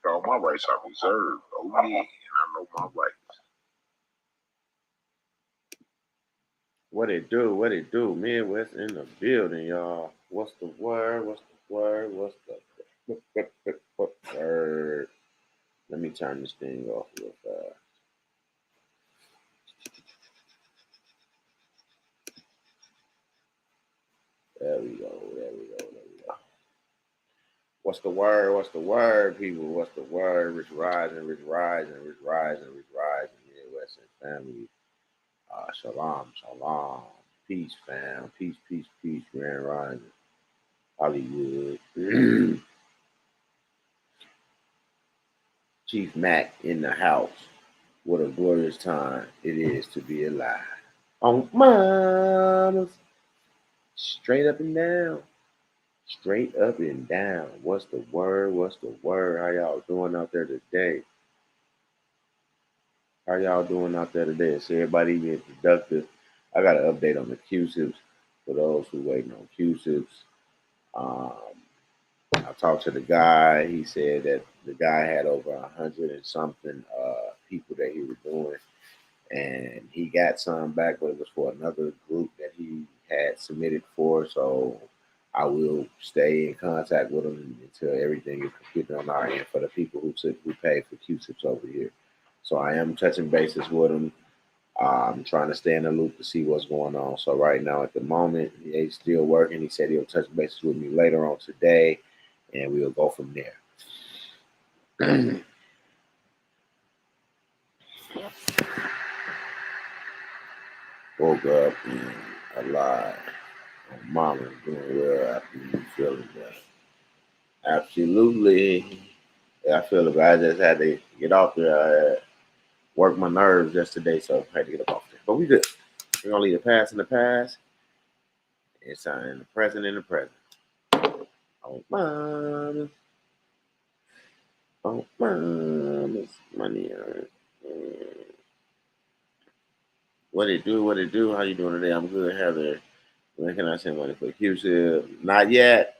All my rights are reserved. Oh yeah, and I know my rights. What it do? What it do? Midwest in the building, y'all. What's the word? What's the word? What's the word? Let me turn this thing off real fast. There we go. There we go. There we go. What's the word? What's the word, people? What's the word? Rich rising, rich rising, rich rising, rich rising. Midwest and family. Shalom, shalom. Peace, fam. Peace, peace, peace. Grand rising. Hollywood. Chief Mac in the house. What a glorious time it is to be alive. On mamas. Straight up and down. Straight up and down. What's the word? What's the word? How y'all doing out there today? How y'all doing out there today? Is everybody being productive? I got an update on the Cusips for those who waiting on Cusips. I talked to the guy. He said that the guy had over 100 and something people that he was doing, and he got some back, but it was for another group that he had submitted for. So I will stay in contact with him until everything is completed on our end for the people who pay for Q-tips over here. So I am touching bases with him. I'm trying to stay in the loop to see what's going on. So right now, at the moment, he's still working. He said he'll touch bases with me later on today, and we'll go from there. Woke up and alive. Mama's doing well after you feeling better. Absolutely. Yeah, I feel it, but I just had to get off there. I worked my nerves yesterday, so I had to get up off there. But we good. We're going to leave the past in the past. It's in the present in the present. Oh, mama. Oh, mama's money. What it do? What it do? How you doing today? I'm good, Heather. When can I send money for Cusip? Not yet.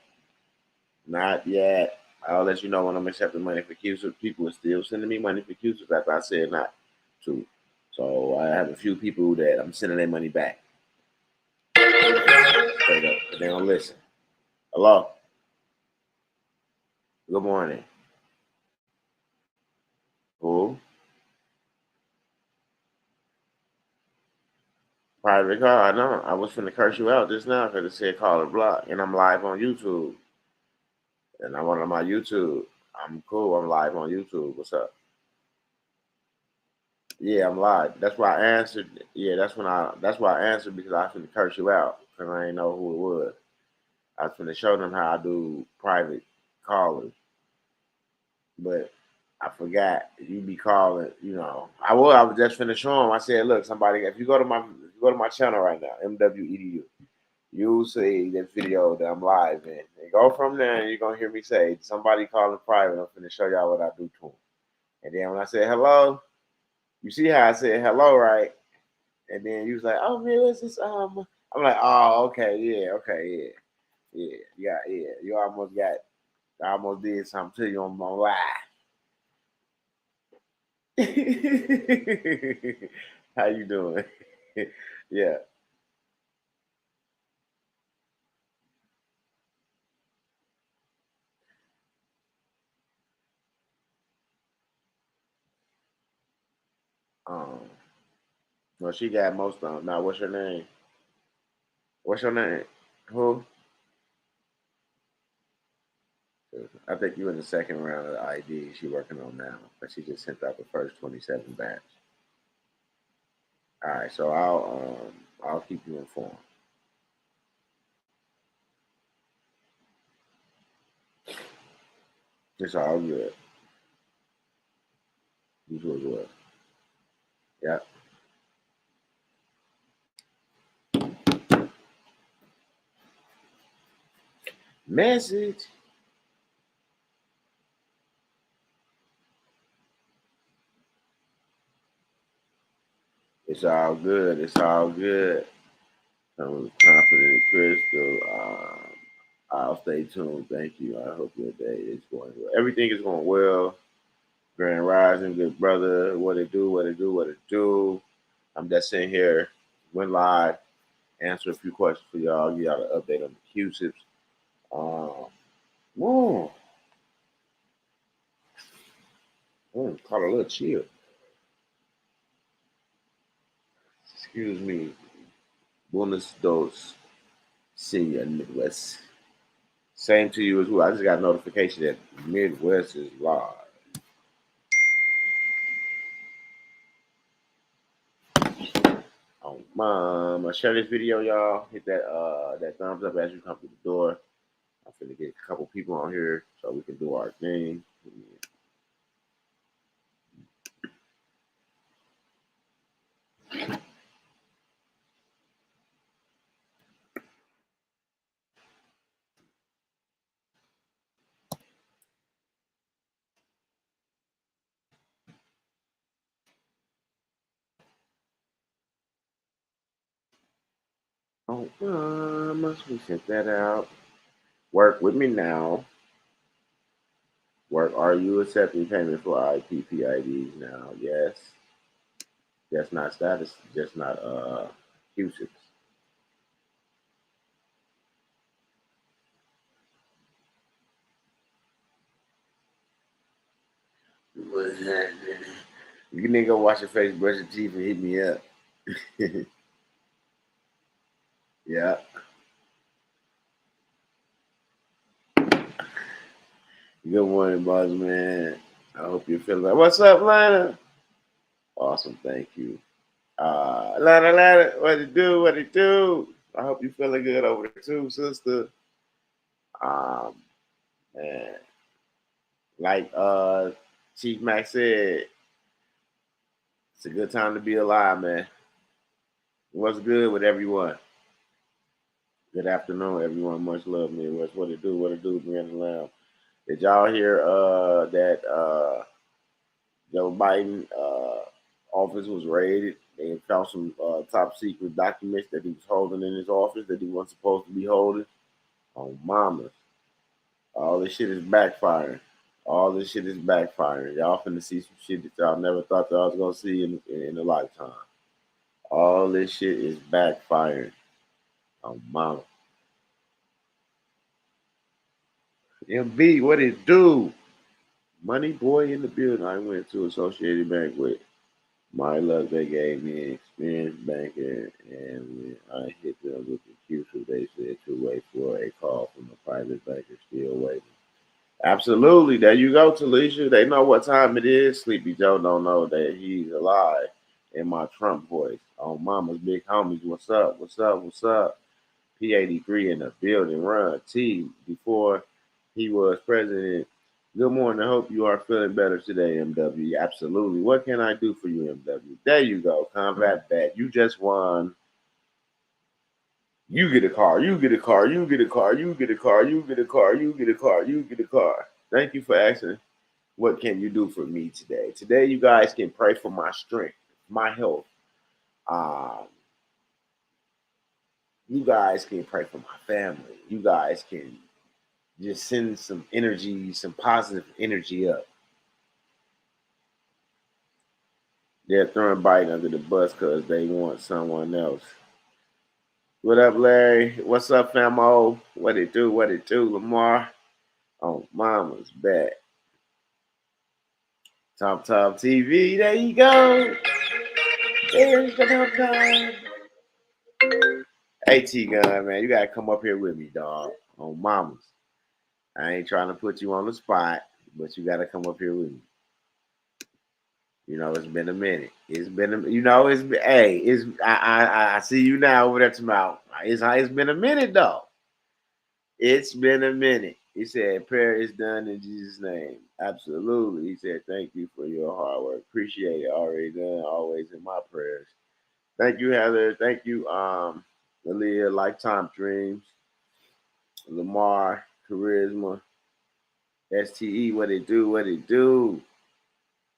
Not yet. I'll let you know when I'm accepting money for Cusip. People are still sending me money for Cusip after I said not to. So I have a few people that I'm sending their money back. Straight up. But they don't listen. Hello. Good morning. Who? Private call. I know. I was finna curse you out just now because it said call or block. And I'm live on YouTube. And I'm on my YouTube. I'm cool. I'm live on YouTube. What's up? Yeah, I'm live. That's why I answered. Yeah, that's why I answered because I was finna curse you out because I didn't know who it was. I was finna show them how I do private callers. But I forgot you be calling, I was just finna show them. I said, look, somebody, if you go to my channel right now, MWEDU, you'll see that video that I'm live in. And go from there and you're gonna hear me say, somebody calling private, I'm finna show y'all what I do to them. And then when I said hello, you see how I said hello, right? And then you was like, oh man, what's this? I'm like, oh, okay, yeah. You I almost did something to you on my live. How you doing? Yeah. Um. Well, she got most of them. Now, what's your name? What's your name? Who? I think you in the second round of the ID she working on now, but she just sent out the first 27 batch. All right, so I'll keep you informed. It's all good. You do good. Yep. Message. It's all good. It's all good. I'm confident, Crystal. I'll stay tuned. Thank you. I hope your day is going well. Everything is going well. Grand Rising, good brother. What it do? What it do? What it do? I'm just sitting here, went live, answer a few questions for y'all. Give y'all an update on the Cusips. Whoa. Caught a little chill. Excuse me. Buenos dos, Senior Midwest. Same to you as well. I just got a notification that Midwest is live. Oh, mom, share this video, y'all. Hit that thumbs up as you come through the door. I'm finna get a couple people on here so we can do our thing. Oh, must we sent that out? Work with me now. Work. Are you accepting payment for IPPIDs now? Yes. Just not status. Just not Cusips. What's happening? You need to go wash your face, brush your teeth, and hit me up. Yeah. Good morning, boss man. I hope you're feeling better. What's up, Lana? Awesome, thank you. Lana, what it do? What it do? I hope you're feeling good over there too, sister. Um, man, like Chief Max said, it's a good time to be alive, man. What's good with everyone? Good afternoon, everyone. Much love, man. What it do? What it do, Brandon Lamb? Did y'all hear that Joe Biden office was raided? They found some top secret documents that he was holding in his office that he wasn't supposed to be holding. Oh, mama. All this shit is backfiring. All this shit is backfiring. Y'all finna see some shit that y'all never thought y'all was gonna see in a lifetime. All this shit is backfiring. Oh, mama. MB, what it do? Money boy in the building. I went to Associated Bank with my luck. They gave me experience banker, and when I hit them with the Cusip, they said to wait for a call from a private banker. Still waiting. Absolutely. There you go, Talisha. They know what time it is. Sleepy Joe don't know that he's alive. In my Trump voice. On Mama's big homies. What's up? What's up? What's up? P83 in the building. Run T before he was president. Good morning. I hope you are feeling better today, MW. Absolutely. What can I do for you, MW? There you go. Combat that. You just won. You get a car. You get a car. You get a car. You get a car. You get a car. You get a car. You get a car. Thank you for asking. What can you do for me today? Today, you guys can pray for my strength, my health. Um, you guys can pray for my family. You guys can just send some energy, some positive energy up. They're throwing Biden under the bus because they want someone else. What up, Larry? What's up, famo? What it do? What it do, Lamar? Oh, mama's back. Top TV. There you go. There's the top time. Hey, T-Gun, man, you got to come up here with me, dog. On mamas. I ain't trying to put you on the spot, but you got to come up here with me. You know, it's been a minute. It's been, I see you now over there tomorrow. It's been a minute, though. It's been a minute. He said, prayer is done in Jesus' name. Absolutely. He said, thank you for your hard work. Appreciate it. Already done. Always in my prayers. Thank you, Heather. Thank you, Aaliyah, Lifetime Dreams, Lamar, Charisma, STE, what it do, what it do.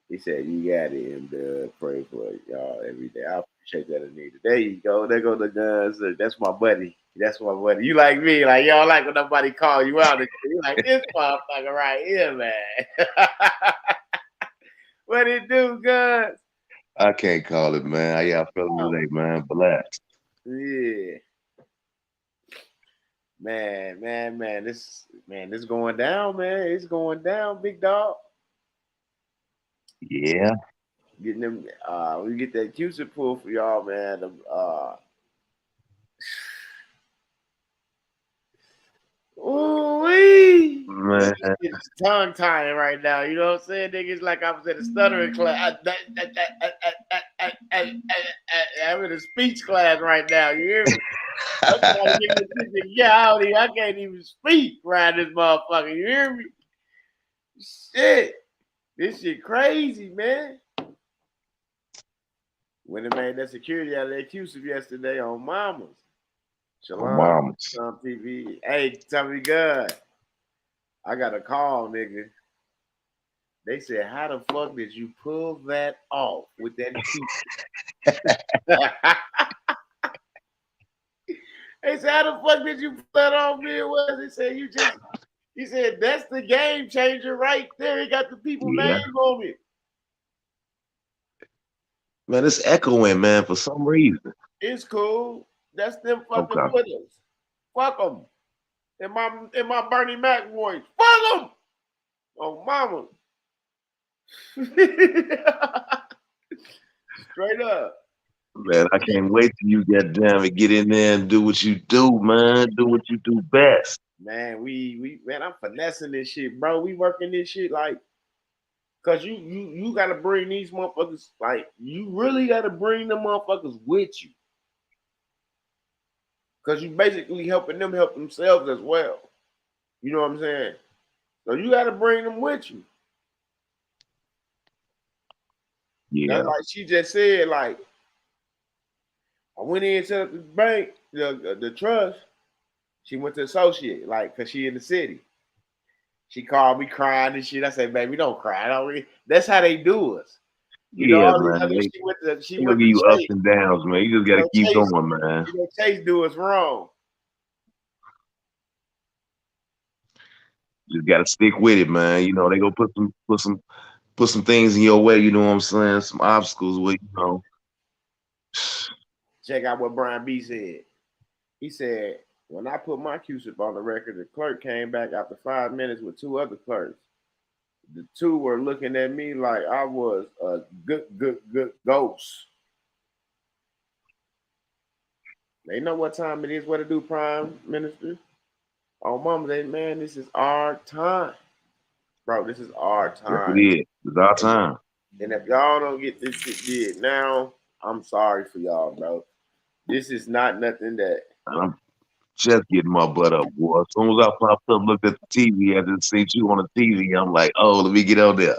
He said, you got it, and pray for y'all every day. Appreciate that, Anita. There you go. There go the guns. That's my buddy. That's my buddy. You like me? Like y'all like when nobody call you out. You like this motherfucker right here, man. What it do, guns? I can't call it, man. How y'all feeling today, man? Blessed. Yeah. Man. This going down, man. It's going down, big dog. Yeah. Getting them. We get that Cusip pull for y'all, man. Ooh-wee. Man. It's tongue tying right now. You know what I'm saying? Niggas like I was in a stuttering class. I'm in a speech class right now. You hear me? I'm trying to get this shit together. I can't even speak around this motherfucker. You hear me? Shit. This shit crazy, man. When they made that security out of that Cusip yesterday on Mamas. Shalom. Mamas. On TV. Hey, tell me good. I got a call, nigga. They said, how the fuck did you pull that off with that They said, how the fuck did you pull that off, man? They said, he said, that's the game changer right there. He got the people name on it. Man, it's echoing, man, for some reason. It's cool. That's them fucking with us. Fuck them. In my Bernie Mac voice. Fuck them. Oh, mama. Straight up. Man, I can't wait till you get in there and do what you do, man. Do what you do best. Man, man, I'm finessing this shit, bro. We working this shit like, cause you gotta bring these motherfuckers, like, you really gotta bring them motherfuckers with you. Cause you basically helping them help themselves as well. You know what I'm saying? So you gotta bring them with you. Yeah. That's like she just said, like, I went in and set up the bank, the trust. She went to associate, like, cause she in the city. She called me crying and shit. I said, baby, don't cry. That's how they do us. You know, all man. She went to give you Chase. ups and downs, man. You just gotta keep going, man. You know, Chase do us wrong. You just gotta stick with it, man. You know, they gonna put some things in your way, you know what I'm saying? Some obstacles with, you know. Check out what Brian B said. He said, when I put my Cusip on the record, the clerk came back after 5 minutes with 2 other clerks. The 2 were looking at me like I was a good ghost. They know what time it is, what to do, Prime Minister. Oh, mama, man, this is our time. Bro, this is our time. Yes, it is. It's our time. And if y'all don't get this shit did now, I'm sorry for y'all, bro. This is not nothing that... I'm just getting my butt up, boy. As soon as I popped up, looked at the TV, I just seen you on the TV. I'm like, oh, let me get on there.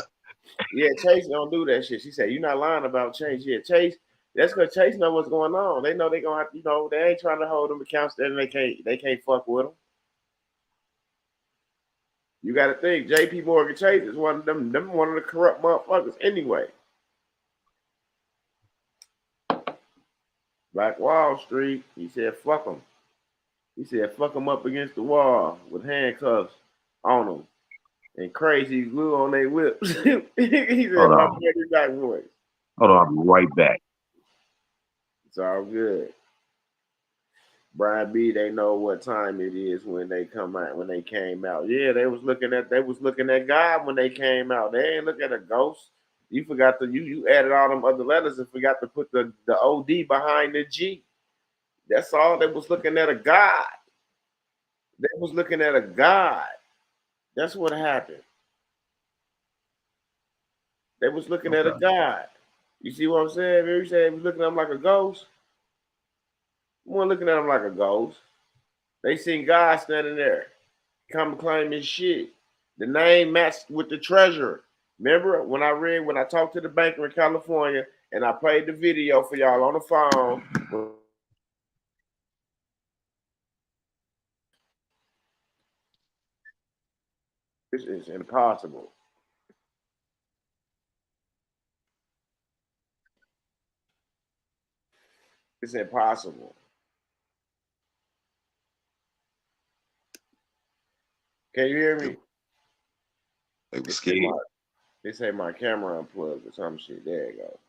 Yeah, Chase don't do that shit. She said, you're not lying about Chase. Yeah, Chase, that's because Chase know what's going on. They know they're going to have to, you know, they ain't trying to hold them accounts there and they can't fuck with them. You got to think, JP Morgan Chase is one of them one of the corrupt motherfuckers anyway. Black Wall Street, he said, fuck them. He said, fuck them up against the wall with handcuffs on them and crazy glue on their whips. He said, my Bernie Mac voice. Hold on, I'll be right back. It's all good. Brian B, they know what time it is when they come out, when they came out. Yeah, they was looking at God when they came out. They ain't look at a ghost. You forgot you added all them other letters and forgot to put the OD behind the G. That's all. They was looking at a God. They was looking at a God. That's what happened. They was looking at a God. You see what I'm saying? You say they was looking at him like a ghost. We weren't looking at him like a ghost. They seen God standing there, come claim his shit. The name matched with the treasurer. Remember when I talked to the banker in California and I played the video for y'all on the phone. This is impossible. It's impossible. Can you hear me? They were scared. They say my camera unplugged or some shit. There you go.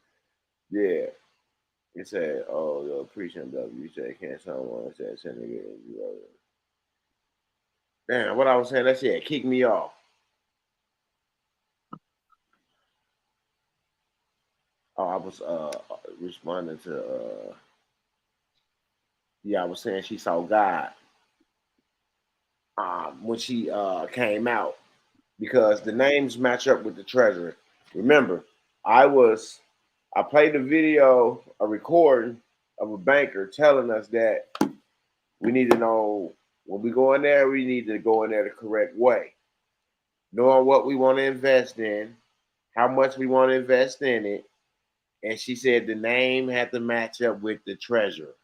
Yeah. It said, oh, yo, appreciate W. You said, can't someone said, send it in. Damn, what I was saying, that shit kicked me off. Oh, I was responding to, I was saying she saw God when she came out because the names match up with the treasurer. Remember, I played the video, a recording of a banker telling us that we need to know when we go in there, we need to go in there the correct way. Knowing what we want to invest in, how much we want to invest in it. And she said the name had to match up with the treasurer.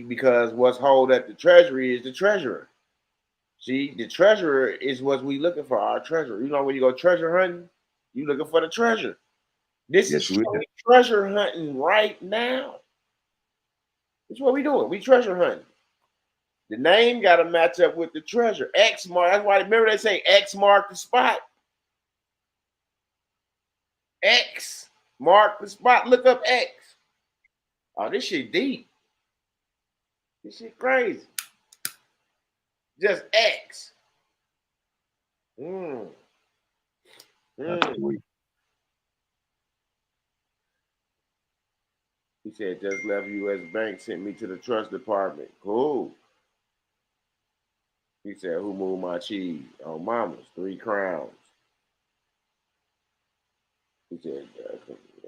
Because what's hold at the treasury is the treasurer. See, the treasurer is what we looking for, our treasurer. You know, when you go treasure hunting, you looking for the treasure. This is treasure hunting right now. That's what we doing. We treasure hunting. The name got to match up with the treasure. X mark. That's why, remember they say X mark the spot. X mark the spot. Look up X. Oh, this shit deep. This shit crazy. Just X. He said, just left U.S. Bank, sent me to the trust department. Cool. He said, who moved my cheese? Oh, mama's, 3 crowns. He said,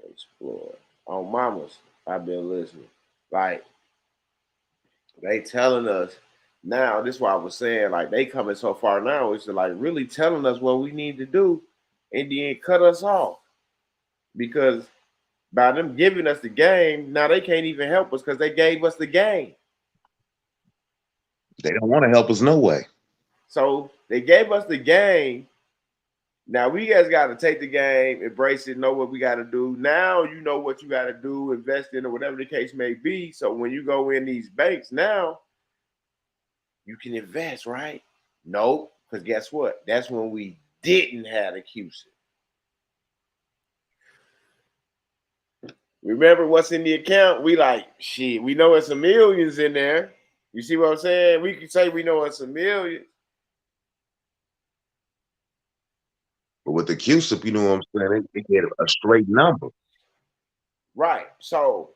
explore. Oh, mama's, I've been listening. Like, they telling us now, this is what I was saying, like, they coming so far now, it's like really telling us what we need to do and then cut us off. Because by them giving us the game, now they can't even help us because they gave us the game. They don't want to help us no way. So they gave us the game. Now we guys got to take the game, embrace it, know what we got to do. Now you know what you got to do, invest in or whatever the case may be. So when you go in these banks now, you can invest, right? No, because guess what? That's when we didn't have a Cusip. Remember what's in the account? We like, shit, we know it's some millions in there. You see what I'm saying? We can say we know it's a million. But with the Cusip, you know what I'm saying? They get a straight number. Right. So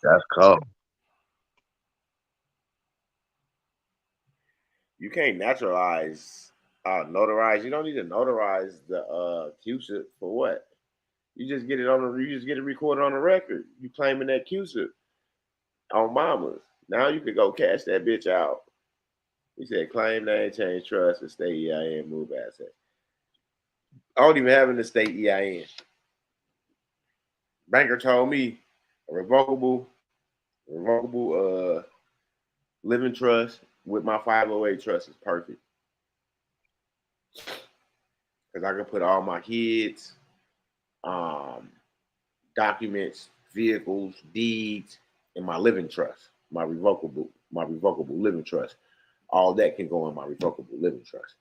that's cool. You can't notarize. You don't need to notarize the Cusip for what? You just get it recorded on the record. You claiming that Cusip on mamas. Now you could go cash that bitch out. He said claim name, change trust, and state EIN, move assets. I don't even have an estate EIN. Banker told me a revocable living trust with my 508 trust is perfect. Because I can put all my kids, documents, vehicles, deeds in my living trust, my revocable living trust. All that can go in my revocable living trust.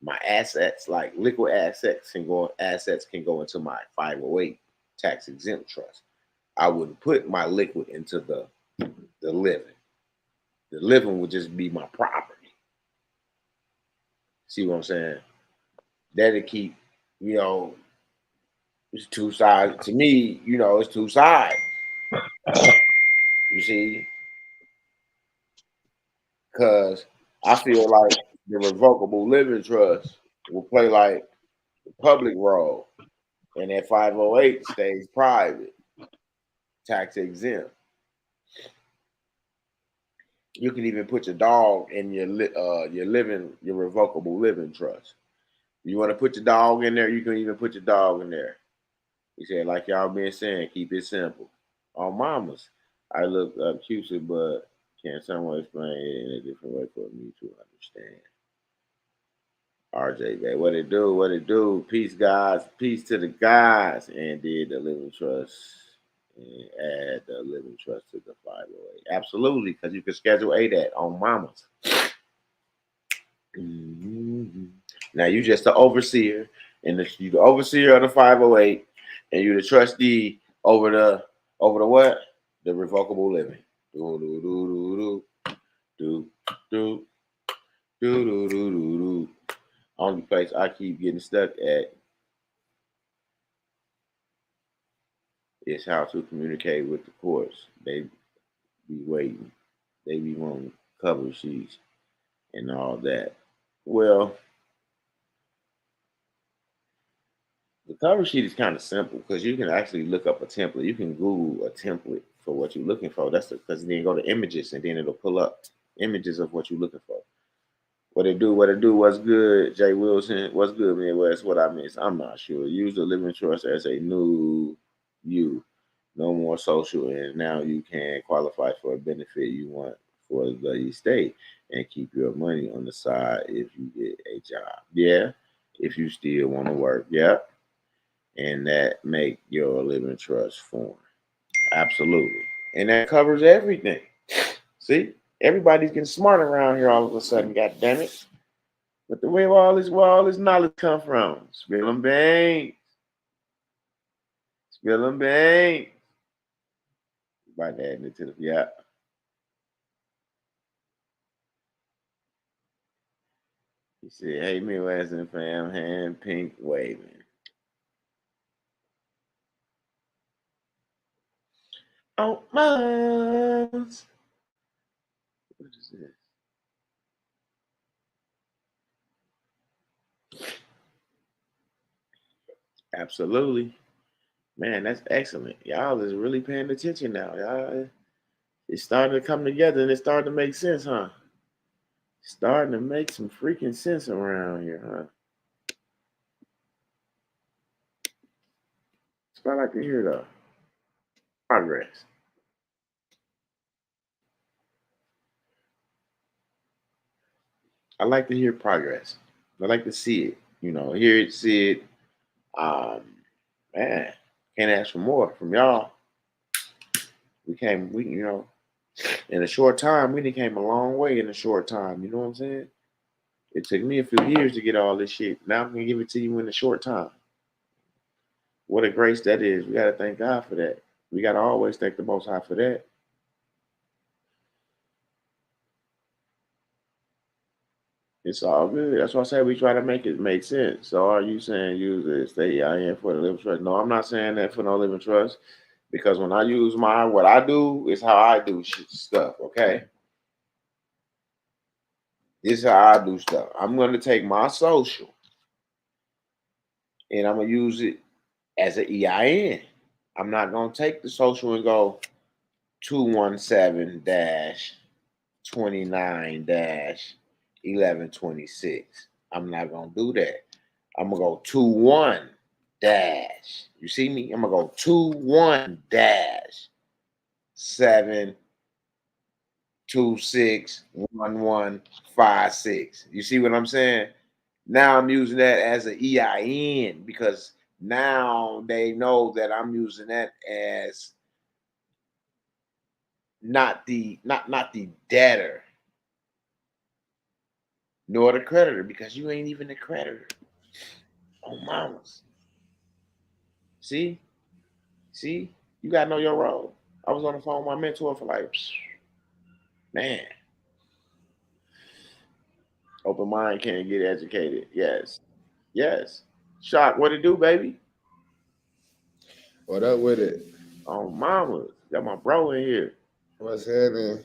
My assets, like liquid assets, can go into my 508 tax exempt trust. I wouldn't put my liquid into the living. The living would just be my property. See what I'm saying? That'll keep, it's two sides. To me, it's two sides. You see? Because I feel like the revocable living trust will play like the public role, and that 508 stays private, tax exempt. You can even put your dog in your revocable living trust. You want to put your dog in there, you can even put your dog in there. He said, like y'all been saying, keep it simple. On mamas, I looked up Cusip, but can someone explain it in a different way for me to understand? RJ, man, what it do? What it do? Peace, guys. Peace to the guys. And did the living trust and add the living trust to the 508? Absolutely, because you can schedule A that on mamas. Mm-hmm. Now you just the overseer, and you the overseer of the 508, and you the trustee over the what? The revocable living. Do do do do do do do do do do do. Only place I keep getting stuck at is how to communicate with the courts. They be waiting. They be wanting cover sheets and all that. Well, the cover sheet is kind of simple because you can actually look up a template. You can Google a template for what you're looking for. That's because then you go to images and then it'll pull up images of what you're looking for. What it do, what's good, Jay Wilson, what's good, Midwest, what I miss, I'm not sure. Use the living trust as a new you. No more social, and now you can qualify for a benefit you want for the estate and keep your money on the side if you get a job. Yeah, if you still want to work. Yep. And that make your living trust form. Absolutely. And that covers everything. See? Everybody's getting smart around here all of a sudden, god damn it. But the way where all this knowledge come from? Spill them banks. Spill them banks. About adding it to the He said, hey, Midwest and fam, hand pink waving. Oh, moms. What is this? Absolutely. Man, that's excellent. Y'all is really paying attention now. Y'all, it's starting to come together and it's starting to make sense, huh? Starting to make some freaking sense around here, huh? That's what I like to hear, though. Progress. I like to hear progress. I like to see it. Hear it, see it. Um, man, can't ask for more from y'all. In a short time, we came a long way in a short time. You know what I'm saying? It took me a few years to get all this shit. Now I'm gonna give it to you in a short time. What a grace that is. We gotta thank God for that. We gotta always thank the Most High for that. It's all good. That's why I say we try to make it make sense. So are you saying use the state EIN for the living trust? No, I'm not saying that for no living trust because when I use mine, what I do is how I do stuff. Okay, this is how I do stuff. I'm gonna take my social and I'm gonna use it as an EIN. I'm not gonna take the social and go 217 29 1126. I'm not gonna do that. I'm gonna go 21 dash. You see me? I'm gonna go 21 dash 7261156. You see what I'm saying? Now I'm using that as an EIN because now they know that I'm using that as not the debtor nor the creditor because you ain't even the creditor. Oh mamas. See? You gotta know your role. I was on the phone with my mentor for like, man, open mind can't get educated. Yes. Shock, what it do, baby? What up with it? Oh, mama, got my bro in here. What's happening?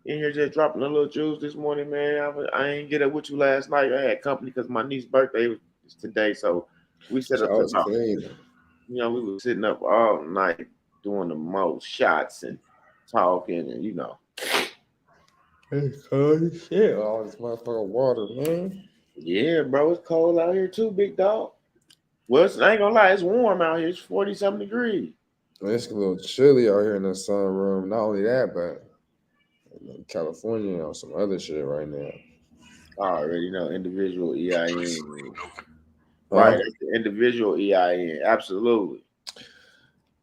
In here just dropping a little juice this morning, man. I ain't get up with you last night. I had company because my niece's birthday was today, so we set up to Charles talk. clean. We were sitting up all night doing the most shots and talking, and It's cold as shit. All this motherfucking water, man. Yeah, bro, it's cold out here too, big dog. Well, I ain't gonna lie, it's warm out here. It's 40-something degrees. Man, it's a little chilly out here in the sunroom. Not only that, but California on some other shit right now. I already know individual EIN. Right, that's the individual EIN. Absolutely.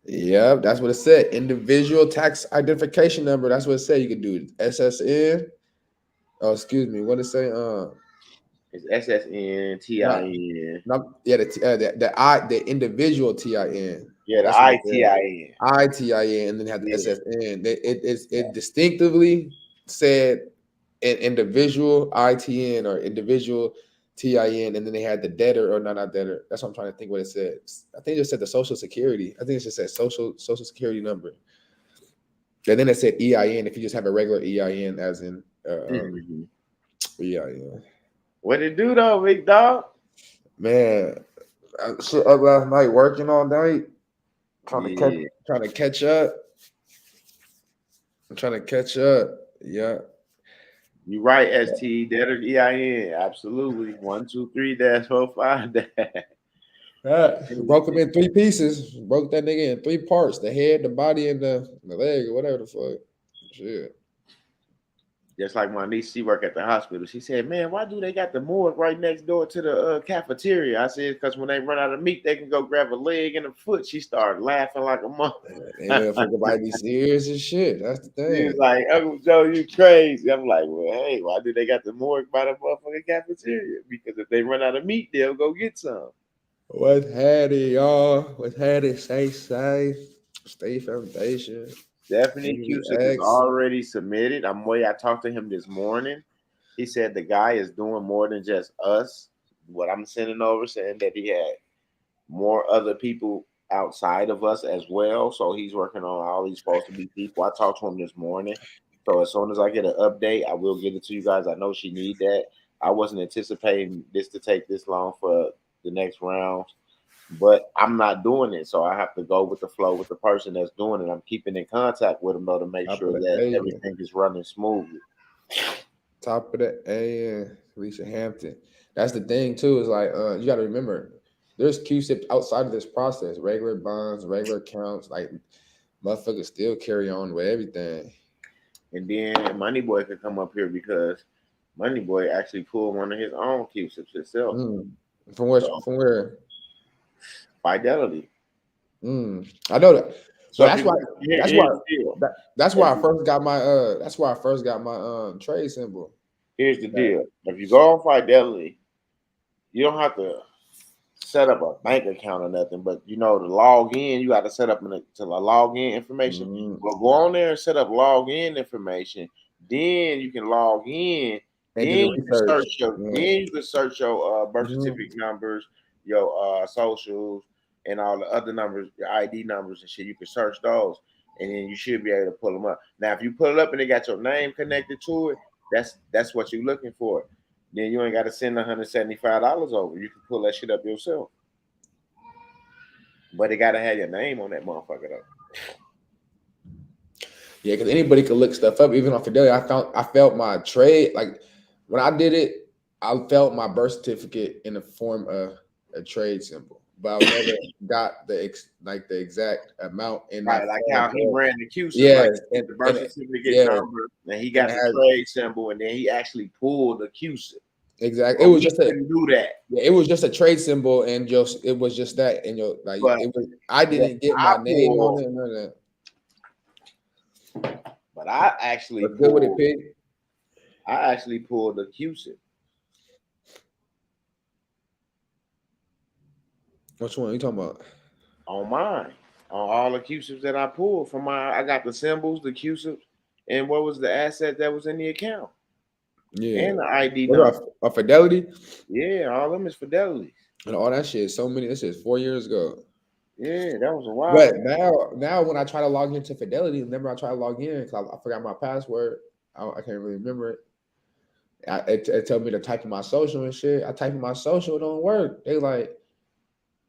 Yep, that's what it said. Individual tax identification number. That's what it said. You could do SSN. Oh, excuse me. What did it say? It's SSN, Not, TIN. yeah, the individual TIN. Yeah, the That's what it said. ITIN. ITIN, and then have the Yeah. SSN. It distinctively said an individual ITN or individual TIN, and then they had the debtor or not debtor. That's what I'm trying to think what it said. I think it just said the social security. I think it just said social security number. And then it said EIN if you just have a regular EIN, as in EIN. What it do though, big dog? Man, I shit up last night working all night, trying to catch up. I'm trying to catch up. Yeah. You right, ST, debtor EIN. Absolutely. 1, 2, 3-45. Broke him in 3 pieces. Broke that nigga in 3 parts: the head, the body, and the leg, or whatever the fuck. Shit. Just like my niece, she work at the hospital. She said, "Man, why do they got the morgue right next door to the cafeteria?" I said, "Because when they run out of meat, they can go grab a leg and a foot." She started laughing like a mother. They motherfucker might be serious as shit. That's the thing. She's like, "Uncle Joe, you crazy." I'm like, "Well, hey, why do they got the morgue by the motherfucking cafeteria? Because if they run out of meat, they'll go get some." What's happening, y'all? What's happening? Stay safe. Stay foundation. Stephanie Cusip is already submitted. I talked to him this morning. He said the guy is doing more than just us. What I'm sending over, saying that he had more other people outside of us as well. So he's working on all these supposed to be people. I talked to him this morning. So as soon as I get an update, I will get it to you guys. I know she need that. I wasn't anticipating this to take this long for the next round, but I'm not doing it. So I have to go with the flow with the person that's doing it. I'm keeping in contact with them though to make sure that everything is running smoothly. Top of the A, Lisa Hampton. That's the thing too, is like you gotta remember there's Cusip outside of this process, regular bonds, regular accounts, like motherfuckers still carry on with everything. And then Money Boy could come up here because Money Boy actually pulled one of his own Cusips himself. From where? Fidelity. I know that. So that's why I first got my trade symbol. Here's the deal. If you go on Fidelity, you don't have to set up a bank account or nothing, but to log in, you got to set up to log in information. Well, go on there and set up login information. Then you can log in. Then you can search your birth certificate numbers, your socials, and all the other numbers, your ID numbers and shit. You can search those, and then you should be able to pull them up. Now, if you pull it up and they got your name connected to it, that's what you're looking for. Then you ain't got to send $175 over. You can pull that shit up yourself. But it got to have your name on that motherfucker though. Yeah, because anybody could look stuff up. Even on Fidelity, I felt my trade, like when I did it, I felt my birth certificate in the form of a trade symbol, but I never got the exact amount in that. Like how he ran the Cusip, the birth certificate number, and he got the trade symbol, and then he actually pulled the Cusip. Exactly. It was just do that. Yeah, it was just a trade symbol, and it was just that. And I didn't get my name on it. None of that. But I actually pulled the Cusip. Which one are you talking about? On mine. On all the Cusips that I pulled from I got the symbols, the Cusips, and what was the asset that was in the account. Yeah. And the ID number. A Fidelity? Yeah, all of them is Fidelity. And all that shit, so many. This is 4 years ago. Yeah, that was a while. But now when I try to log into Fidelity, remember I try to log in because I forgot my password. I can't really remember it. It told me to type in my social and shit. I type in my social, it don't work. They're like,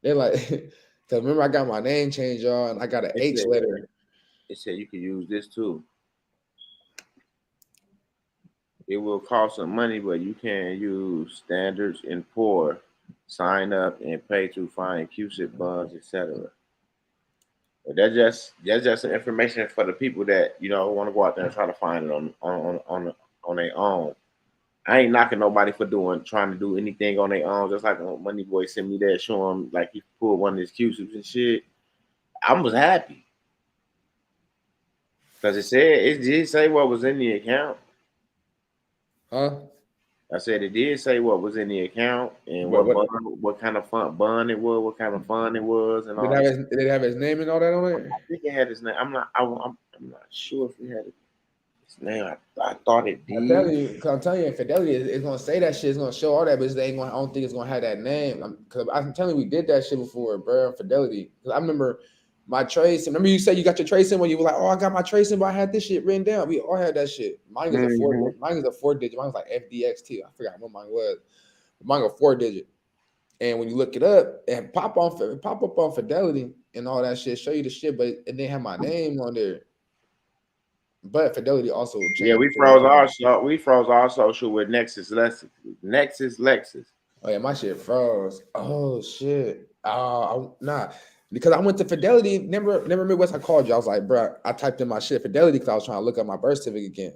because remember I got my name changed, y'all, and I got an H letter. It said you can use this too. It will cost some money, but you can use standards and poor, sign up and pay to find Cusip bonds, etc. But that's just some information for the people that want to go out there and try to find it on their own. I ain't knocking nobody for trying to do anything on their own. Just like Money Boy sent me that, show him like he pulled one of his Cusips and shit. I was happy because it did say what was in the account. Huh? I said it did say what was in the account and what kind of bond it was, what kind of fund it was, and all. Did it have his name and all that on it? I think it had his name. I'm not sure if it had his name. I thought it did. I'm telling you, Fidelity is gonna say that shit. It's gonna show all that, but I don't think it's gonna have that name. Because I'm telling you, we did that shit before, bro. Fidelity. Because I remember my tracing. Remember you said you got your tracing when you were like, "Oh, I got my tracing, but I had this shit written down." We all had that shit. Mine is a 4-digit. Mine is a 4-digit. Mine was like FDXT. I forgot what mine was. Mine was 4-digit. And when you look it up and pop up on Fidelity and all that shit, show you the shit, but it didn't have my name on there. But Fidelity also changed. Yeah, we froze our social with Nexus Lexus. Oh yeah, my shit froze. Oh shit. Nah. Because I went to Fidelity, never Midwest. I called you. I was like, bro, I typed in my shit Fidelity because I was trying to look up my birth certificate again.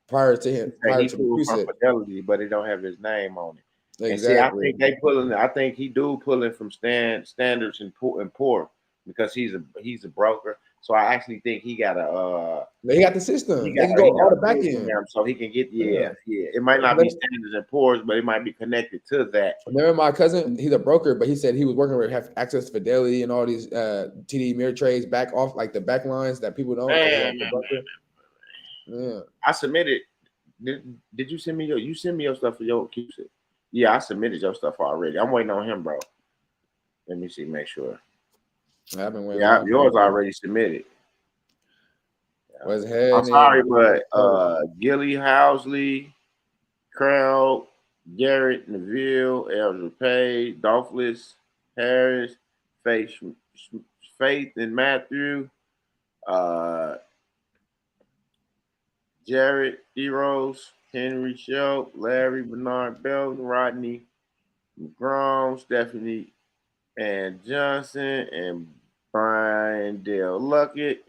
Prior to him, prior to the from Fidelity, but it don't have his name on it. Exactly. And see, I think he pulling from standards and poor because he's a broker. So I actually think he got he got the system. He can go all the back end, so he can get It might not be standards and poors, but it might be connected to that. Remember my cousin? He's a broker, but he said he was working with have access to Fidelity and all these TD mirror trades back off like the back lines that people don't. Yeah, I submitted. Did you send me your stuff for your Cusip? Yeah, I submitted your stuff already. I'm waiting on him, bro. Let me see, make sure. I've been waiting. Yeah, yours already submitted. What's happening? I'm sorry, but Gilly, Housley, Crowd, Garrett, Neville, Elder Page, Dolphus, Harris, Faith and Matthew, Jared, Eros, Henry Shelp, Larry, Bernard Belton, Rodney, McGraw, Stephanie and Johnson, and Brian Dale Luckett.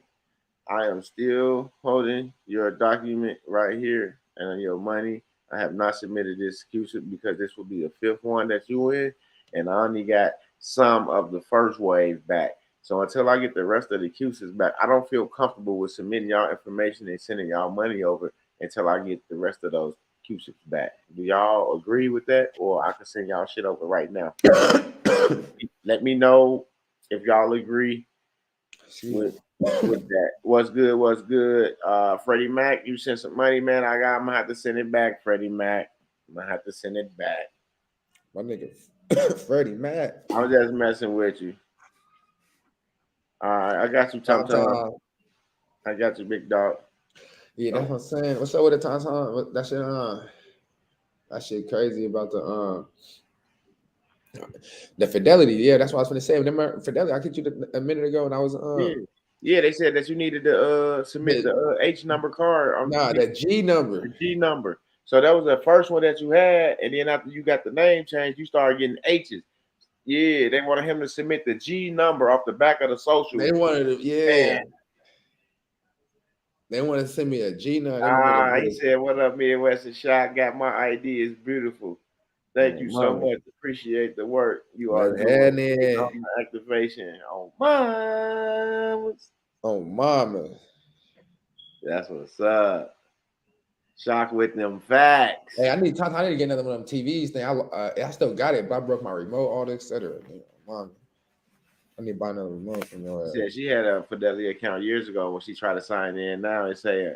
I am still holding your document right here and your money. I have not submitted this Cusip because this will be the 5th one that you in, and I only got some of the first wave back. So until I get the rest of the Cusips back, I don't feel comfortable with submitting y'all information and sending y'all money over until I get the rest of those Cusips back. Do y'all agree with that, or I can send y'all shit over right now? Let me know if y'all agree with that. What's good? Freddie Mac, you sent some money, man. I'm gonna have to send it back, Freddie Mac. I'm gonna have to send it back. My nigga Freddie Mac. I'm just messing with you. All right, I got you, Tom. I got you, big dog. Yeah, that's what I'm saying. What's up with the Tom? That shit crazy about the Fidelity. Yeah, that's what I was gonna say. Remember Fidelity? I kicked you a minute ago, and I was Yeah, they said that you needed to submit the H number card. The G number. The G number. So that was the first one that you had, and then after you got the name change, you started getting H's. Yeah, they wanted him to submit the G number off the back of the social. They wanted to, They want to send me a G number. He said, "What up, Midwestern Shot? Got my ID. It's beautiful. Thank you so much. Appreciate the work you are doing on the activation. Mama. That's what's up. Shock with them facts. Hey, I need to get another one of them TVs thing. I still got it, but I broke my remote, all this, etc. I need to buy another remote from your ass. Yeah, she had a Fidelity account years ago when she tried to sign in. Now it say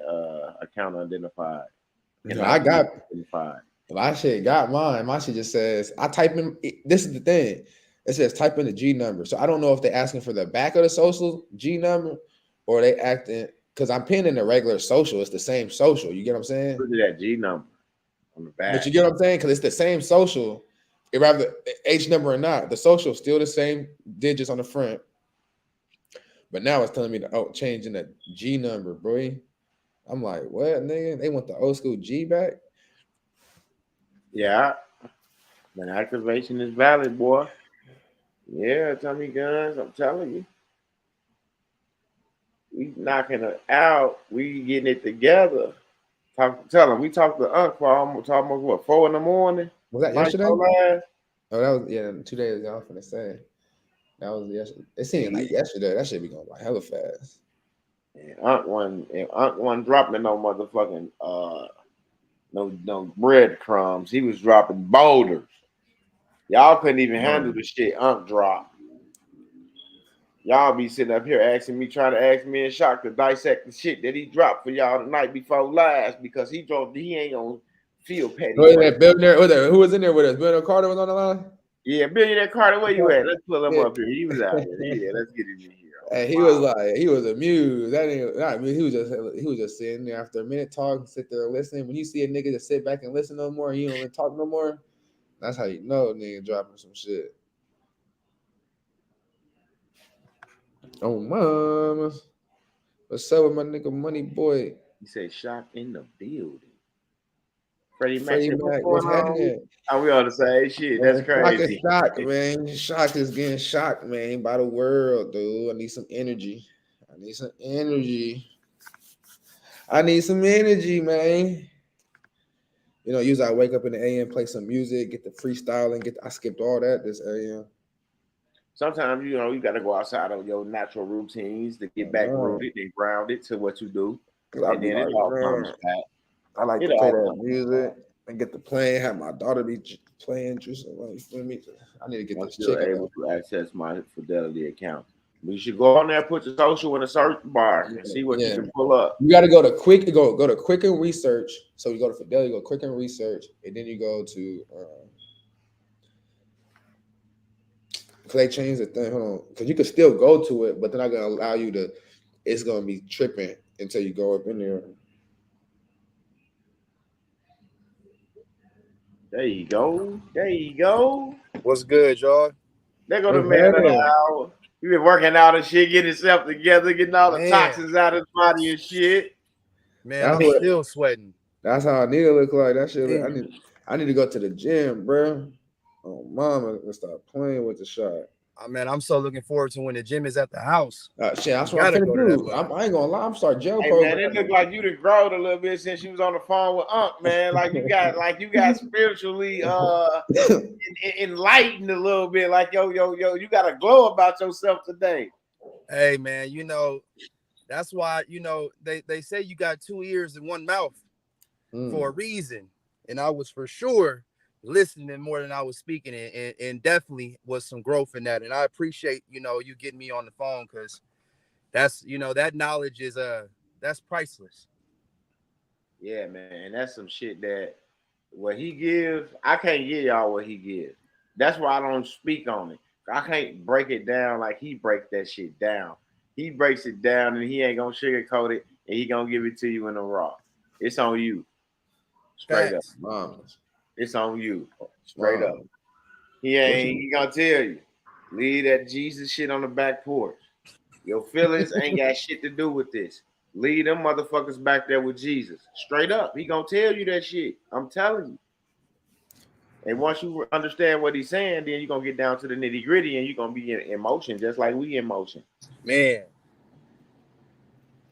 account identified. I got identified. My shit got mine. My shit just says I type in. This is the thing. It says type in the G number. So I don't know if they're asking for the back of the social G number or they acting because I'm pinning the regular social. It's the same social. You get what I'm saying? Look at that G number on the back. But you get what I'm saying? Because it's the same social. If I have the H number or not, the social still the same digits on the front. But now it's telling me to changing the G number, boy. I'm like, what, nigga? They want the old school G back? Yeah. Man, activation is valid, boy. Yeah, Tommy Guns, I'm telling you. We knocking it out. We getting it together. Tell him we talked to Unc for almost what 4 in the morning. Was that Night yesterday? before last. Oh, that was 2 days ago. I was gonna say that was yesterday. It seemed like yesterday. That should be going by hella fast. And Unc one dropping no motherfucking no breadcrumbs. He was dropping boulders. Y'all couldn't even handle the shit Unc dropped. Y'all be sitting up here trying to ask me in shock to dissect the shit that he dropped for y'all the night before last because he ain't gonna feel petty. Who was in there with us? Billionaire Carter was on the line? Yeah, Billionaire Carter, where you at? Let's pull him up here. He was out there. Yeah, let's get him in here. And he was amused. He was just sitting there after a minute talking, sit there listening. When you see a nigga just sit back and listen no more, you don't even talk no more, that's how you know nigga dropping some shit. Oh, mama. What's up with my nigga Money Boy? He said, shock in the building. Freddie Mac, what's happening? Are we on the same shit? That's crazy. Shock, man. Shock is getting shocked, man, by the world, dude. I need some energy. Man. You know, usually I wake up in the AM, play some music, get the freestyling, I skipped all that this AM. Sometimes, you know, you got to go outside of your natural routines to get back rooted and grounded to what you do. And then it all comes back. I like to play that music and get the plane, have my daughter be playing, juicing. You feel me? I need to get this chicken. Able to access my Fidelity account. You should go on there, put your social in a search bar and see what you can pull up. You got to go to Quicken Research. So you go to Fidelity, go Quicken Research, and then you go to they changed the thing. Hold on, because you can still go to it, but they're not gonna allow you to. It's gonna be tripping until you go up in there. There you go. What's good, y'all? There go the man of the hour. You been working out and shit, getting himself together, getting all the toxins out of his body and shit. Man, I'm still sweating. That's how I need to look like. That shit. I need to go to the gym, bro. Oh, mama, let's start playing with the shot. Man, I'm so looking forward to when the gym is at the house. Shit, that's what I'm gonna do. I ain't gonna lie. I'm starting gel program. Man, it looked like you done growed a little bit since you was on the phone with Unc, man. Like you got spiritually enlightened a little bit. Like yo, you got a glow about yourself today. Hey, man, you know that's why they say you got 2 ears and 1 mouth for a reason, and I was for sure listening more than I was speaking, and definitely was some growth in that. And I appreciate you getting me on the phone, because that's that knowledge is that's priceless. Yeah, man, that's some shit that what he gives, I can't give y'all what he gives. That's why I don't speak on it. I can't break it down like he breaks that shit down. He breaks it down and he ain't gonna sugarcoat it, and he gonna give it to you in the raw. It's on you, straight up. It's on you, straight up. He gonna tell you, leave that Jesus shit on the back porch. Your feelings ain't got shit to do with this. Leave them motherfuckers back there with Jesus. Straight up. He gonna tell you that shit. I'm telling you. And once you understand what he's saying, then you're gonna get down to the nitty-gritty and you're gonna be in motion just like we in motion. Man.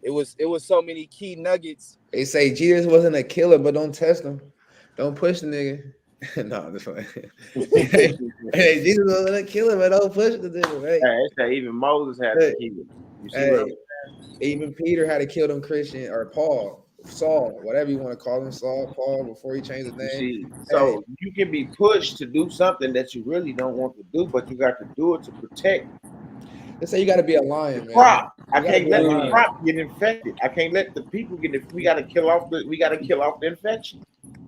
It was so many key nuggets. They say Jesus wasn't a killer, but don't test him. Don't push the nigga. No, this one. Hey, Jesus wasn't a killer, but don't push the nigga. Right? Hey, they say even Moses had to kill him. You see what I'm saying? Even Peter had to kill them Christian or Saul, whatever you want to call him, Paul, before he changed his name. So you can be pushed to do something that you really don't want to do, but you got to do it to protect. They say you got to be a lion, man. I can't let the crop get infected. I can't let the people get it. We got to kill off the infection.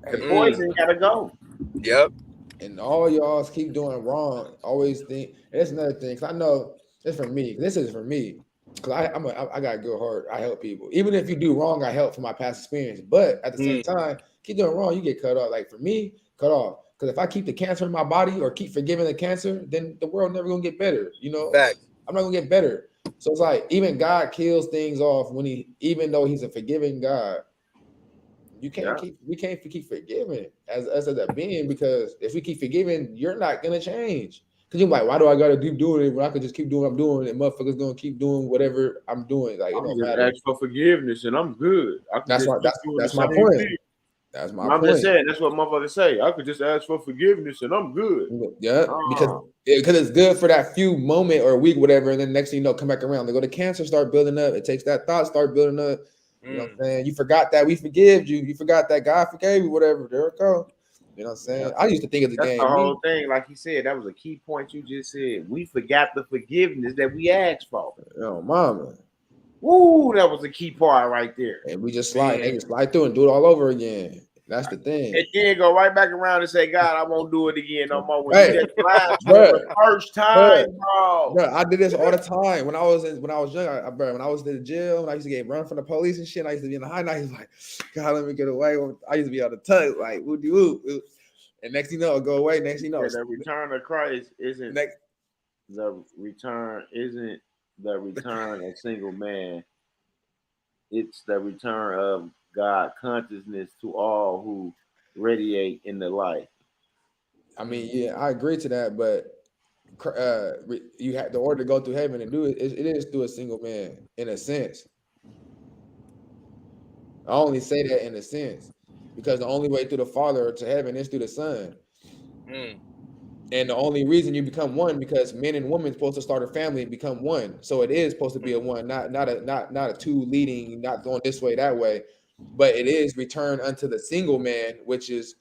The poison got to go. Yep. And all y'all keep doing wrong. Always think. And that's another thing. Cause I know it's for me. This is for me. Cause I got a good heart. I help people. Even if you do wrong, I help from my past experience. But at the same time, keep doing wrong, you get cut off. Like for me, cut off. Because if I keep the cancer in my body or keep forgiving the cancer, then the world never gonna get better. You know, I'm not gonna get better. So it's like even God kills things off even though He's a forgiving God. We can't keep forgiving as a being, because if we keep forgiving, you're not gonna change. Because you're like, why do I gotta keep doing it when I could just keep doing what I'm doing and motherfuckers gonna keep doing whatever I'm doing? Like, it I'm don't just matter. ask for forgiveness and I'm good. I can That's just why keep doing that's the my same point. thing. That's my I'm point. just saying that's what motherfuckers say. I could just ask for forgiveness and I'm good. Yeah, because it's good for that few moment or a week, whatever, and then next thing you know, come back around. They go to cancer, start building up. It takes that thought, start building up. You know what I'm saying? You forgot that we forgive you. You forgot that God forgave you, whatever. There it go. You know what I'm saying? I used to think of the That's game. the whole thing. Like he said, that was a key point you just said. We forgot the forgiveness that we asked for. Oh, mama. Woo, that was a key part right there. And we just slide, they just slide through and do it all over again. That's the thing. And then go right back around and say, God, I won't do it again no more. When Hey, you just lied for the first time, bro. I did this all the time when I was young. When I was in the jail, when I used to get run from the police and shit, I used to be in the high night. He's like, God, let me get away. I used to be on the tug, like woody whoop. And next thing you know, it'll go away. Next thing you know, the return of Christ isn't the return of single man. It's the return of God consciousness to all who radiate in the light. I mean, yeah, I agree to that, but you have the order to go through heaven and do it. It is through a single man, in a sense. I only say that in a sense because the only way through the Father to heaven is through the Son. And the only reason you become one because men and women supposed to start a family and become one. So it is supposed to be a one, not a two leading, not going this way, that way. But it is return unto the single man, which is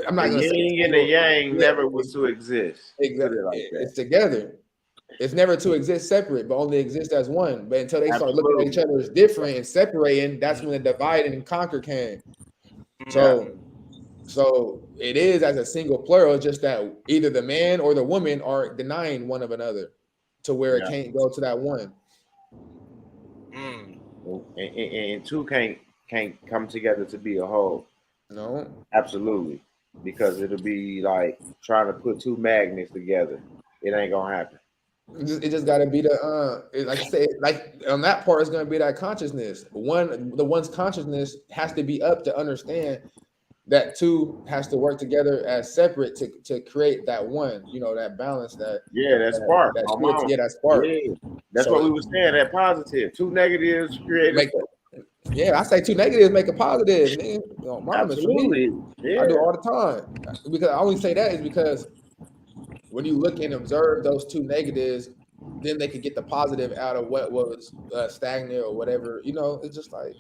I'm not the gonna say yin and the yang never was to exist. Exactly. Put it like that. It's together. It's never to exist separate, but only exist as one. But until they start looking at each other as different and separating, that's when the divide and conquer came. So it is as a single plural, just that either the man or the woman are denying one of another to where it can't go to that one. And two can't come together to be a whole. No, absolutely, because it'll be like trying to put two magnets together. It ain't gonna happen. It just got to be the like I said, like on that part, it's gonna be that consciousness. The one's consciousness has to be up to understand that two has to work together as separate to create that one. You know, that balance. That spark. That spark. Yeah. That's what we were saying. That positive. Two negatives create. I say two negatives make a positive. Man. Absolutely. I do all the time. Because I only say that is because when you look and observe those two negatives, then they could get the positive out of what was stagnant or whatever. You know, it's just like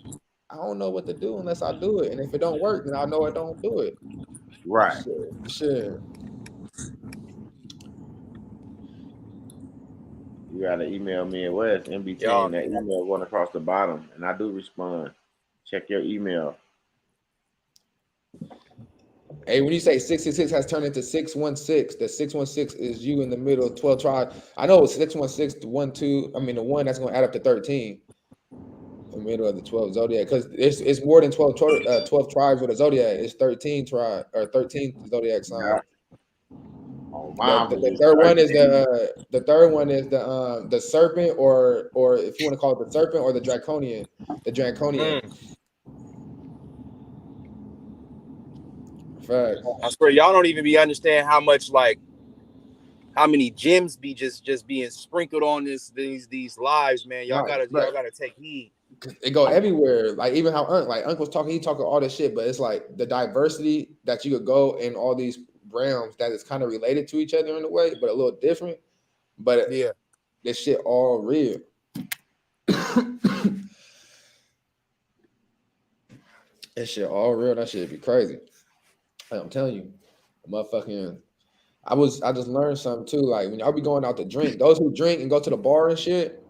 I don't know what to do unless I do it, and if it don't work, then I know I don't do it. Right. Sure. You gotta email me at West MBT, and that email going across the bottom, and I do respond. Check your email. Hey, when you say 666 has turned into 616, the 616 is you in the middle of 12 tribes. I know it's 616 to 1, 2. I mean, the one that's going to add up to 13 in the middle of the 12 zodiac because it's more than 12 tribes with a zodiac. It's 13 tribe or 13 zodiac signs. The third one is the serpent, or if you want to call it the serpent or the draconian. Facts. I swear y'all don't even be understand how much how many gems be just being sprinkled on these lives, man. Y'all gotta take heed. It go everywhere. Like even how Unc was talking, he talking all this shit, but it's like the diversity that you could go in all these realms that is kind of related to each other in a way, but a little different. But this shit all real. That shit all real. That shit be crazy. I'm telling you, motherfucking. I just learned something too. Like when y'all be going out to drink, those who drink and go to the bar and shit,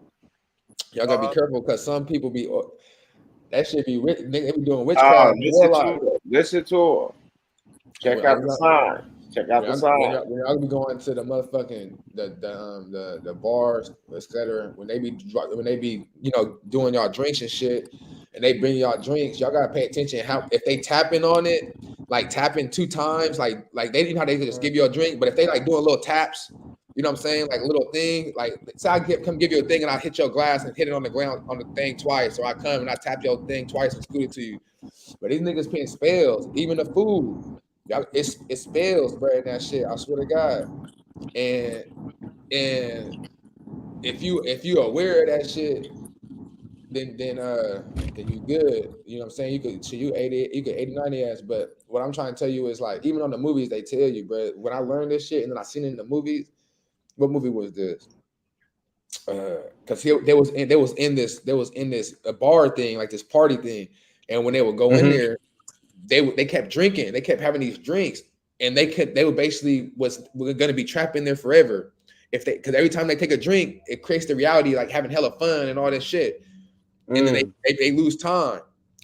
y'all gotta be careful because some people be that shit be they be doing witchcraft. Listen to her. Check out the sign. Check out the sign. When y'all be going to the motherfucking the bars, etc. When they be doing y'all drinks and shit, and they bring y'all drinks, y'all gotta pay attention how if they tapping on it, like tapping 2 times, like they you know how they just give you a drink, but if they like doing little taps, you know what I'm saying, like a little thing, like say I come give you a thing and I hit your glass and hit it on the ground on the thing twice, or I come and I tap your thing twice and scoot it to you. But these niggas paying spells, even the food. It spells, bro, in that shit. I swear to God. And if you aware of that shit, then you good. You know what I'm saying? You could 80, 90 ass. But what I'm trying to tell you is like, even on the movies, they tell you, bro. When I learned this shit and then I seen it in the movies, what movie was this? Because there was in this a bar thing, like this party thing, and when they would go in there, they kept drinking, they kept having these drinks, and they would basically were going to be trapped in there forever because every time they take a drink, it creates the reality like having hella fun and all this shit, and then they lose time.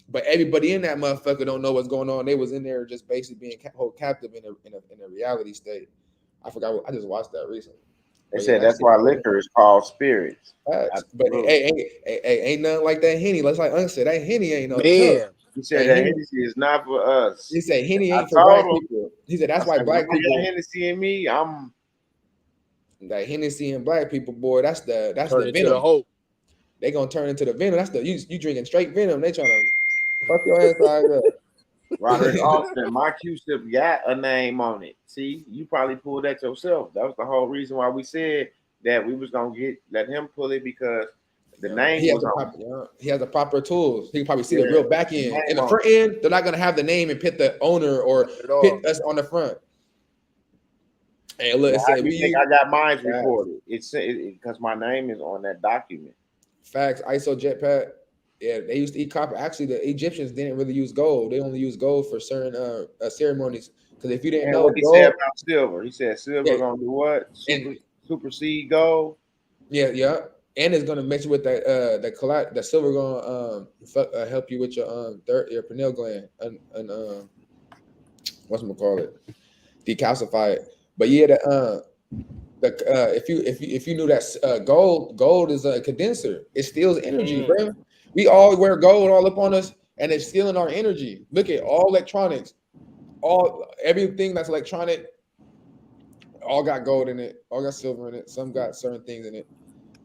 But everybody in that motherfucker don't know what's going on. They was in there just basically being held captive in a reality state. I forgot. I just watched that recently. They said that's why liquor is called spirits. But ain't nothing like that Henny. Let's like Unc said, that Henny ain't no Man. joke. He said that Hennessy is not for us. He said Henny ain't for black people. He said that's why black people. Hennessy and me, I'm that Hennessy and black people, boy. That's the Turn venom. the hope. They gonna turn into the venom. That's the you drinking straight venom. They trying to fuck your ass side up. Roderick Austin, my Cusip got a name on it. See, you probably pulled that yourself. That was the whole reason why we said that we was gonna let him pull it, because the name he has the proper tools. He can probably see the real back end. In the front end, they're not gonna have the name and pit the owner or pit us on the front. Hey, look, it said I got mine recorded. It's because my name is on that document. Facts, ISO jetpack. Yeah, they used to eat copper. Actually, the Egyptians didn't really use gold. They only used gold for certain ceremonies. Because if you didn't know, what he said about silver, he said silver gonna do what? Supersede gold. Yeah, and it's gonna mix with the silver gonna help you with your pineal gland and what's gonna call it, decalcify it. But yeah, if you knew that gold is a condenser, it steals energy, bro. We all wear gold all up on us, and it's stealing our energy. Look at all electronics, everything that's electronic, all got gold in it, all got silver in it. Some got certain things in it.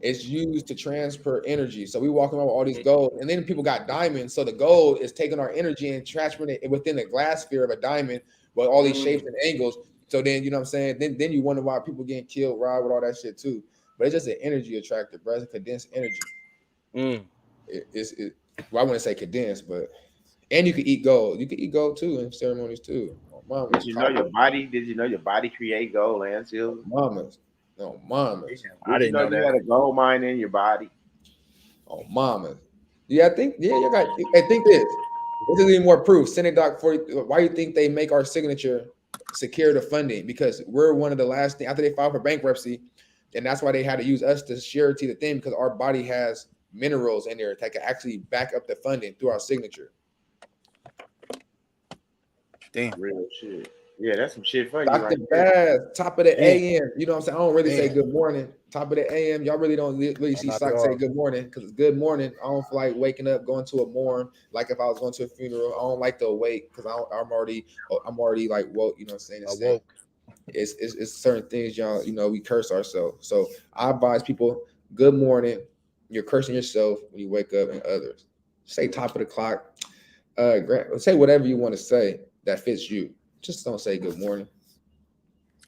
It's used to transfer energy. So we walking around with all these gold, and then people got diamonds. So the gold is taking our energy and transferring it within the glass sphere of a diamond with all these shapes and angles. So then, you know what I'm saying? Then you wonder why people getting killed, robbed with all that shit too. But it's just an energy attractor, bro. It's a condensed energy. Well, I wouldn't say condensed, but and you can eat gold. You can eat gold too in ceremonies too. Mama, did you know your body create gold and silver? Mamas. I didn't know that. You had a gold mine in your body. Oh, mamas. Yeah, I think I think this is even more proof. Senate Doc 40. Why do you think they make our signature secure the funding? Because we're one of the last things after they filed for bankruptcy, and that's why they had to use us to surety the thing, because our body has minerals in there that can actually back up the funding through our signature. Damn. Real shit. Yeah, that's some shit for you. Dr. Bass, top of the AM. You know what I'm saying? I don't really say good morning. Top of the AM. Y'all really don't really see Sock say good morning, because it's good morning. I don't feel like waking up, going to a morn. Like if I was going to a funeral, I don't like to awake because I'm already like woke. You know what I'm saying? It's certain things, y'all. You know, we curse ourselves. So I advise people, good morning. You're cursing yourself when you wake up and others. Say top of the clock. Say whatever you want to say that fits you. Just don't say good morning.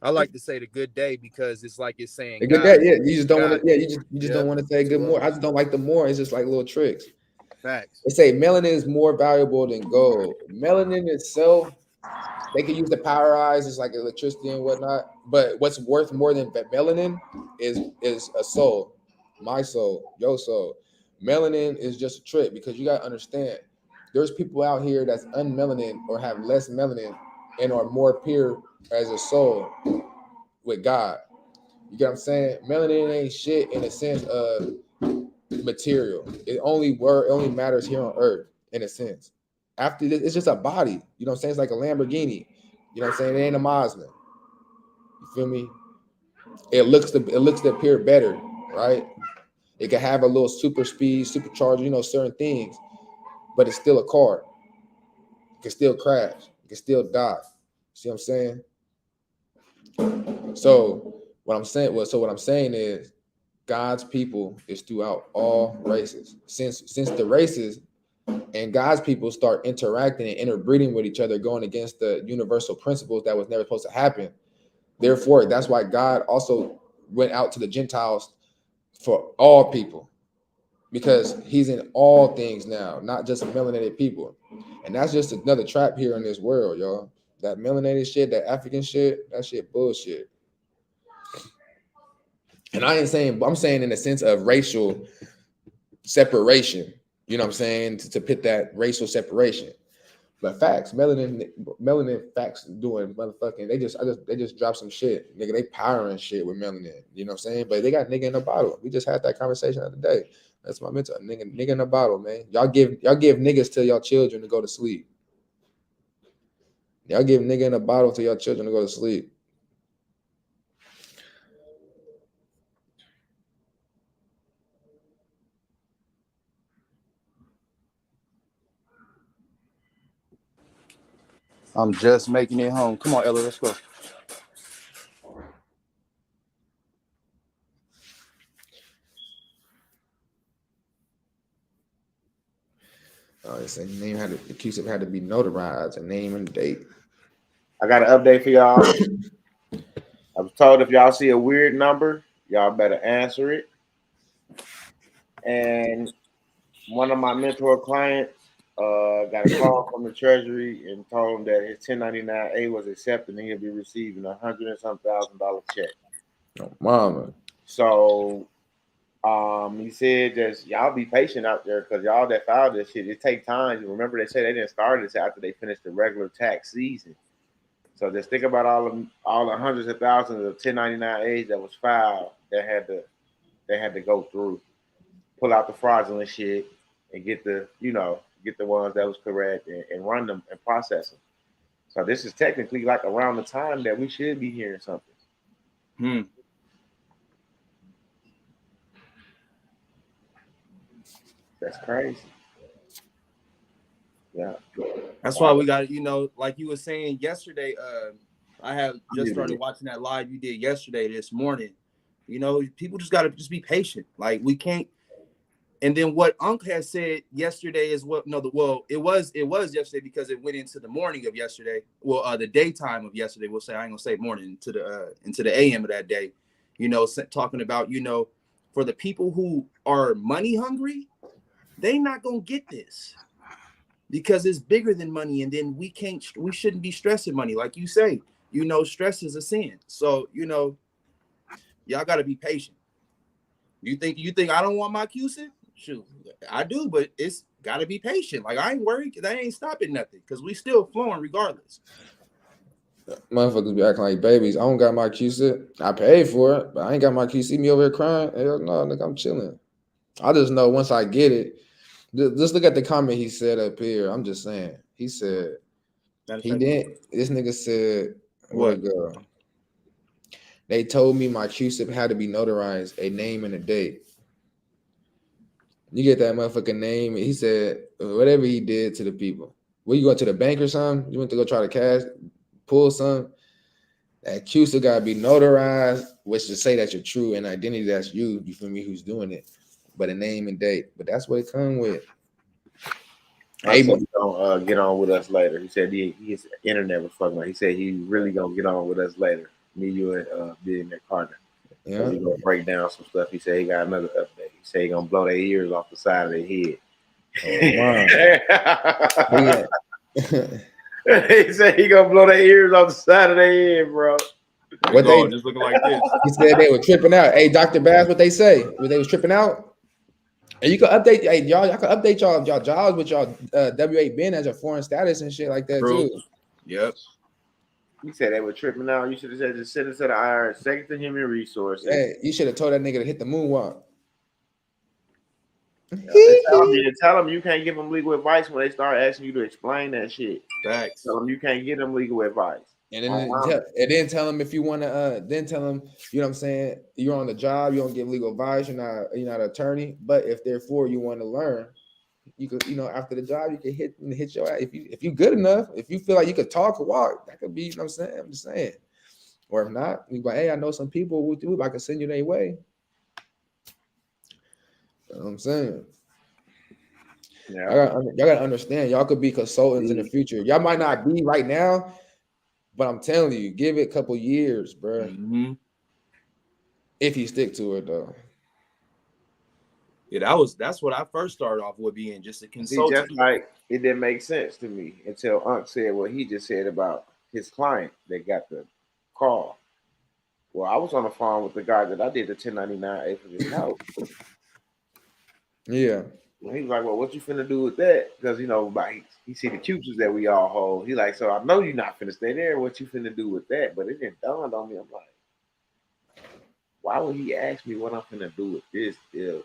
I like to say the good day because it's like it's saying a good day. Yeah, you just don't want to. Yeah, you just don't want to say good morning. I just don't like the more. It's just like little tricks. Facts. They say melanin is more valuable than gold. Melanin itself, they can use to power eyes. It's like electricity and whatnot. But what's worth more than melanin is a soul. My soul, your soul. Melanin is just a trick, because you got to understand, there's people out here that's unmelanin or have less melanin and are more pure as a soul with God. You get what I'm saying? Melanin ain't shit in a sense of material. It only matters here on earth in a sense. After this, it's just a body. You know what I'm saying? It's like a Lamborghini. You know what I'm saying? It ain't a Mazda. You feel me? It looks to appear better, right? It can have a little super speed, supercharger, you know, certain things, but it's still a car. It can still crash. It can still die. See what I'm saying? So what I'm saying is, God's people is throughout all races. Since the races and God's people start interacting and interbreeding with each other, going against the universal principles that was never supposed to happen. Therefore, that's why God also went out to the Gentiles for all people, because he's in all things now, not just melanated people. And that's just another trap here in this world, y'all. That melanated shit, that African shit, that shit bullshit. And I ain't saying, I'm saying in the sense of racial separation, you know what I'm saying, to put that racial separation. But facts, melanin facts doing motherfucking, they just dropped some shit. Nigga, they powering shit with melanin. You know what I'm saying? But they got nigga in a bottle. We just had that conversation the other day. That's my mentor. Nigga in a bottle, man. Y'all give niggas to y'all children to go to sleep. Y'all give nigga in a bottle to y'all children to go to sleep. I'm just making it home. Come on, Ella, let's go. They say the Cusip had to be notarized, a name and date. I got an update for y'all. I was told if y'all see a weird number, y'all better answer it. And one of my mentor clients got a call from the Treasury and told him that his 1099A was accepted and he'll be receiving $100 and some thousand check. Oh, mama. So he said just y'all be patient out there, because y'all that filed this shit, it take time. Remember, they said they didn't start this after they finished the regular tax season. So just think about all the hundreds of thousands of 1099As that was filed that had to go through, pull out the fraudulent shit, and get the ones that was correct and run them and process them. So this is technically like around the time that we should be hearing something. That's crazy. Yeah. That's why we got, like you were saying yesterday, I have just started watching that live you did yesterday, this morning. People just got to just be patient. Like, we can't. And then what Unc has said yesterday is it was yesterday because it went into the morning of yesterday. Well, the daytime of yesterday, we'll say. I ain't gonna say morning, into the AM of that day. Talking about, for the people who are money hungry, they not gonna get this because it's bigger than money. And then we shouldn't be stressing money, like you say. Stress is a sin. So y'all got to be patient. You think I don't want my Cusip? Shoot, I do, but it's got to be patient. Like, I ain't worried because I ain't stopping nothing, because we still flowing regardless. Motherfuckers be acting like babies. I don't got my Cusip. I paid for it, but I ain't got my Cusip. See me over here crying? Hell no, nigga, I'm chilling. I just know once I get it. Just look at the comment he said up here. I'm just saying. He said he didn't. This nigga said, "What go? They told me my Cusip had to be notarized, a name and a date." You get that motherfucking name. He said whatever he did to the people. Were you going to the bank or something? You went to go try to pull some. That Cusip gotta be notarized, which to say that you're true and identity that's you. You feel me? Who's doing it? But a name and date. But that's what it come with. Hey, he's gonna get on with us later. He said his internet was fucking up. He said he really gonna get on with us later. Me, you, and being their partner. Yeah. He's gonna break down some stuff. He said he got another update. He said he gonna blow their ears off the side of their head. Oh, wow. He said he gonna blow their ears off the side of their head, bro. What they just looking like this. He said they were tripping out. Hey, Dr. Bass, what they say? They was tripping out. And you can update, hey, y'all can update y'all jobs with y'all W8 bin as a foreign status and shit like that too. Yep. You said they were tripping out. You should have said just send it to the IRS, second to human resources. Hey, you should have told that nigga to hit the moonwalk. Tell them you can't give them legal advice when they start asking you to explain that shit. Facts. Tell them you can't give them legal advice. And then tell them if you want to. Then tell them, you know what I'm saying, you're on the job, you don't give legal advice, you're not an attorney. But if therefore you want to learn, you could, after the job, you can hit your ass. If you good enough, if you feel like you could talk or walk, that could be, you know what I'm saying. I'm just saying. Or if not, you go, hey, I know some people who do. I can send you their way. You know what I'm saying. Yeah. Y'all gotta understand. Y'all could be consultants in the future. Y'all might not be right now, but I'm telling you, give it a couple years, bro. Mm-hmm. If you stick to it, though. Yeah, that's what I first started off with, being just a See, consultant. just like it didn't make sense to me until Unc said what he just said about his client that got the call. Well, I was on the phone with the guy that I did the 1099-A for this house. Yeah. Well, he was like, "Well, what you finna do with that?" Because like he see the Cusip that we all hold. He like, "So I know you're not finna stay there. What you finna do with that?" But it didn't dawn on me. I'm like, why would he ask me what I'm finna do with this if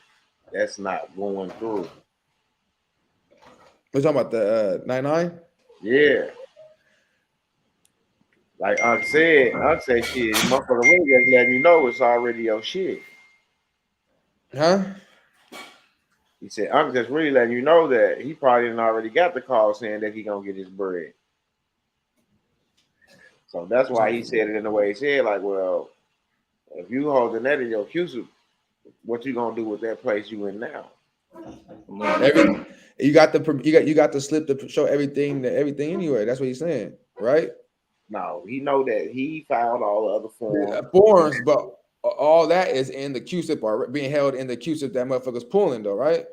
that's not going through? We're talking about the 99. Yeah. Like Unc said, shit, motherfucker really just letting you know it's already your shit. Huh? He said, Unc just really letting you know that he probably didn't already got the call saying that he gonna get his bread. So that's why he said it in the way he said, like, well, if you holding that in your Cusip, what you gonna do with that place you in now? You got the slip to show everything anyway. That's what he's saying, right? No, he know that he filed all the other forms, but all that is in the Cusip or being held in the Cusip that motherfucker's pulling, though, right?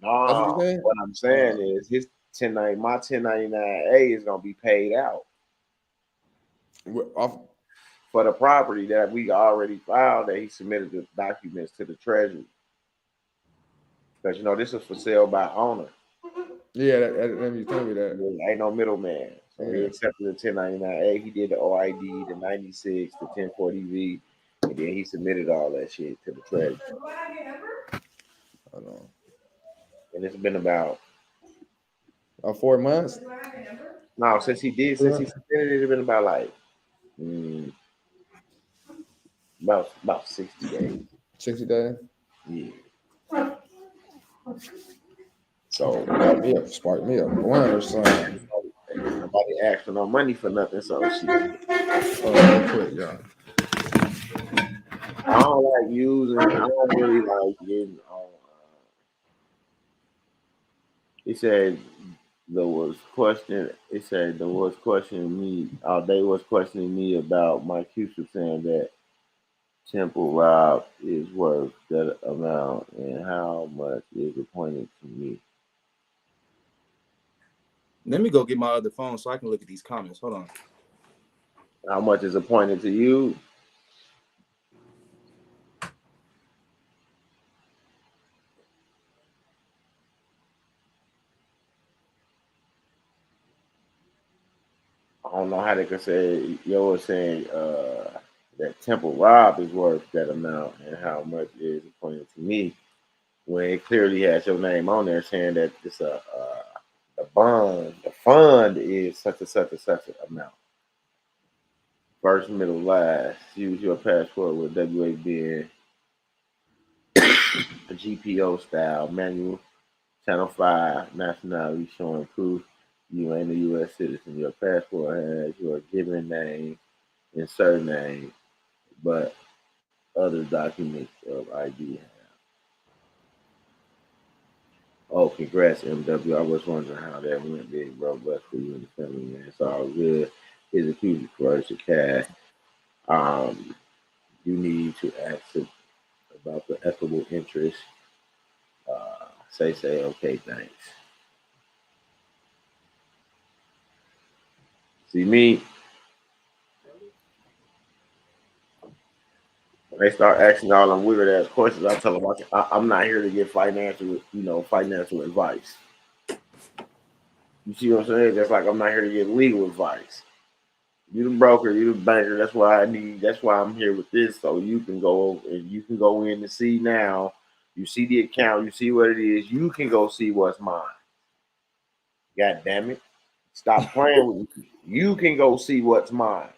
That's what you're saying. What I'm saying is his my 1099-A is gonna be paid out Off for the property that we already filed that he submitted the documents to the Treasury. Because this is for sale by owner. Yeah, let me tell you that. There ain't no middleman. So he accepted the 1099-A. He did the OID, the 96, the 1040V, and then he submitted all that shit to the Treasury. Hold on. And it's been about 4 months. No, since he submitted it, it's been about like about 60 days. 60 days. Yeah. So spark me a blunt or something. Nobody asked for no money for nothing, so shit. Real quick, y'all. I don't like using. I don't really like getting on. He said there was question. It said there was questioning me. They was questioning me about my Cusip saying that Temple Rob is worth that amount and how much is appointed to me. Let me go get my other phone so I can look at these comments. Hold on. How much is appointed to you? I don't know how they could say. Yo was saying that Temple Rob is worth that amount and how much is appointed to me, when it clearly has your name on there saying that it's the fund is such and such and such an amount. First, middle, last. Use your passport with WA being a GPO style manual. Channel 5, nationality showing proof you ain't a U.S. citizen. Your passport has your given name and surname, but other documents of ID have. Oh, congrats, MW. I was wondering how that went, big bro. Bless for you and the family, man. It's all good. Here's a huge commercial cash. You need to ask about the equitable interest. Say, okay, thanks. See me, when they start asking all them weird ass questions, I tell them I'm not here to give financial advice. You see what I'm saying? Just like I'm not here to give legal advice. You the broker, you the banker. That's why I'm here with this, so you can go in and see now. You see the account, you see what it is. You can go see what's mine. God damn it! Stop playing with me. You can go see what's mine.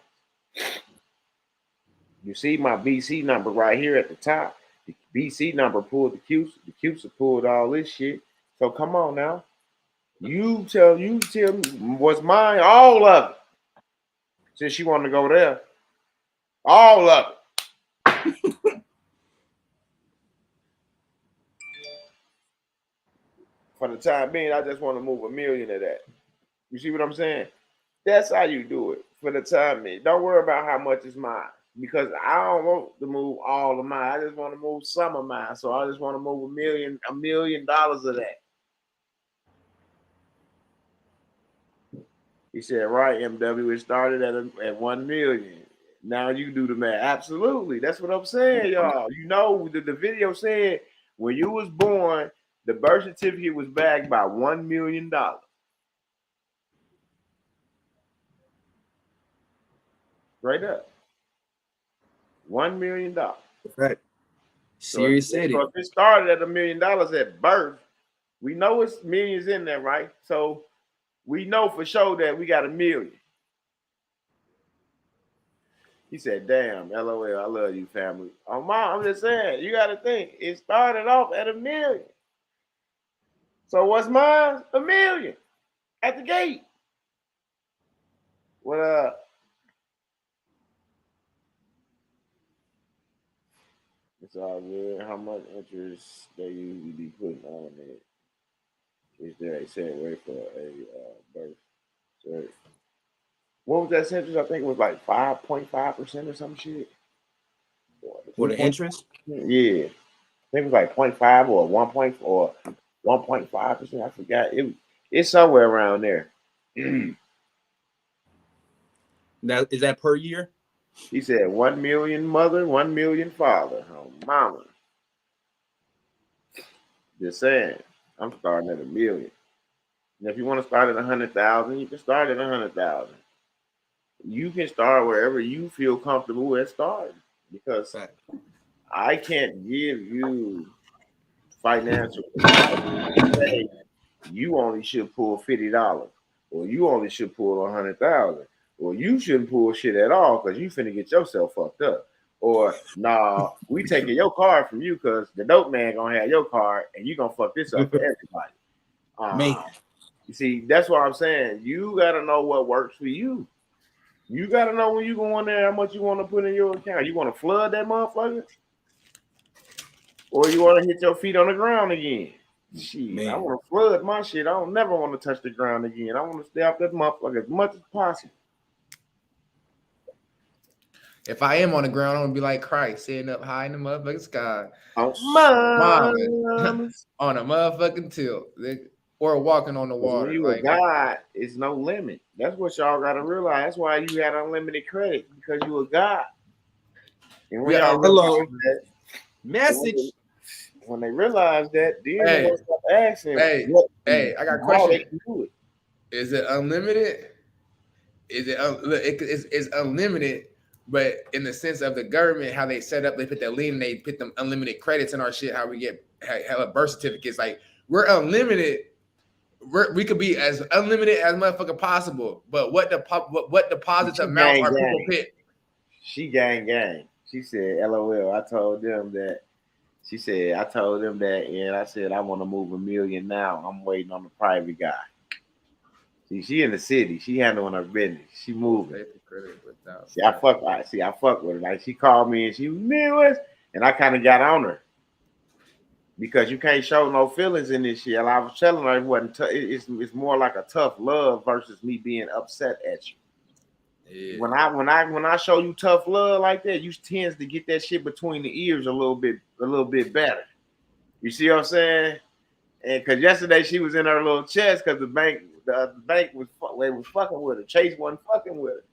You see my BC number right here at the top. The BC number pulled the Cusip. The Cusip pulled all this shit. So come on now. You tell me what's mine, all of it. Since you want to go there, all of it. For the time being, I just want to move $1 million of that. You see what I'm saying? That's how you do it for the time being. Don't worry about how much is mine because I don't want to move all of mine. I just want to move some of mine. So I just want to move $1 million of that. He said, right, MW, it started at 1 million. Now you do the math. Absolutely. That's what I'm saying, y'all. You know, the video said when you was born, the birth certificate was backed by $1 million. Straight up. $1 million. Right. So Siri said if it started at $1 million at birth, we know it's millions in there, right? So we know for sure that we got $1 million. He said, damn, LOL, I love you, family. Oh, Mom, I'm just saying, you got to think, it started off at $1 million. So what's mine? $1 million at the gate. What up? It's all good. How much interest they usually be putting on it? Is there a set rate for a birth? So, what was that sentence? I think it was like 5.5% or some shit. For the interest? Yeah. I think it was like 0.5 or 1.5%. I forgot. It's somewhere around there. Now, is that per year? He said 1 million mother, 1 million father. Oh, mama. Just saying. I'm starting at $1 million. And if you want to start at 100,000, you can start at 100,000. You can start wherever you feel comfortable at starting because I can't give you financial advice. You only should pull $50, or you only should pull 100,000, or you shouldn't pull shit at all because you finna get yourself fucked up. Or nah, we taking your card from you because the dope man gonna have your card and you gonna fuck this up for everybody. Man. You see, that's what I'm saying. You gotta know what works for you. You gotta know when you go in there how much you want to put in your account. You want to flood that motherfucker, or you want to hit your feet on the ground again. Shit, man. I want to flood my shit. I don't never want to touch the ground again. I want to stay off that motherfucker as much as possible. If I am on the ground, I'm gonna be like Christ, sitting up high in the motherfucking sky, on a motherfucking tilt, or walking on the water. When you like a God, it's no limit. That's what y'all gotta realize. That's why you got unlimited credit because you a God. And when y'all hello that, message. When they realize that, then they gonna start asking, I got a question. Is it unlimited? It's unlimited, but in the sense of the government, how they set up, they put that lien, they put them unlimited credits in our shit. How we get hella birth certificates? Like we're unlimited. We could be as unlimited as motherfucking possible. But what deposits amount are people pit? She gang. She said, LOL. I told them that. She said, I told them that, and I said, I want to move $1 million now. I'm waiting on the private guy. See, she in the city. She handling her business. She moving. See, I fuck with her. Like she called me and she was Midwest, and I kind of got on her because you can't show no feelings in this shit. I was telling her it wasn't. It's more like a tough love versus me being upset at you. Yeah. When I show you tough love like that, you tends to get that shit between the ears a little bit better. You see what I'm saying? And because yesterday she was in her little chest because the bank was fucking with her. Chase wasn't fucking with her.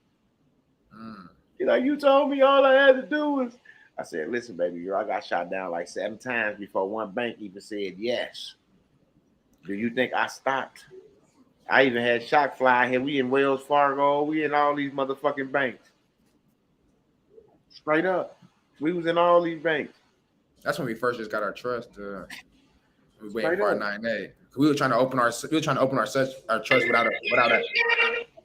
You know, you told me all I had to do was. I said, listen, baby girl, I got shot down like 7 times before one bank even said yes. Do you think I stopped? I even had shock fly here. We in Wells Fargo. We in all these motherfucking banks. Straight up. We was in all these banks. That's when we first just got our trust. We was waiting for our 9A. We were trying to open our trust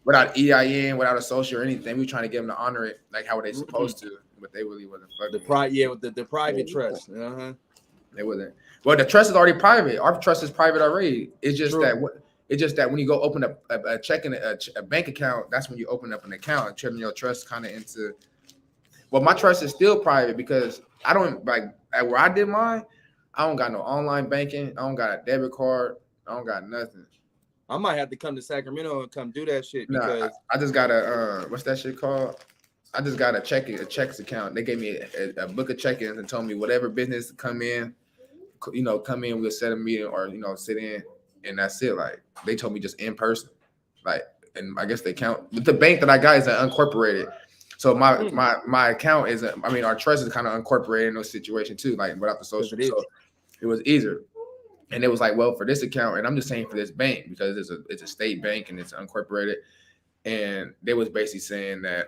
without EIN, without a social or anything. We were trying to get them to honor it like how they supposed to, but they really wasn't fucking. With the private trust. They wasn't. Well, the trust is already private. Our trust is private already. It's just that when you go open up a checking a bank account, that's when you open up an account and turn your trust kind of into. Well, my trust is still private because I don't like where I did mine. I don't got no online banking. I don't got a debit card. I don't got nothing. I might have to come to Sacramento and come do that shit because Nah, I just got a what's that shit called? I just got a checks account. They gave me a book of check-ins and told me whatever business come in, come in, we'll set a meeting or sit in, and that's it. Like they told me just in person, like, and I guess they count. The bank that I got is an uncorporated, so my account is, our trust is kind of uncorporated in those situations too, like without the social. So it was easier, and it was like, well, for this account, and I'm just saying for this bank because it's a state bank and it's uncorporated, and they was basically saying that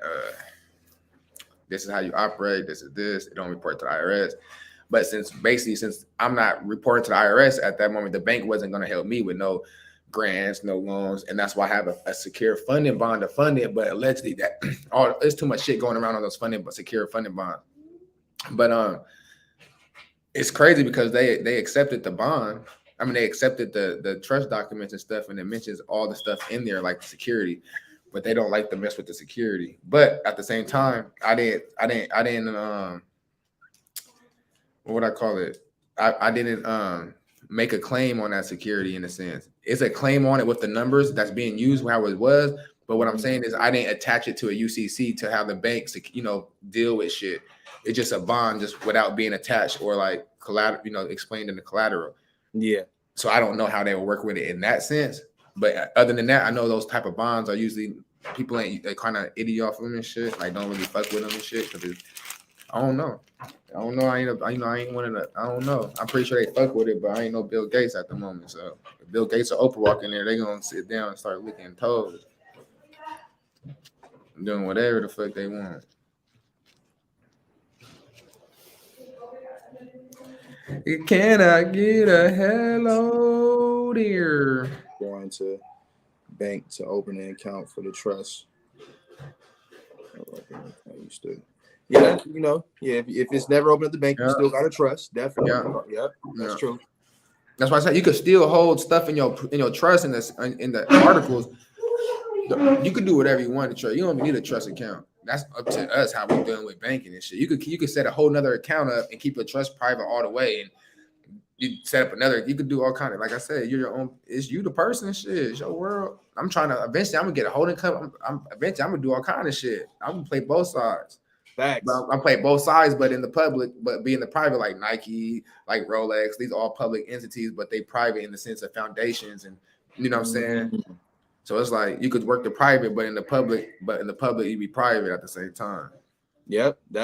this is how you operate. This is this. It don't report to the IRS. But since I'm not reporting to the IRS at that moment, the bank wasn't going to help me with no grants, no loans, and that's why I have a secure funding bond to fund it. But allegedly, there's too much shit going around on those secure funding bonds. But it's crazy because they accepted the bond. They accepted the trust documents and stuff, and it mentions all the stuff in there like security, but they don't like to mess with the security. But at the same time, I didn't what would I call it? I didn't make a claim on that security in a sense. It's a claim on it with the numbers that's being used how it was. But what I'm saying is I didn't attach it to a UCC to have the banks, deal with shit. It's just a bond just without being attached or like collateral, explained in the collateral. Yeah. So I don't know how they will work with it in that sense. But other than that, I know those type of bonds are usually people they kind of idiot off them and shit. Like don't really fuck with them and shit. Cause I don't know. I ain't one of the. I don't know. I'm pretty sure they fuck with it, but I ain't no Bill Gates at the moment. So if Bill Gates or Oprah walk in there, they gonna sit down and start licking toes, doing whatever the fuck they want. Can I get a hello dear? Going to bank to open an account for the trust. Yeah, if it's never open at the bank, you still got to trust. Definitely. Yeah, that's true. That's why I said you could still hold stuff in your trust in the articles. You could do whatever you want to trust. You don't even need a trust account. That's up to us how we're dealing with banking and shit. You could set a whole nother account up and keep a trust private all the way, and you set up another. You could do all kind of, like I said, you're your own. It's you the person. Shit, it's your world. I'm trying to eventually. I'm gonna get a holding company. Eventually I'm gonna do all kind of shit. I'm gonna play both sides. Facts. I play both sides, but in the public, but be in the private, like Nike, like Rolex. These are all public entities, but they private in the sense of foundations, and you know what I'm saying. So it's like you could work the private, but in the public, you be private at the same time. Yep, we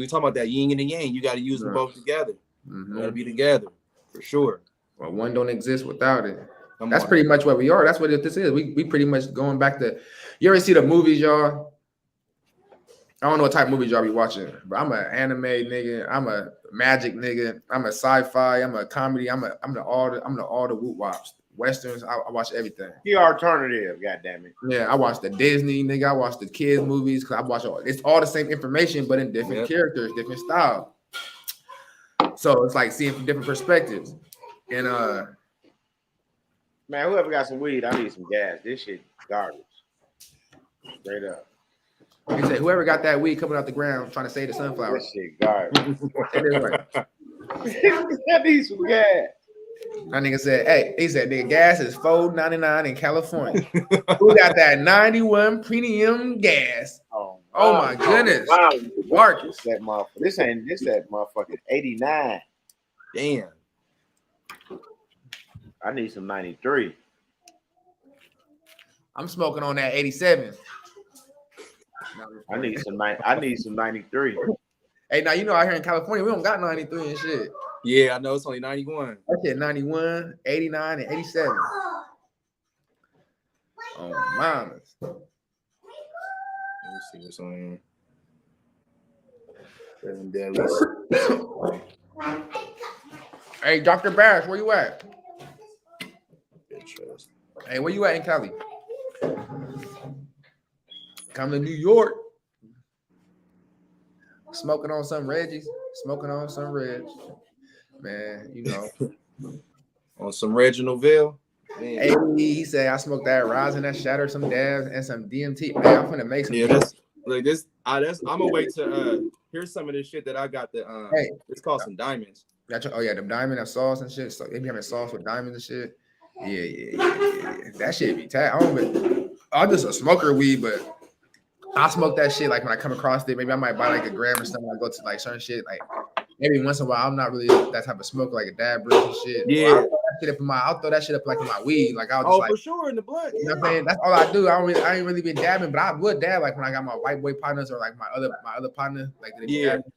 talking about that yin and the yang. You got to use them both together. You got to be together for sure. Well, one don't exist without it. That's pretty much what we are. That's what this is. We pretty much going back to. You ever see the movies, y'all? I don't know what type of movies y'all be watching, but I'm an anime nigga. I'm a magic nigga. I'm a sci-fi. I'm a comedy. I'm the all the whoop wops. Westerns. I watch everything. The alternative, goddamn it. Yeah, I watch the Disney nigga. I watch the kids movies because I watch it's all the same information, but in different characters, different style. So it's like seeing from different perspectives. And man, whoever got some weed, I need some gas. This shit garbage. Straight up. He said, whoever got that weed coming out the ground trying to save the sunflower. This shit garbage. I need some gas. That nigga said, hey, he said, nigga, gas is $4.99 in California. Who got that 91 premium gas? Oh my goodness. Marcus. This that motherfucking 89. Damn. I need some 93. I'm smoking on that 87. I need some 93. Hey, now you know out here in California, we don't got 93 and shit. Yeah, I know it's only 91. I said 91, 89, and 87. Oh, mamas. Let me see what's on here. Hey, Dr. Bash, where you at? Hey, where you at in Cali? Come to New York. Smoking on some Reggies. Man, you know. On some Reginaldville. Hey, he said I smoked that rosin, that shatter, some dabs, and some DMT. Man, I'm gonna make some. Yeah, I'm gonna wait to here's some of this shit that I got. It's called some diamonds. Oh yeah, the diamond of sauce and shit. So they be having sauce with diamonds and shit. Yeah. That shit be tight. I'm just a smoker of weed, but I smoke that shit like when I come across it. Maybe I might buy like a gram or something. I go to like certain shit. Like maybe once in a while, I'm not really that type of smoker, like a dab breath and shit. Yeah. I'll throw that shit up like in my weed. Like I'll just like for sure in the blunt. you know what I'm saying? That's all I do. I ain't really been dabbing, but I would dab like when I got my white boy partners or like my other partner. Like they be dabbing.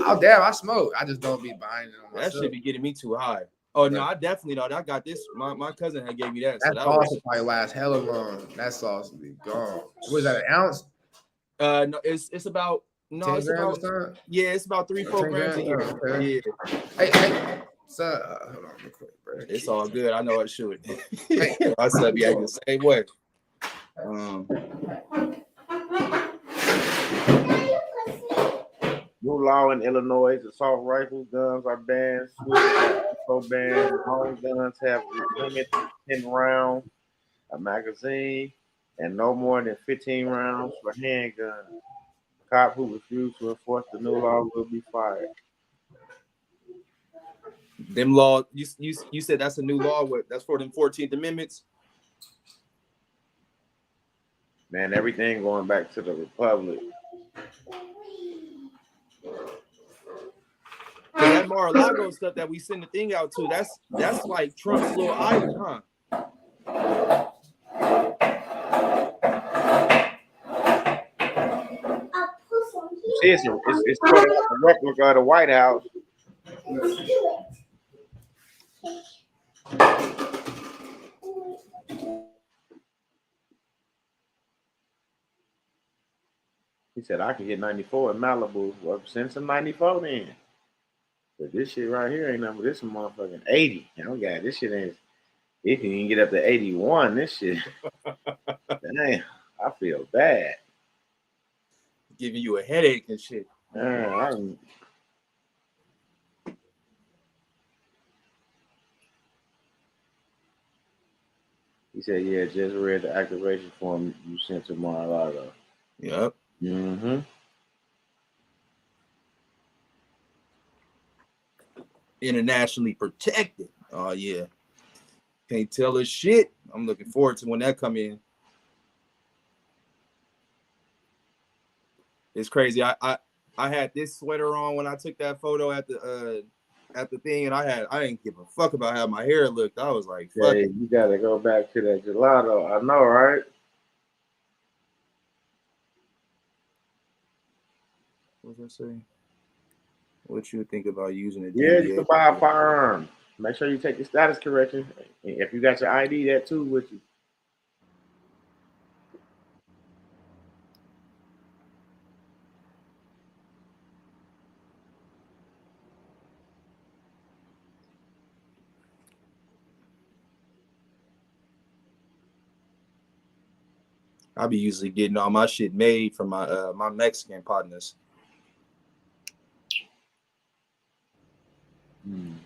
I'll dab. I smoke. I just don't be buying it on myself. That should be getting me too high. Oh no, I definitely know. I got this. My cousin had gave me that. That sauce will probably last hella long. That sauce will be gone. What is that? An ounce? No, it's about it's about it's about 3-4 grams a year. Okay. Yeah. Hey. So, hold on real quick, bro. It's all good. I know it should. I said be acting the same way. New law in Illinois: assault rifles, guns are banned. Switch banned. Long guns have limit to 10 rounds a magazine, and no more than 15 rounds for handguns. Cop who refused to enforce the new law will be fired. Them law, you said that's a new law. What? That's for them 14th Amendments. Man, everything going back to the Republic. That Mar-a-Lago stuff that we send the thing out to, that's like Trump's little island, huh? See, it's sort of a replica of the White House. He said, I can get 94 in Malibu. Well, send some 94 then. But this shit right here ain't nothing. This is motherfucking 80. Oh, God, this shit ain't. It can even get up to 81. This shit. Damn, I feel bad. Giving you a headache and shit. He said, yeah, just read the activation form you sent to Mar-a-Lago. Yep. Mm-hmm. Internationally protected. Oh, yeah. Can't tell us shit. I'm looking forward to when that come in. It's crazy. I had this sweater on when I took that photo at the thing, and I didn't give a fuck about how my hair looked. I was like, fuck it. You gotta go back to that gelato. I know, right? What was I saying? What you think about using it? Yeah, you can buy a firearm. Make sure you take your status correction. If you got your ID, that too with you. I be usually getting all my shit made from my my Mexican partners.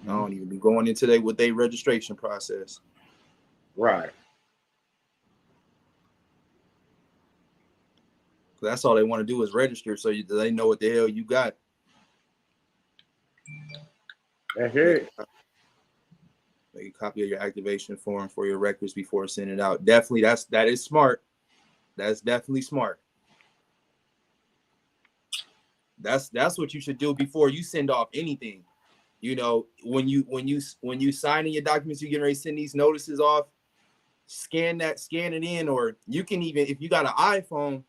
I don't even be going into there with their registration process. Right. That's all they want to do is register, so they know what the hell you got. That's it. Make a copy of your activation form for your records before sending it out. Definitely, that is smart. That's definitely smart. That's what you should do before you send off anything. You know, when you sign in your documents, you're getting ready to send these notices off. Scan it in, or you can even, if you got an iPhone.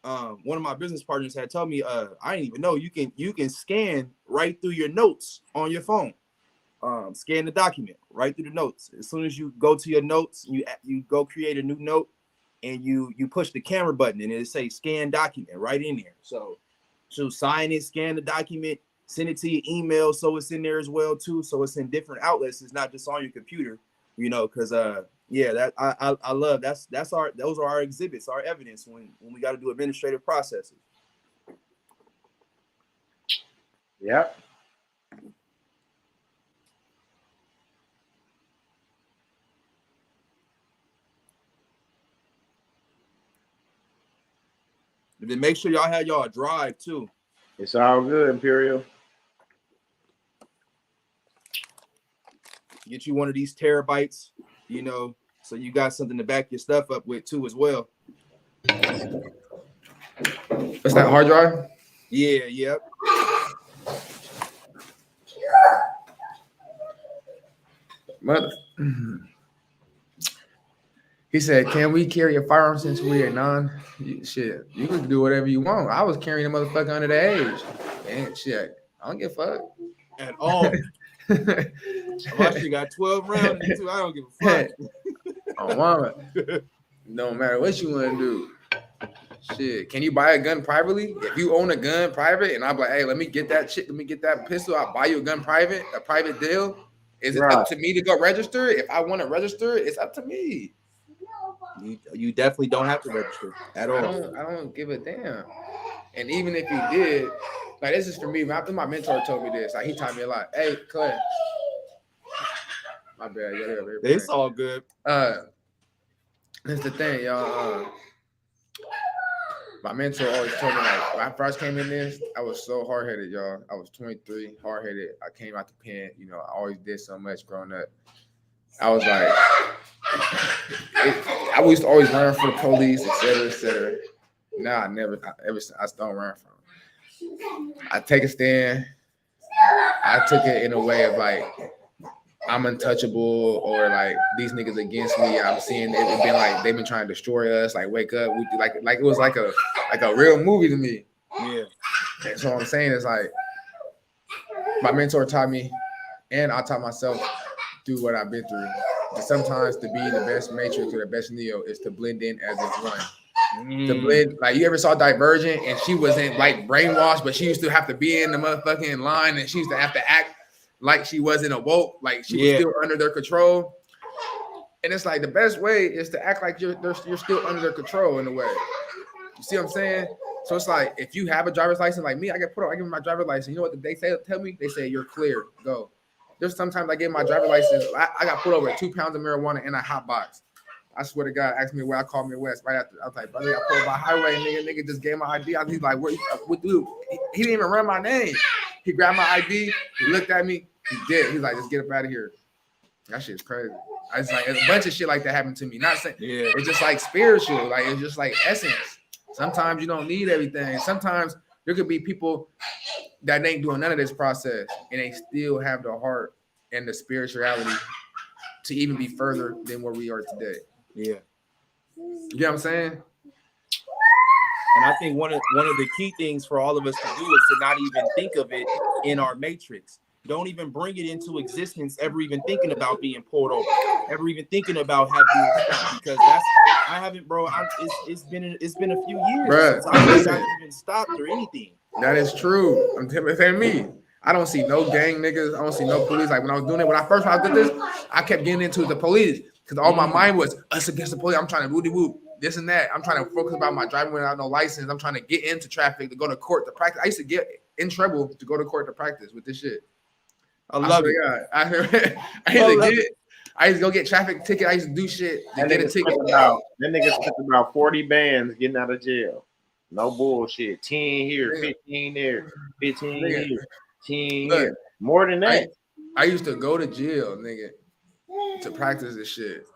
One of my business partners had told me, I didn't even know you can scan right through your notes on your phone. Scan the document right through the notes. As soon as you go to your notes, you go create a new note, and you push the camera button, and it'll say scan document right in there. So sign it, scan the document, send it to your email, so it's in there as well too. So it's in different outlets. It's not just on your computer, you know, because yeah, that I love those are our exhibits, our evidence when we got to do administrative processes. Yep. Then make sure y'all have y'all drive too. It's all good, Imperial. Get you one of these terabytes, you know, so you got something to back your stuff up with too as well. What's that, hard drive? Yeah, yep. Mother. He said, "Can we carry a firearm since we are non? Shit, you can do whatever you want. I was carrying a motherfucker under the age, and shit, I don't give a fuck At all. If I actually got 12 rounds in it too, I don't give a fuck. Oh, mama, no matter what you want to do. Shit, can you buy a gun privately? If you own a gun private, and I'm like, hey, let me get that shit, let me get that pistol. I'll buy you a gun private, a private deal. Is it up to me to go register? If I want to register, it's up to me. You definitely don't have to register at all. I don't give a damn. And even if you did, like this is for me. My mentor told me this. Like he taught me a lot. Hey, Clay. My bad. Yeah, it's all good. That's the thing, y'all. My mentor always told me, like, when I first came in this, I was so hard-headed, y'all. I was 23, hard-headed. I came out the pen. You know, I always did so much growing up. I was like, I used to always run for the police, et cetera, et cetera. Now I don't run from them. I take a stand. I took it in a way of like, I'm untouchable, or like these niggas against me. I'm seeing it been like they've been trying to destroy us. Like wake up, we like it was like a real movie to me. Yeah. And so what I'm saying is like my mentor taught me, and I taught myself through what I've been through. And sometimes to be the best Matrix or the best Neo is to blend in as it's one. To blend, like you ever saw Divergent, and she wasn't like brainwashed, but she used to have to be in the motherfucking line, and she used to have to act like she wasn't awoke, like she was still under their control. And it's like the best way is to act like you're still under their control in a way. You see what I'm saying? So it's like if you have a driver's license like me, I get put up, I give me my driver's license. You know what they say? Tell me, they say you're clear, go. There's sometimes I get my driver's license, I got put over 2 pounds of marijuana in a hot box. I swear to God, asked me where I called me West right after. I was like, brother, I pulled by highway, nigga just gave my ID. I was like, what dude? He didn't even run my name. He grabbed my ID, he looked at me, he did. He's like, just get up out of here. That shit's crazy. I was like, a bunch of shit like that happened to me. Not saying it's just like spiritual, like it's just like essence. Sometimes you don't need everything. Sometimes there could be people that ain't doing none of this process and they still have the heart and the spirituality to even be further than where we are today. Yeah. You know what I'm saying? And I think one of the key things for all of us to do is to not even think of it in our matrix. Don't even bring it into existence, ever even thinking about being pulled over, ever even thinking about having stopped, because I haven't, bro. It's been a few years Bruh, since I've even stopped or anything. That is true. I'm telling me. I don't see no gang niggas. I don't see no police. Like when I was doing it, when I first did this, I kept getting into the police because all my mind was us against the police. I'm trying to woody whoop, this and that. I'm trying to focus about my driving without no license. I'm trying to get into traffic to go to court to practice. I used to get in trouble to go to court to practice with this shit. I love it. I used to go get traffic ticket. I used to do shit to get a ticket. That nigga spent about 40 bands getting out of jail. No bullshit. 10 here, 15 there, 15 here, 10 here. More than that. I used to go to jail, nigga, to practice this shit.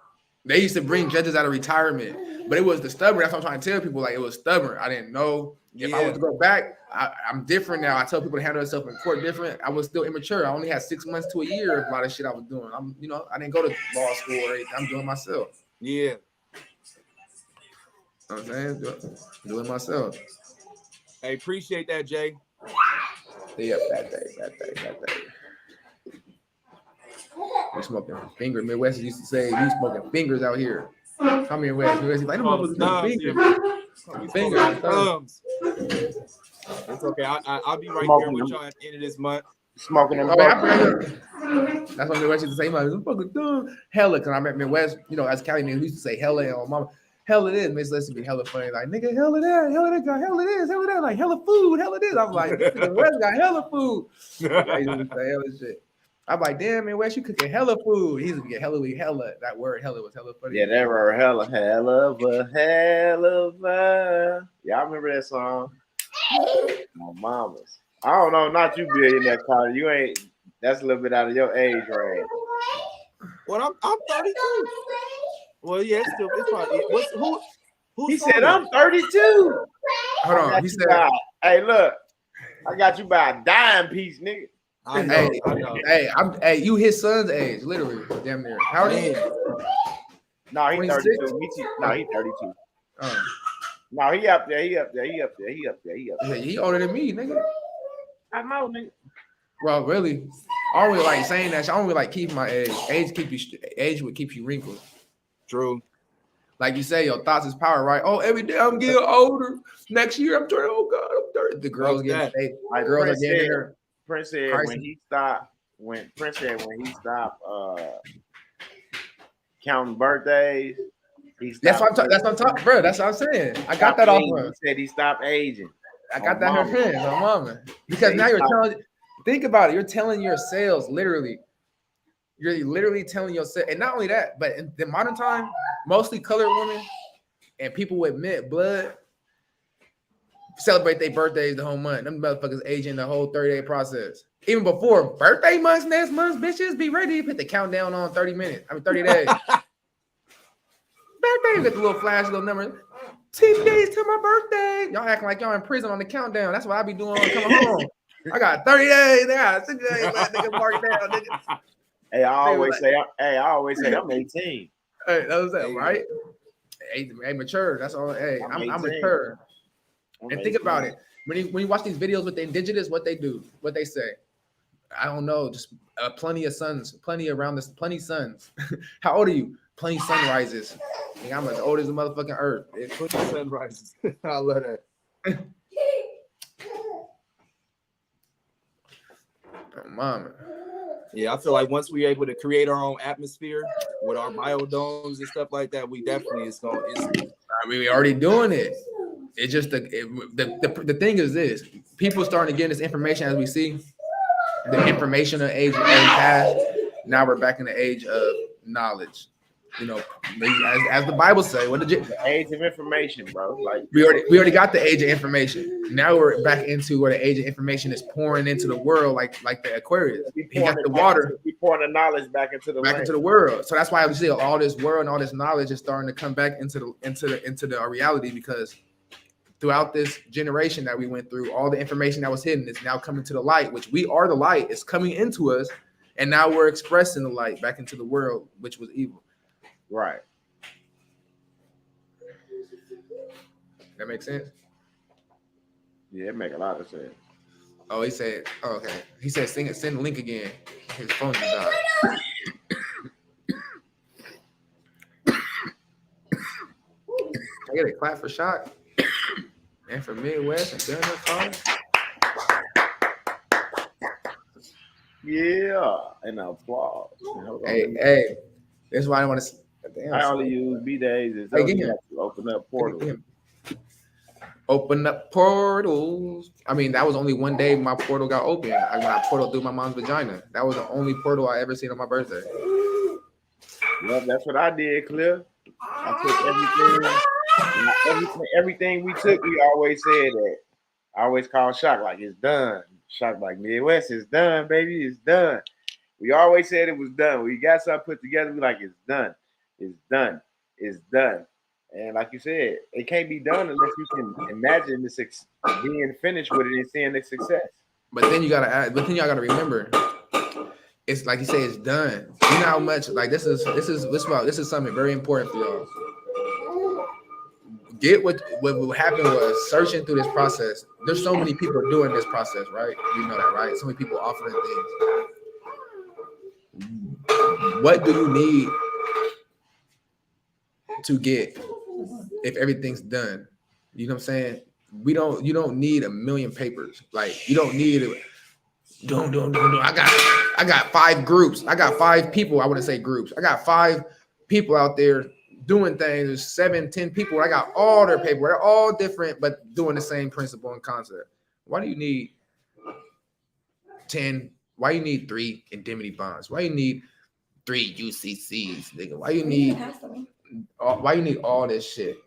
They used to bring judges out of retirement, but it was the stubborn. That's what I'm trying to tell people. Like it was stubborn. I didn't know if I was to go back. I'm different now. I tell people to handle themselves in court different. I was still immature. I only had 6 months to a year of a lot of shit I was doing. I didn't go to law school or anything. I'm doing myself. Yeah. You know what I'm saying? Doing myself. Hey, appreciate that, Jay. Yeah, bad day. We smoking fingers. Midwest used to say we smoking fingers out here. Come here, West. Midwest like, fingers. Thumbs. It's okay. I'll be right there with y'all at the end of this month. Smoking them. That's what Midwest used to say. I'm fucking dumb. Hella, because I met Midwest, as Cali niggas, we used to say hella and mama. Hell it is. Miss Leslie be hella funny. Like, nigga, hell it is. Hell it is. Hell it is. Hell it is. Like, hella food. Hell it is. I'm like, West got hella food. I used to say hella shit. I'm like, damn, man, West, you cooking hella food. He used to get hella. That word hella was hella funny. Yeah, that word hella. Y'all remember that song? My mama's. I don't know, not you, billionaire Carter. You ain't. That's a little bit out of your age range. Well, I'm 32. Well, yeah, it's probably who's He said, I'm 32. Hold I on. got He you said, by, hey, look, I got you by a dime piece, nigga. I know, hey, I know. hey, you his son's age, literally, damn near. How old are you? No, he 26? 32. No, he 32. Oh, No, he up there. He up there. yeah, he older than me, nigga. I know, nigga. Well, really, I don't really like saying that. I don't really like keeping my age. Age would keep you wrinkled. True. Like you say, your thoughts is power, right? Oh, every day I'm getting older. Next year I'm turning. Oh God, I'm 30. The girls getting paid. Like Girls Prince are getting said, in there. Prince said when he stopped counting birthdays, he stopped. That's what I'm talking, bro. That's what I'm saying. I got that off of. He said he stopped aging. I got that her friends on mama. Because now you're telling. Think about it. You're telling your sales literally. You're literally telling yourself, and not only that, but in the modern time, mostly colored women and people with mint blood celebrate their birthdays the whole month. Them motherfuckers aging the whole 30-day process. Even before birthday months, next month, bitches be ready to put the countdown on 30 days. Birthday, you get the little flash, little number. 10 days to my birthday. Y'all acting like y'all in prison on the countdown. That's what I be doing when coming home. I got 30 days. I got 60 days left. Nigga, mark it down, nigga. Hey, I always say I'm 18. Hey, that was that, right? Hey, mature. That's all. Hey, I'm mature. And think about it. When you watch these videos with the indigenous, what they do, what they say. I don't know. Just plenty of sons, plenty sons. How old are you? Plenty sunrises. I'm as old as the motherfucking earth. Plenty sunrises. I love that. Oh, mama. Yeah, I feel like once we're able to create our own atmosphere with our biodomes and stuff like that, we definitely we already doing it. It's just the thing is this: people starting to get this information as we see the information of age past. Now we're back in the age of knowledge. You know, as the Bible say, the age of information, bro. Like we already got the age of information. Now we're back into where the age of information is pouring into the world, like the Aquarius. He got the water. We pouring the knowledge back into the world. So that's why we see all this world and all this knowledge is starting to come back into the reality, because throughout this generation that we went through, all the information that was hidden is now coming to the light, which we are the light. It's coming into us, and now we're expressing the light back into the world, which was evil. Right. That makes sense? Yeah, it make a lot of sense. Oh, he said, oh, okay. He said, send the link again. His phone just died. I get a clap for Shock and for Midwest and during the car. Yeah, and applause. Hey, that's why I want to. Damn, I only use B-days is to open up portals. Open up portals. I mean, that was only one day my portal got open. When I portal through my mom's vagina. That was the only portal I ever seen on my birthday. Well, that's what I did, Cliff. I took everything we took. We always said that. I always call Shock like it's done. Shock like Midwest, it's done, baby, it's done. We always said it was done. We got something put together. We like it's done. It's done. It's done. And like you said, it can't be done unless you can imagine being finished with it and seeing the success. But then y'all gotta remember, it's like you say, it's done. You know how much like this is something very important for y'all. Get what happened was searching through this process. There's so many people doing this process, right? You know that, right? So many people offering things. What do you need to get if everything's done? You know what I'm saying? You don't need a million papers. Like you don't need it. I got 5 groups. I got 5 people. I wouldn't say groups. I got 5 people out there doing things. There's 7, 10 people. I got all their paper. They're all different, but doing the same principle and concept. Why do you need 10? Why you need 3 indemnity bonds? Why you need 3 UCCs, nigga? Why you need all this shit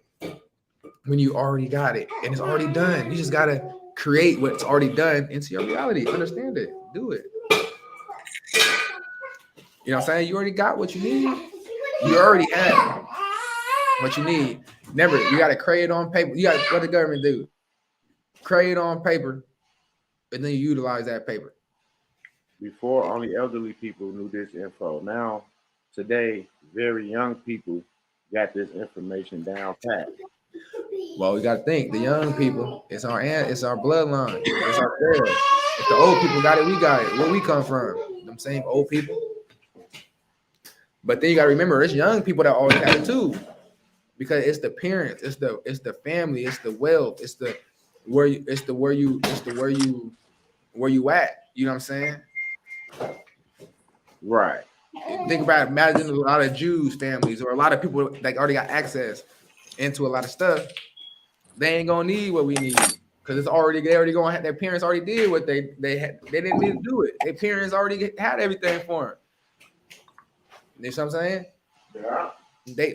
when you already got it and it's already done? You just gotta create what's already done into your reality. Understand it. Do it. You know what I'm saying? You already got what you need. You already have what you need. Never, you got to create on paper. You got what the government do. Create on paper, and then you utilize that paper. Before, only elderly people knew this info. Now, today, very young people got this information down pat. Well, we got to think the young people. It's our bloodline. It's our parents. If the old people got it, we got it. Where we come from, them same old people. But then you got to remember, it's young people that always have it too, because it's the parents, it's the family, it's the wealth, it's the where you at. You know what I'm saying? Right. Think about it. Imagine a lot of Jews families or a lot of people that already got access into a lot of stuff. They ain't gonna need what we need because they already gonna have, their parents already did what they had. They didn't need to do it. Their parents already had everything for them. You know what I'm saying? Yeah.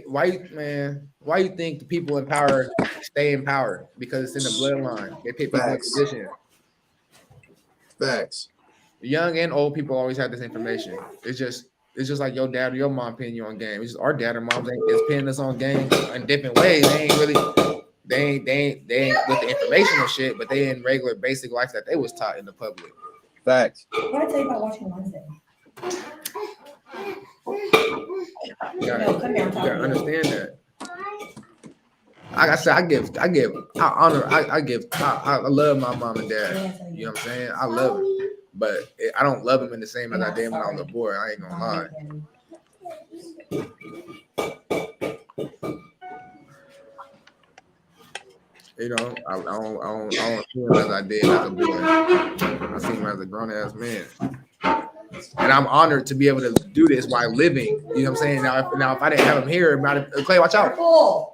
Why you think the people in power stay in power? Because it's in the bloodline. They put people in position. Facts. Young and old people always have this information. It's just like your dad or your mom pinning you on game. It's just our dad or moms is pinning us on game in different ways. They ain't with the informational shit, but they in regular basic life that they was taught in the public. Facts. What I tell you about watching Wednesday? You gotta understand that. Like I said, I love my mom and dad. You know what I'm saying? I love them, but I don't love them in the same as I did when I was a boy. I ain't gonna lie. You know, I don't see him as I did as a boy. I see him as a grown ass man. And I'm honored to be able to do this while living. You know what I'm saying? Now if I didn't have him here, Clay, watch out.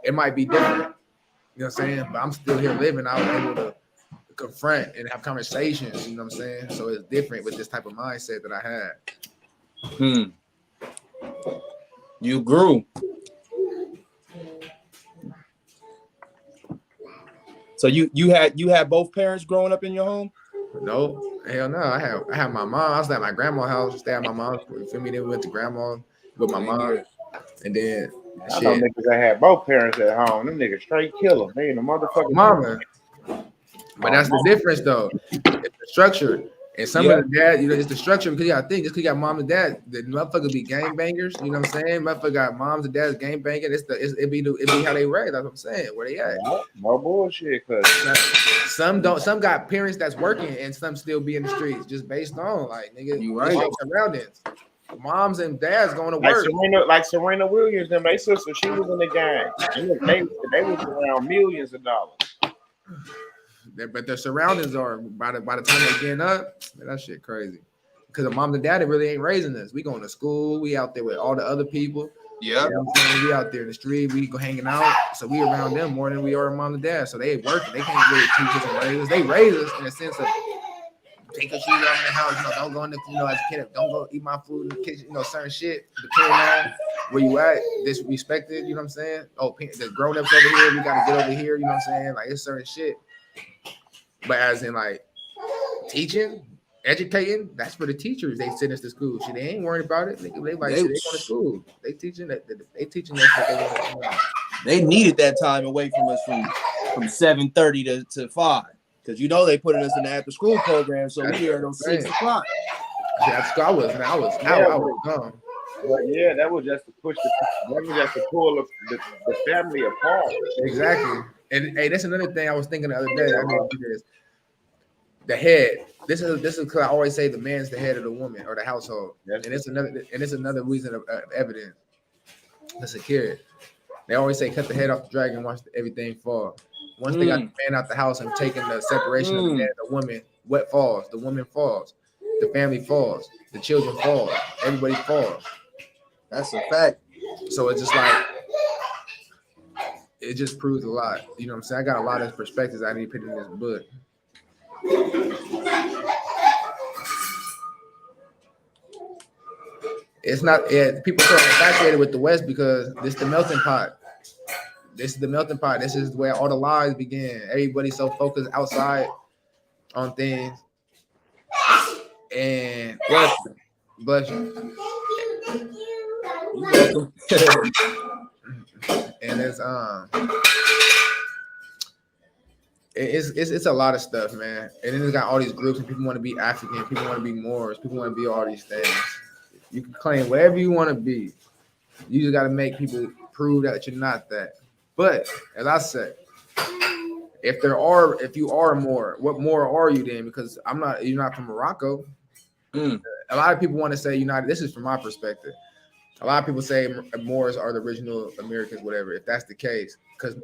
It might be different. You know what I'm saying? But I'm still here living. I was able to confront and have conversations. You know what I'm saying? So it's different with this type of mindset that I had. You grew. So you had both parents growing up in your home? No, hell no. I had my mom. I was at my grandma's house, stay at my mom's. You feel me? Then we went to grandma with my mom, and then I know niggas that had both parents at home. Them niggas straight killer. They in the motherfucking mama. But that's the difference, though. It's the structure. And some of the dad, you know, it's the structure because you gotta think, just because you got mom and dad, the motherfuckers be gang bangers. You know what I'm saying? Motherfucker got moms and dads gang banging. It be how they raised. That's what I'm saying. Where they at? No bullshit. Cause some don't. Some got parents that's working, and some still be in the streets, just based on like nigga. You right. Surroundings. Moms and dads going to work. Serena Williams and my sister, she was in the gang. They was around millions of dollars. But their surroundings are by the time they getting up, man, that shit crazy. Because the mom and daddy really ain't raising us. We going to school, we out there with all the other people. Yeah, you know what I'm saying? We out there in the street, we go hanging out. So we around them more than we are mom and dad. So they working. They can't really teach us and raise us. They raise us in a sense of take your shoes out in the house. You know, don't go in the, you know, as a kid, don't go eat my food in the kitchen. You know, certain shit. Depending on where you at, disrespected. You know what I'm saying? Oh, the grown ups over here, we gotta get over here. You know what I'm saying? Like it's certain shit. But as in like teaching, educating, that's for the teachers. They send us to school. Shit, they ain't worried about it. They going to school. They teaching that. They teaching us what they want to know. They needed that time away from us from 7:30 to 5, because you know they put us in the after school program, so we here until 6 o'clock. Yeah, I was gone. But yeah, that was just to push pull the family apart. Exactly. And hey, that's another thing I was thinking the other day. I know this. The head. This is because I always say the man's the head of the woman or the household. And it's another reason of evidence to secure it. They always say cut the head off the dragon, watch everything fall. Once they got the man out the house and taking the separation of the man and the woman, what falls? The woman falls. The family falls. The children fall. Everybody falls. That's a fact. So it's just like it just proves a lot. You know what I'm saying? I got a lot of perspectives I need to put in this book. It's not people are infatuated with the West because this is the melting pot. This is the melting pot. This is where all the lies begin. Everybody's so focused outside on things. And bless you. You're welcome. And it's a lot of stuff, man. And then it's got all these groups, and people want to be African, people want to be Moors, people want to be all these things. You can claim whatever you want to be. You just got to make people prove that you're not that. But as I said, if you are Moor, what Moor are you then? Because you're not from Morocco. A lot of people want to say United. This is from my perspective. A lot of people say Moors are the original Americans, whatever. If that's the case, because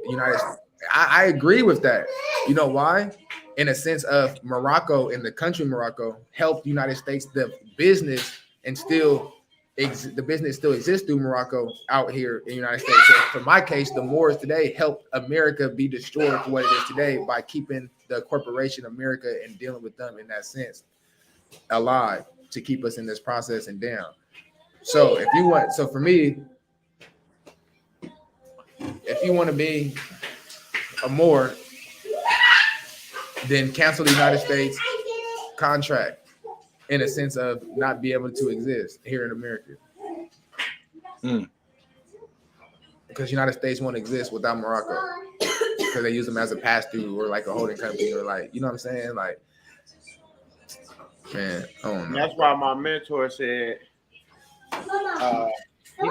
I agree with that. You know why? In a sense of Morocco and the country Morocco helped the United States, the business, and still the business still exists through Morocco out here in the United States. So for my case, the Moors today helped America be destroyed for what it is today by keeping the corporation America and dealing with them in that sense alive to keep us in this process and down. So for me, if you want to be a Moor, then cancel the United States contract in a sense of not be able to exist here in America. Because United States won't exist without Morocco. Because they use them as a pass-through or like a holding company or like, you know what I'm saying? Like, man, I don't know. That's why my mentor said,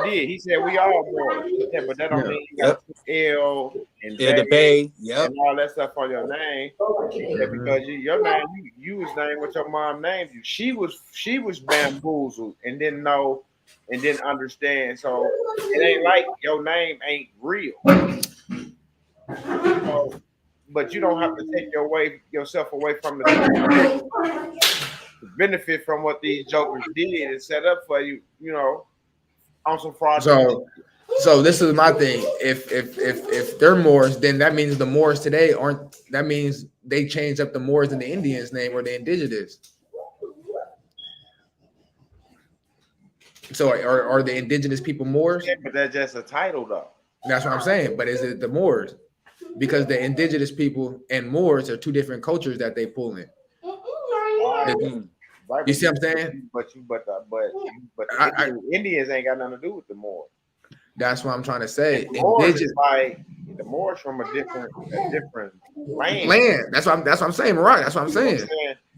he said we all Moors. But that don't mean you got L and the Bay, and all that stuff on your name. Because your name, you was named what your mom named you. She was bamboozled and didn't know and didn't understand. So it ain't like your name ain't real. So, but you don't have to take yourself away from the benefit from what these jokers did and set up for you, you know, on some fraud. So this is my thing. If they're Moors, then that means the Moors today aren't. That means they changed up the Moors in the Indians' name or the indigenous. So are the indigenous people Moors? Yeah, but that's just a title, though. That's what I'm saying. But is it the Moors? Because the indigenous people and Moors are two different cultures that they pull in. Right, you see what I'm saying? But Indians ain't got nothing to do with the Moors. That's what I'm trying to say. The Moors from a different land. That's what I'm saying, right? That's what I'm saying.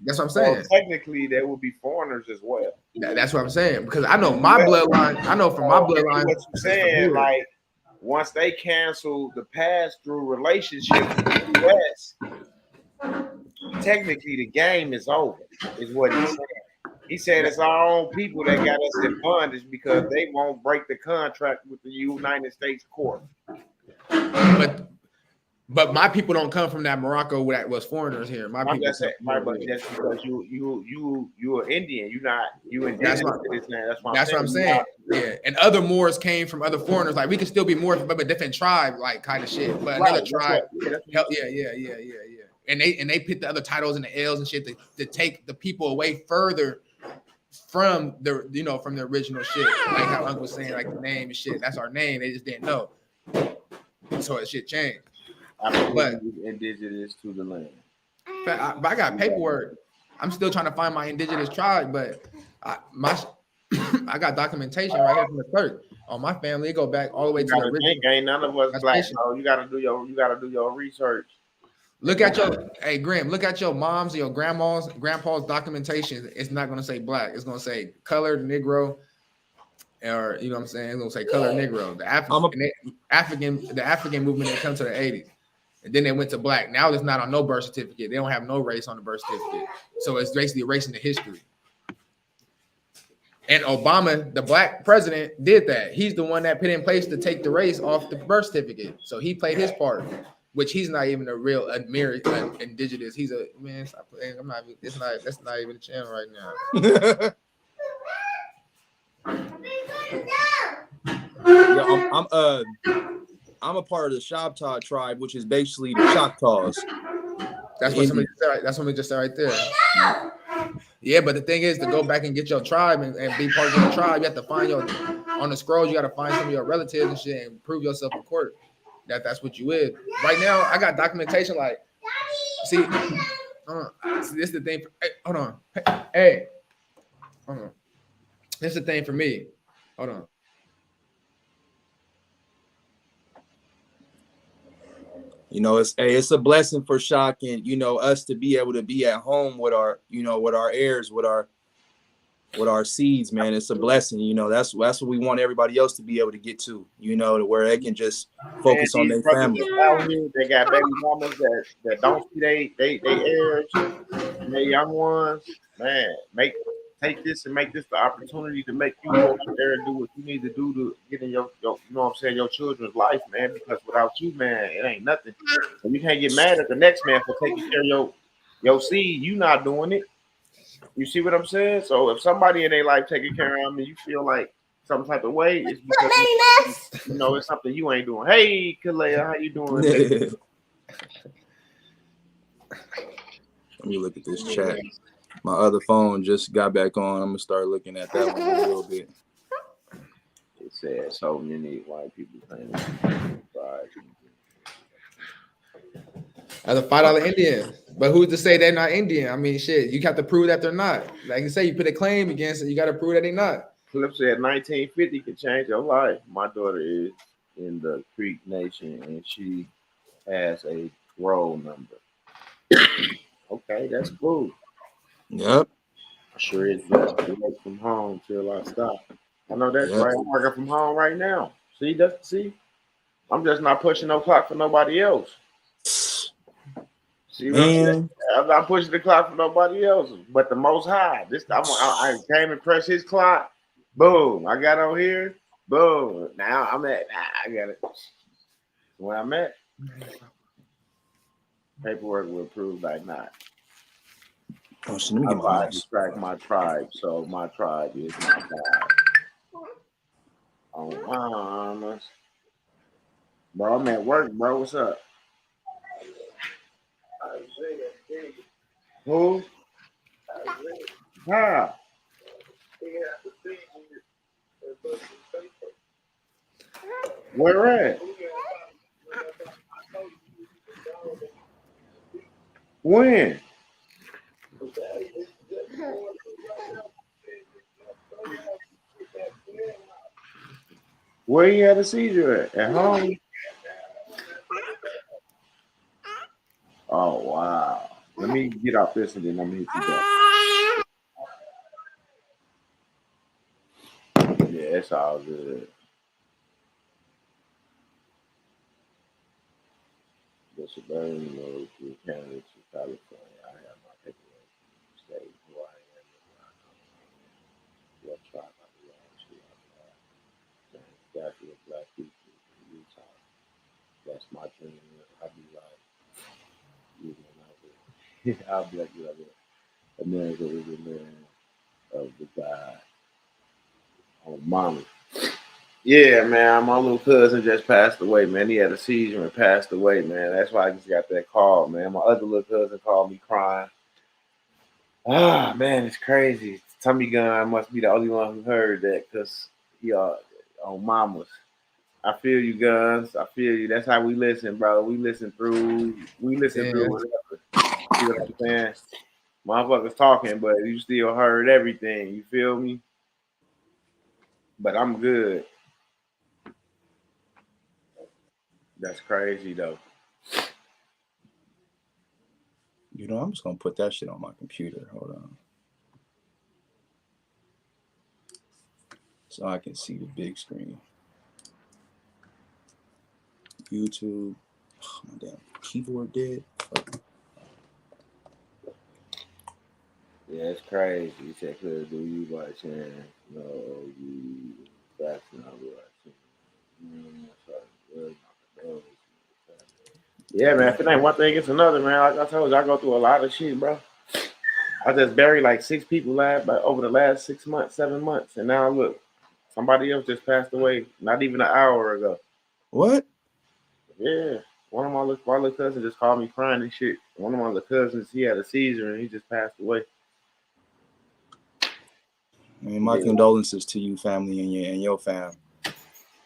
That's what I'm saying. So technically, they would be foreigners as well. That's what I'm saying. Because I know my bloodline. I know from my bloodline. What you're saying, like once they cancel the pass-through relationship with the U.S., technically the game is over. Is what he said. He said it's our own people that got us in bondage because they won't break the contract with the United States court. But my people don't come from that Morocco that was foreigners here. My people. That's because you are Indian. You indigenous to this land. That's what I'm saying. Yeah, and other Moors came from other foreigners. Like we can still be Moors from a different tribe, like kind of shit. But another tribe. Yeah. And they put the other titles and the L's and shit to take the people away further from the from the original shit. Like how Uncle was saying, like the name and shit. That's our name. They just didn't know. So it shit changed. But indigenous to the land. But I got paperwork. I'm still trying to find my indigenous tribe, but I got documentation right here from the clerk on my family. It go back all the way to the original. Ain't none of us black. So you gotta do your research. Look at Graham, look at your mom's, your grandpa's documentation. It's not gonna say black. It's gonna say colored Negro, or you know what I'm saying. It's gonna say colored Negro. The African movement that comes to the 80s, and then they went to black. Now it's not on no birth certificate. They don't have no race on the birth certificate. So it's basically erasing the history. And Obama, the black president, did that. He's the one that put in place to take the race off the birth certificate. So he played his part. Which he's not even a real American indigenous. He's a man. Stop playing. I'm not. That's not even a channel right now. I'm a part of the Choctaw tribe, which is basically the Choctaws. That's what somebody just said. That's what we just said right there. Yeah, but the thing is, to go back and get your tribe and be part of the tribe, you have to find on the scrolls. You got to find some of your relatives and shit and prove yourself in court. That's what you is. Right now, I got documentation like, see, this is the thing. Hold on. Hey, hold on. This is the thing for me. Hold on. You know, it's a blessing for Shock and, you know, us to be able to be at home with our, you know, with our heirs, with our seeds, man. It's a blessing. You know, that's what we want everybody else to be able to get to, you know, to where they can just focus on these their brothers family. out here, they got baby mamas that don't see they heirs and they young ones. Man, take this and make this the opportunity to make you go out there and do what you need to do to get in your you know what I'm saying, your children's life, man. Because without you, man, it ain't nothing. And you can't get mad at the next man for taking care of your seed. You not doing it. You see what I'm saying? So if somebody in their life taking care of them and you feel like some type of way, it's because you know it's something you ain't doing. Hey, Kalea, how you doing, baby? Let me look at this chat. My other phone just got back on. I'm gonna start looking at that one in a little bit. It said so many white people saying As a $5 Indian. But who's to say they're not Indian? I mean, shit, you have to prove that they're not. Like you say, you put a claim against it, you got to prove that they're not. Clip said 1950 can change your life. My daughter is in the Creek Nation and she has a roll number. Okay, that's cool. Yep. Sure is best to work from home till I stop. I know that's right. I'm working from home right now. See, I'm just not pushing no clock for nobody else. See what I'm saying? I'm not pushing the clock for nobody else, but the Most High. I came and pressed His clock. Boom! I got on here. Boom! Now I got it. Where I'm at. Paperwork will prove I'm not. Oh, so let me get I distract my tribe, so my tribe is my tribe. Oh, bro, I'm at work, bro. What's up? Who? How? Where at? When? Where you had a seizure at? At home? Oh, wow. Let me get off this and then I'm going to hit you back. Yeah, it's all good. The suburban road to Canada to California. I have my paperwork to stay who I am and what tribe I belong to. That's what black people in Utah. That's my dream. I'll be like, I'll be like, America is the land of the God on mama. Yeah, man, my little cousin just passed away, man. He had a seizure and passed away, man. That's why I just got that call, man. My other little cousin called me crying. Ah, man, it's crazy. Tommy Gunn must be the only one who heard that because he on mamas. I feel you, Guns. I feel you. That's how we listen, bro. We listen through whatever. You know what I'm saying? Motherfuckers talking, but you still heard everything. You feel me? But I'm good. That's crazy, though. You know, I'm just gonna put that shit on my computer. Hold on, so I can see the big screen. YouTube. Oh, my damn keyboard dead. Yeah, it's crazy. You said, "Could do you by chance?" No, you. That's not what I think. Yeah, man. If it ain't one thing, it's another, man. Like I told you, I go through a lot of shit, bro. I just buried like 6 people over the last 6 months, 7 months, and now look, somebody else just passed away not even an hour ago. What? Yeah, one of my little cousins just called me crying and shit. One of my little cousins, he had a seizure and he just passed away. I mean, my condolences to you, family, and your fam.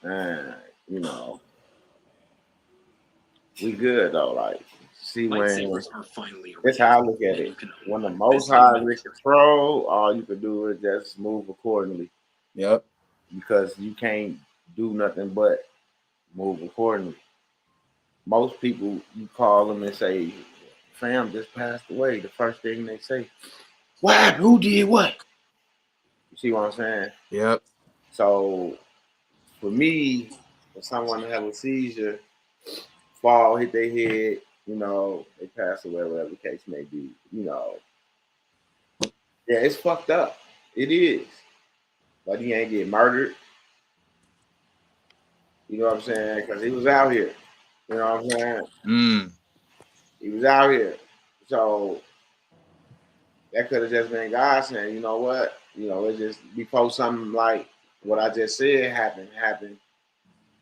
You know, we good though. Like, see when that's how I look at it. When the Most High is in control, all you can do is just move accordingly. Yep. Because you can't do nothing but move accordingly. most people, you call them and say, fam just passed away. The first thing they say, what happened? Who did what? You see what I'm saying? Yep. So for me, for someone to have a seizure, fall, hit their head, you know, they pass away, whatever the case may be, you know. Yeah, it's fucked up. It is. But he ain't get murdered. You know what I'm saying? Because he was out here. You know what I'm saying? He was out here. So that could have just been God saying, you know what? You know, it's just before something like what I just said happened.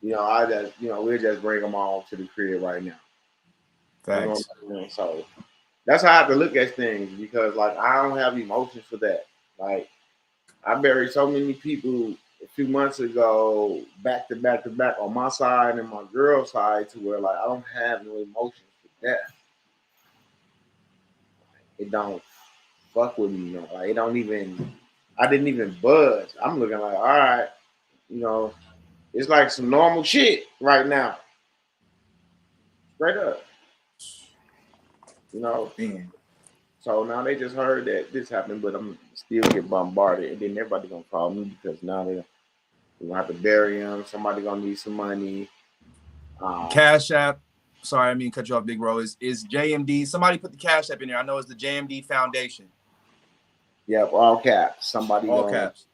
You know, we'll just bring them all to the crib right now. Thanks. You know what I'm saying? So that's how I have to look at things, because like I don't have emotions for that. Like I buried so many people a few months ago, back to back to back on my side and my girl's side, to where like I don't have no emotions for death. It don't fuck with me, you know. Like it don't even. I didn't even budge. I'm looking like, all right, you know, it's like some normal shit right now. Straight up. You know. Man. So now they just heard that this happened, but I'm still get bombarded, and then everybody gonna call me because now they're gonna have to bury him. Somebody gonna need some money. Cash App. Sorry, I mean cut you off, big bro. Is JMD? Somebody put the Cash App in there. I know it's the JMD Foundation. Yep, all caps. Somebody all gonna, caps.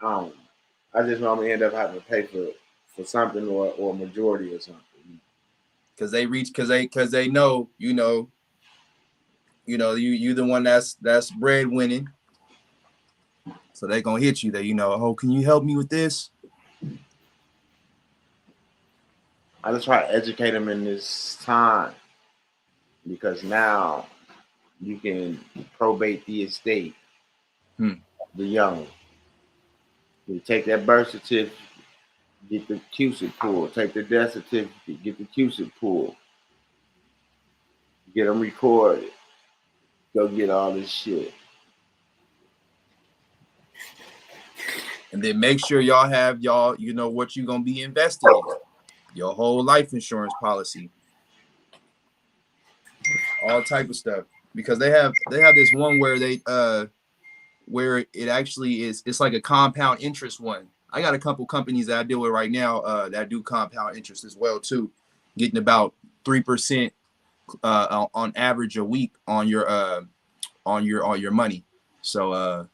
I just know I'm gonna end up having to pay for something or a majority or something. Because they know, you the one that's breadwinning. So they gonna hit you there, oh, can you help me with this? I just try to educate them in this time, because now you can probate the estate. The young. You take that birth certificate, get the Cusip pulled. Take the death certificate, get the Cusip pulled. Get them recorded. Go get all this shit. And then make sure y'all have what you're gonna be invested in. Your whole life insurance policy. All type of stuff. Because they have this one where where it actually is, it's like a compound interest one. I got a couple companies that I deal with right now that do compound interest as well too, getting about 3% on average a week on your money. So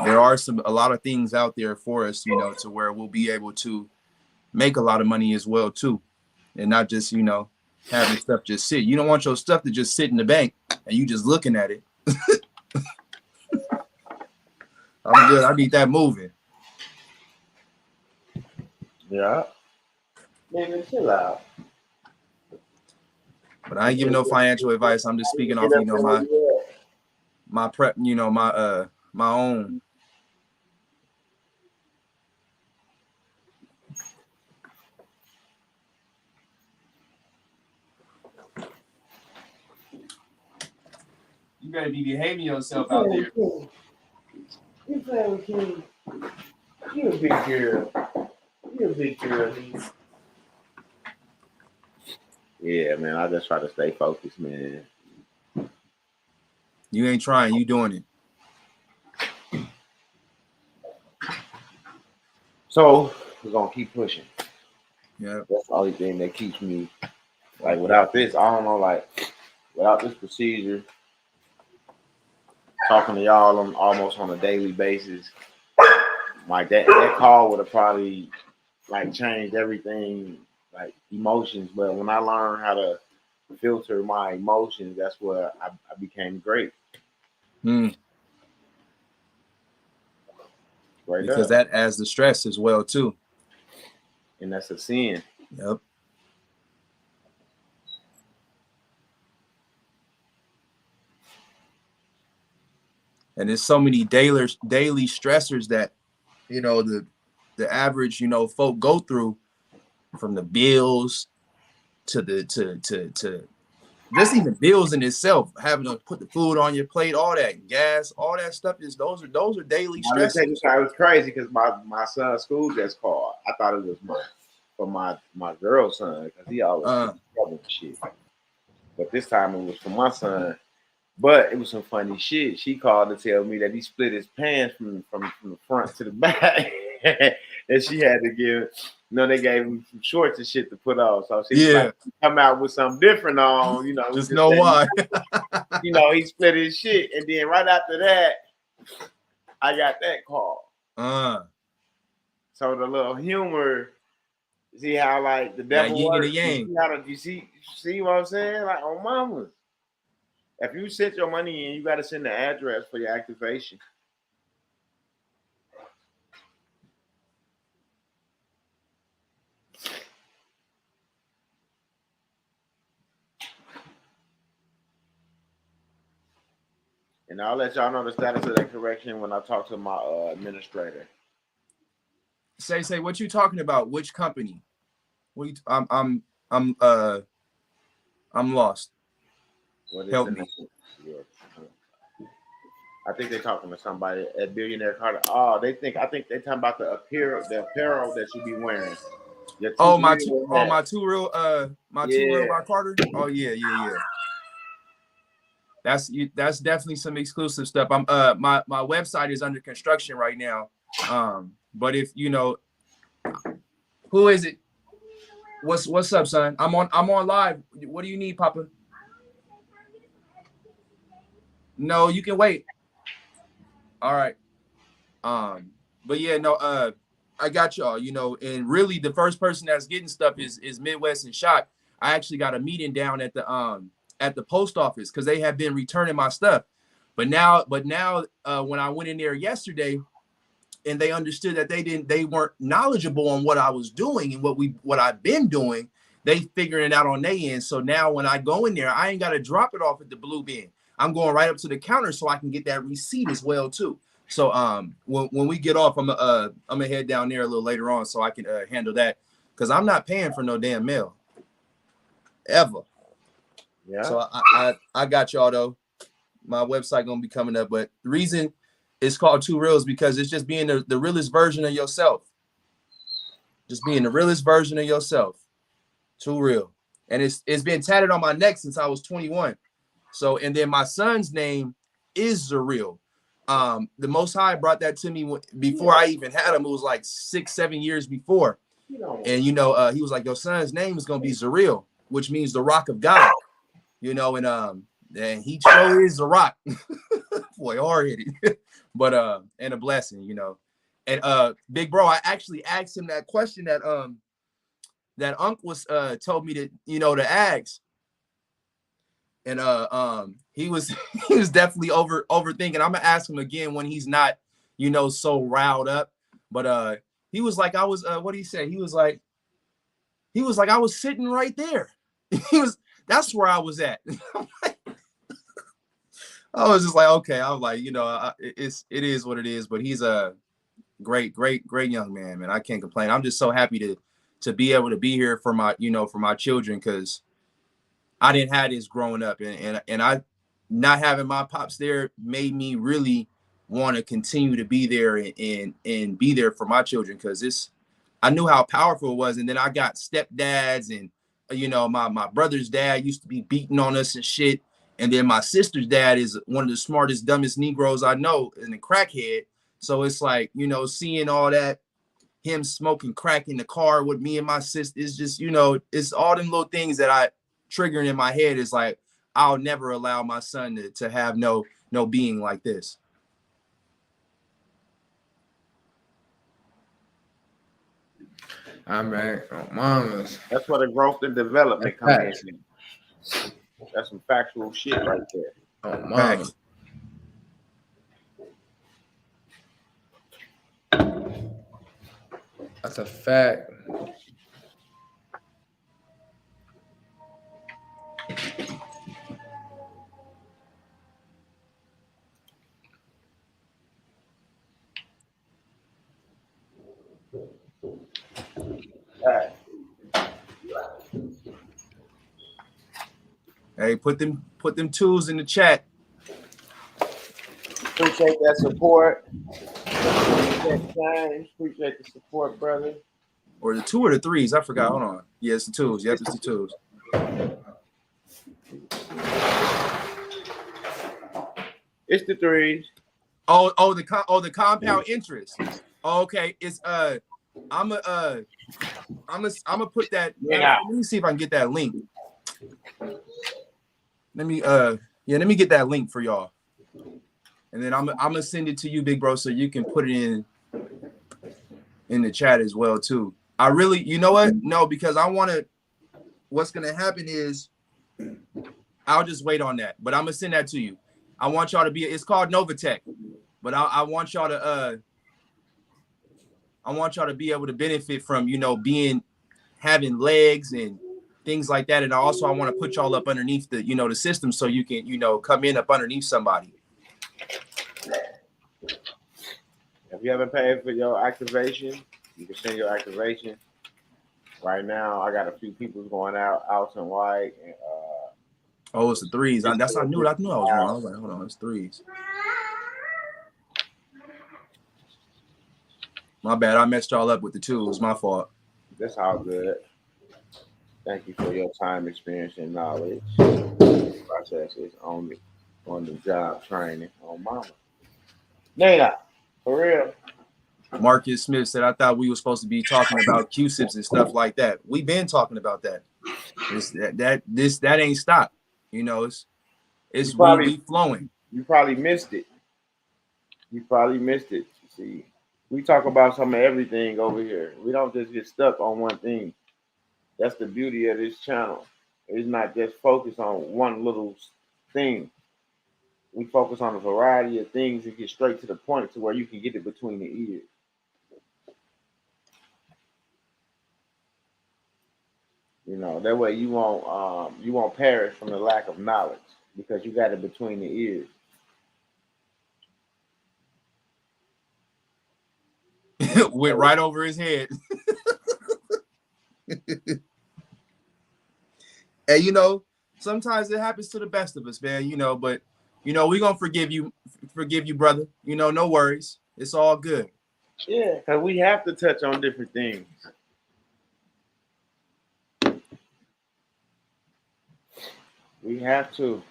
there are a lot of things out there for us, to where we'll be able to make a lot of money as well too, and not just having stuff just sit. You don't want your stuff to just sit in the bank and you just looking at it. I'm good. I need that moving. Yeah. Man, chill out. But I ain't giving no financial advice. I'm just speaking off, my prep, my own. You better be behaving yourself out there. You playing with King. You a big girl. You a big girl. Yeah, man. I just try to stay focused, man. You ain't trying. You doing it. So we're gonna keep pushing. Yeah. That's the only thing that keeps me, like, without this, I don't know, like, without this procedure, talking to y'all almost on a daily basis, like that call would have probably like changed everything, like emotions. But when I learned how to filter my emotions, that's where I became great. Right, because that adds the stress as well too, and that's a sin. Yep. And there's so many daily stressors that the average folk go through, from the bills to just even bills in itself, having to put the food on your plate, all that gas, all that stuff those are daily stressors. It was crazy because my son's school just called. I thought it was mine. for my girl's son because he always gets in trouble and shit. But this time it was for my son. But it was some funny shit. She called to tell me that he split his pants from the front to the back. And she had to give, they gave him some shorts and shit to put on. So she was like, come out with something different on, Just know why. He split his shit. And then right after that, I got that call. So the little humor, see how like the devil works? You see what I'm saying? Like on mama. If you send your money in, you got to send the address for your activation. And I'll let y'all know the status of that correction when I talk to my administrator. Say, what you talking about? Which company? What I'm lost. Help me. I think they're talking to somebody at Billionaire Carter. Oh, I think they're talking about the apparel that you be wearing. My two real by Carter. Oh yeah. That's definitely some exclusive stuff. I'm my website is under construction right now. But if who is it? What's up, son? I'm on live. What do you need, Papa? No, you can wait. All right. But yeah, I got y'all, and really the first person that's getting stuff is Midwest and Shot. I actually got a meeting down at the post office because they have been returning my stuff. But now when I went in there yesterday and they understood that they weren't knowledgeable on what I was doing and what I've been doing, they figuring it out on their end. So now when I go in there, I ain't got to drop it off at the blue bin. I'm going right up to the counter so I can get that receipt as well too. So when we get off, I'm gonna head down there a little later on so I can handle that because I'm not paying for no damn mail ever. Yeah. So I got y'all though. My website gonna be coming up, but the reason it's called Too Real is because it's just being the realest version of yourself. Just being the realest version of yourself. Too real, and it's been tatted on my neck since I was 21. So, and then my son's name is Real. The Most High brought that to me before I even had him. It was like 6-7 years before. And, he was like, your son's name is going to be Zariel, which means the rock of God, and he sure is the rock. Boy, hard-headed, but, and a blessing, and, big bro, I actually asked him that question that Unc was, told me to, to ask. And he was definitely overthinking. I'm gonna ask him again when he's not, so riled up. But he was like, I was what did he say? He was like, I was sitting right there. That's where I was at. I was just like, okay. I was like, it is what it is. But he's a great young man, man. I can't complain. I'm just so happy to be able to be here for my, for my children, because I didn't have this growing up, and I not having my pops there made me really want to continue to be there and be there for my children, because I knew how powerful it was. And then I got stepdads, and my brother's dad used to be beating on us and shit, and then my sister's dad is one of the smartest, dumbest Negroes I know, and a crackhead. So it's like, seeing all that, him smoking crack in the car with me and my sister, is just, it's all them little things that I triggering in my head. Is like, I'll never allow my son to have no being like this. I'm back. Oh, mamas. That's where the growth and development comes in. That's some factual shit right there. Oh, mamas. That's a fact. Hey, put them tools in the chat. Appreciate that support. Appreciate the support, brother. or the 2 or the 3s. I forgot. Hold on. Yeah, it's the 2s. Yep, it's the 2s. It's the 3s. The compound interest. Okay, it's I'm gonna put that. Yeah. Let me see if I can get that link. Let me get that link for y'all, and then I'm gonna send it to you, big bro, so you can put it in the chat as well too. I really, you know what? No, because I want to. What's gonna happen is I'll just wait on that, but I'm gonna send that to you. I want y'all to be. It's called Novatech, but I want y'all to be able to benefit from having legs and things like that. And also I want to put y'all up underneath the the system so you can come in up underneath somebody. If you haven't paid for your activation, you can send your activation. Right now, I got a few people going out and white. And, oh, it's the 3s. I knew I was wrong. I was like, hold on, it's 3s. My bad. I messed y'all up with the 2s. My fault. That's all good. Thank you for your time, experience, and knowledge. Processes on the job training on mama. Nina, for real. Marcus Smith said, I thought we were supposed to be talking about Cusips and stuff like that. We've been talking about that. That ain't stopped. It's we flowing. You probably missed it. You see, we talk about some of everything over here. We don't just get stuck on one thing. That's the beauty of this channel. It's not just focused on one little thing. We focus on a variety of things and get straight to the point to where you can get it between the ears. That way you won't perish from the lack of knowledge because you got it between the ears. Went right over his head. And sometimes it happens to the best of us, man. But we're gonna forgive you, brother. No worries. It's all good. Yeah, because we have to touch on different things. We have to.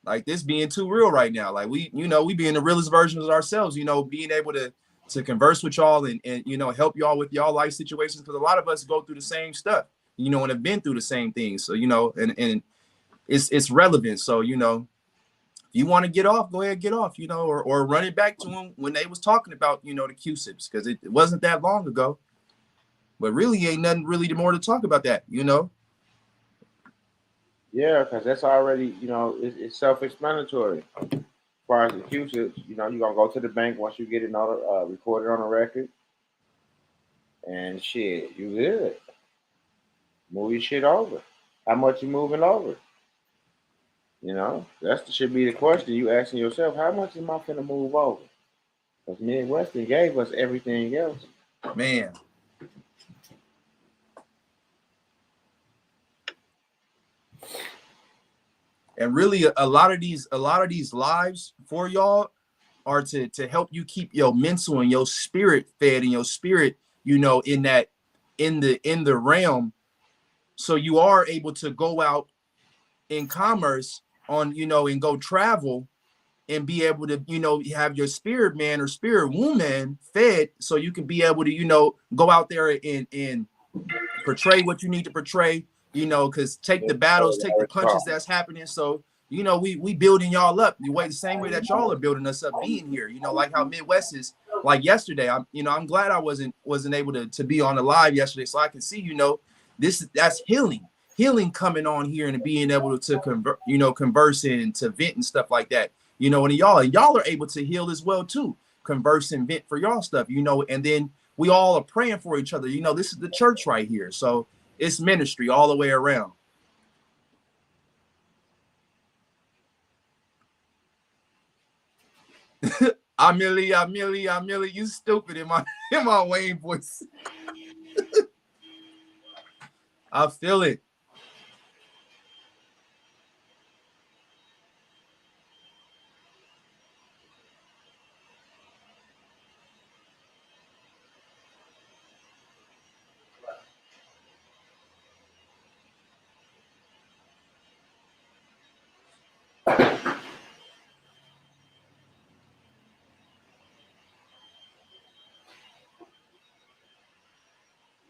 Like this being too real right now. Like we being the realest versions of ourselves, being able to converse with y'all and help y'all with y'all life situations. Because a lot of us go through the same stuff, and have been through the same things. So, and it's relevant. So, if you want to get off, go ahead, get off, or run it back to them when they was talking about, the Cusips, because it wasn't that long ago. But really ain't nothing really more to talk about that, Yeah, because that's already, it's self-explanatory. As far as the Cusips, you're going to go to the bank once you get it recorded on a record. And shit, you good. Move your shit over. How much you moving over? That should be the question you asking yourself. How much am I finna move over? Because Midwestern gave us everything else. Man. And really, a lot of these lives for y'all are to help you keep your mental and your spirit fed and your spirit, in the realm, so you are able to go out in commerce on, and go travel and be able to, have your spirit man or spirit woman fed, so you can be able to, go out there and portray what you need to portray. Because take the battles, take the punches that's happening. So, we building y'all up the same way that y'all are building us up being here. Like how Midwest is. Like yesterday, I'm glad I wasn't able to be on the live yesterday, so I can see, that's healing coming on here and being able to converse and to vent and stuff like that. And y'all are able to heal as well too, converse and vent for y'all stuff. And then we all are praying for each other. This is the church right here, so it's ministry all the way around. Amelie, you stupid in my Wayne voice. I feel it.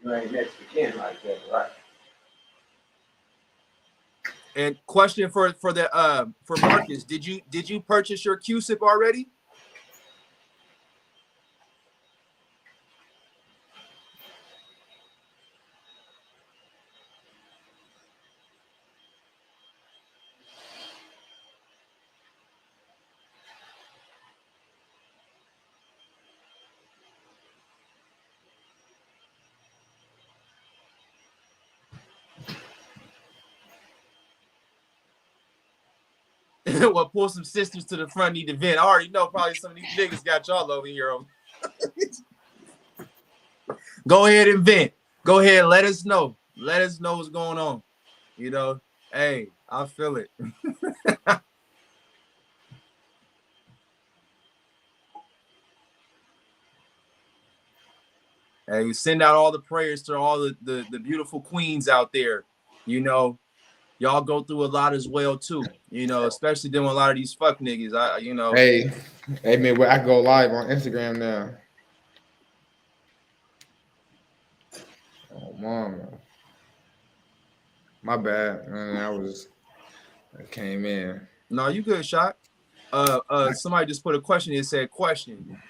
You ain't next to kin like that, right? And question for Marcus, did you purchase your Cusip already? Well, pull some sisters to the front, need to vent. I already know probably some of these niggas got y'all over here. Go ahead and vent. Go ahead, let us know. Let us know what's going on. You know, hey, I feel it. Hey, send out all the prayers to all the beautiful queens out there. You know, y'all go through a lot as well too. You know, especially doing a lot of these fuck niggas. You know. Hey man, I go live on Instagram now. Oh mama. My bad, man. I came in. No, you good, shot. Somebody just put a question. It said, question.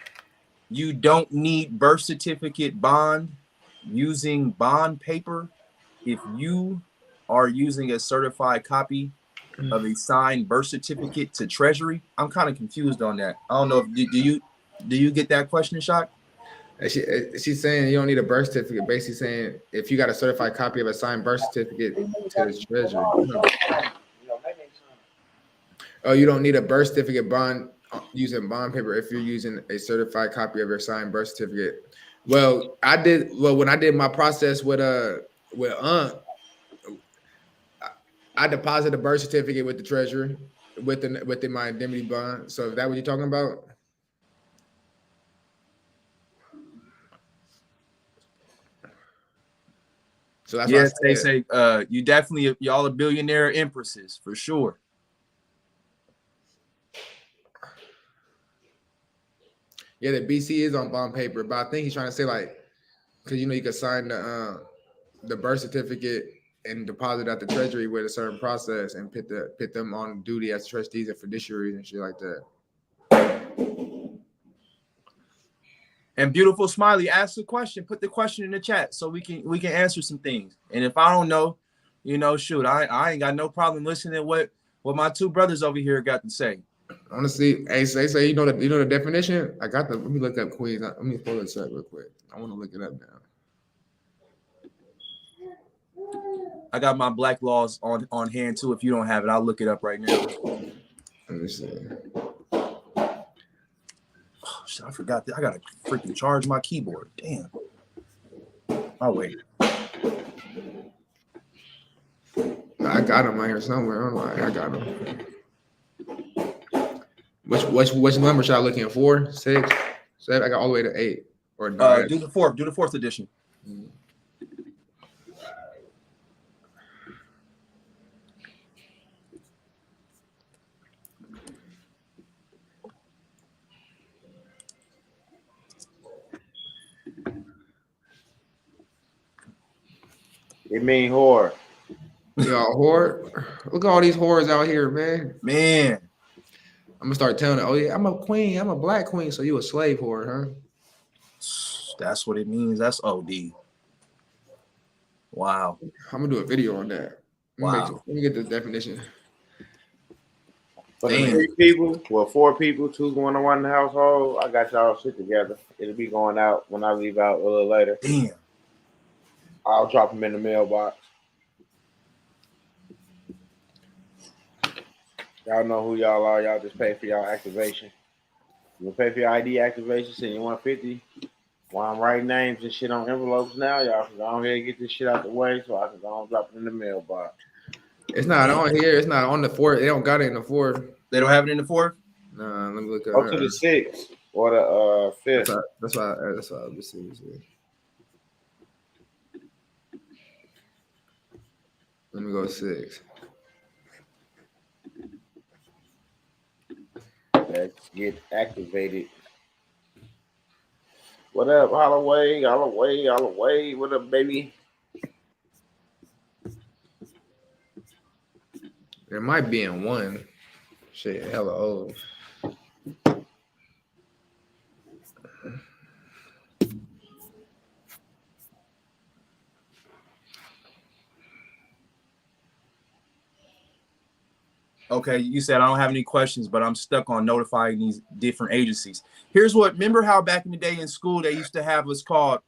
You don't need birth certificate bond using bond paper if you are using a certified copy of a signed birth certificate to Treasury. I'm kind of confused on that. I don't know if do you get that question, shot? She's saying you don't need a birth certificate. Basically saying if you got a certified copy of a signed birth certificate to the Treasury. Oh, you don't need a birth certificate bond using bond paper if you're using a certified copy of your signed birth certificate. Well, when I did my process with I deposited a birth certificate with the Treasury within my indemnity bond. So is that what you're talking about? So that's yes, they say you definitely y'all are billionaire empresses for sure. Yeah, the BC is on bond paper, but I think he's trying to say like, because you know you can sign the birth certificate and deposit at the Treasury with a certain process and put them on duty as trustees and fiduciaries and shit like that. And beautiful Smiley, ask the question. Put the question in the chat so we can answer some things. And if I don't know, you know, shoot, I ain't got no problem listening to what my two brothers over here got to say. Honestly, hey, say you know the definition. I got the. Let me look up Queens. Let me pull this up real quick. I want to look it up now. I got my black laws on hand too. If you don't have it, I'll look it up right now. Let me see. Oh, shit, I forgot that. I gotta freaking charge my keyboard. Damn. I'll wait. I got them right here somewhere. I got them. Which number should I look in? 4, 6, 7? I got all the way to 8 or 9. Do the fourth edition. It mean whore. Y'all whore. Look at all these whores out here, man. Man. I'm gonna start telling her, oh yeah, I'm a queen, I'm a black queen, so you a slave whore, huh? That's what it means. That's OD. Wow. I'm gonna do a video on that. Wow. Let me get the definition. For the 4 people, 2 going to one household, I got y'all shit together. It'll be going out when I leave out a little later. Damn. I'll drop them in the mailbox. Y'all know who y'all are. Y'all just pay for y'all activation. You pay for your ID activation, send you $150. While I'm writing names and shit on envelopes now, y'all can go ahead and get this shit out the way so I can go and drop it in the mailbox. It's not on here. It's not on the 4th. They don't got it in the 4th. They don't have it in the 4th? Nah, let me look at Go to the 6th or the 5th. That's why. Let's see. Let me go 6. Let's get activated. What up, Holloway? Holloway. What up, baby? It might be in one. Shit, hella old. Okay, you said I don't have any questions, but I'm stuck on notifying these different agencies. Here's what, remember how back in the day in school they used to have what's called,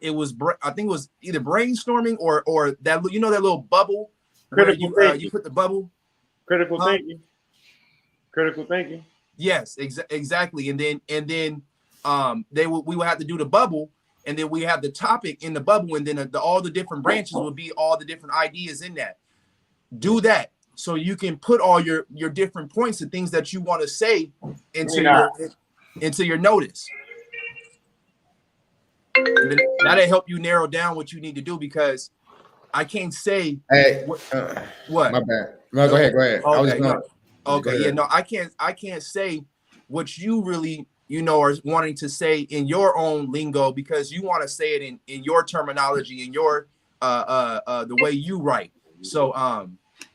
I think it was either brainstorming or that, you know, that little bubble where you put the bubble. Critical thinking. Critical thinking. Yes, exactly. And then we would have to do the bubble, and then we have the topic in the bubble, and then all the different branches would be all the different ideas in that. Do that so you can put all your different points and things that you want to say into your notice. And then that'll help you narrow down what you need to do, because I can't say what. My bad. No, go ahead. I can't say what you really, you know, are wanting to say in your own lingo, because you want to say it in your terminology, in your the way you write. So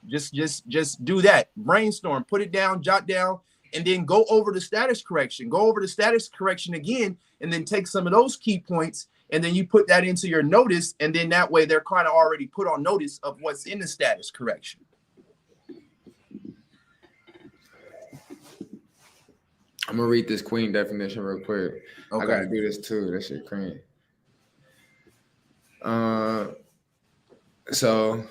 just do that. Brainstorm, put it down, jot down, and then go over the status correction. Go over the status correction again, and then take some of those key points, and then you put that into your notice, and then that way they're kind of already put on notice of what's in the status correction. I'm gonna read this queen definition real quick. Okay. I gotta do this too. That shit crazy. So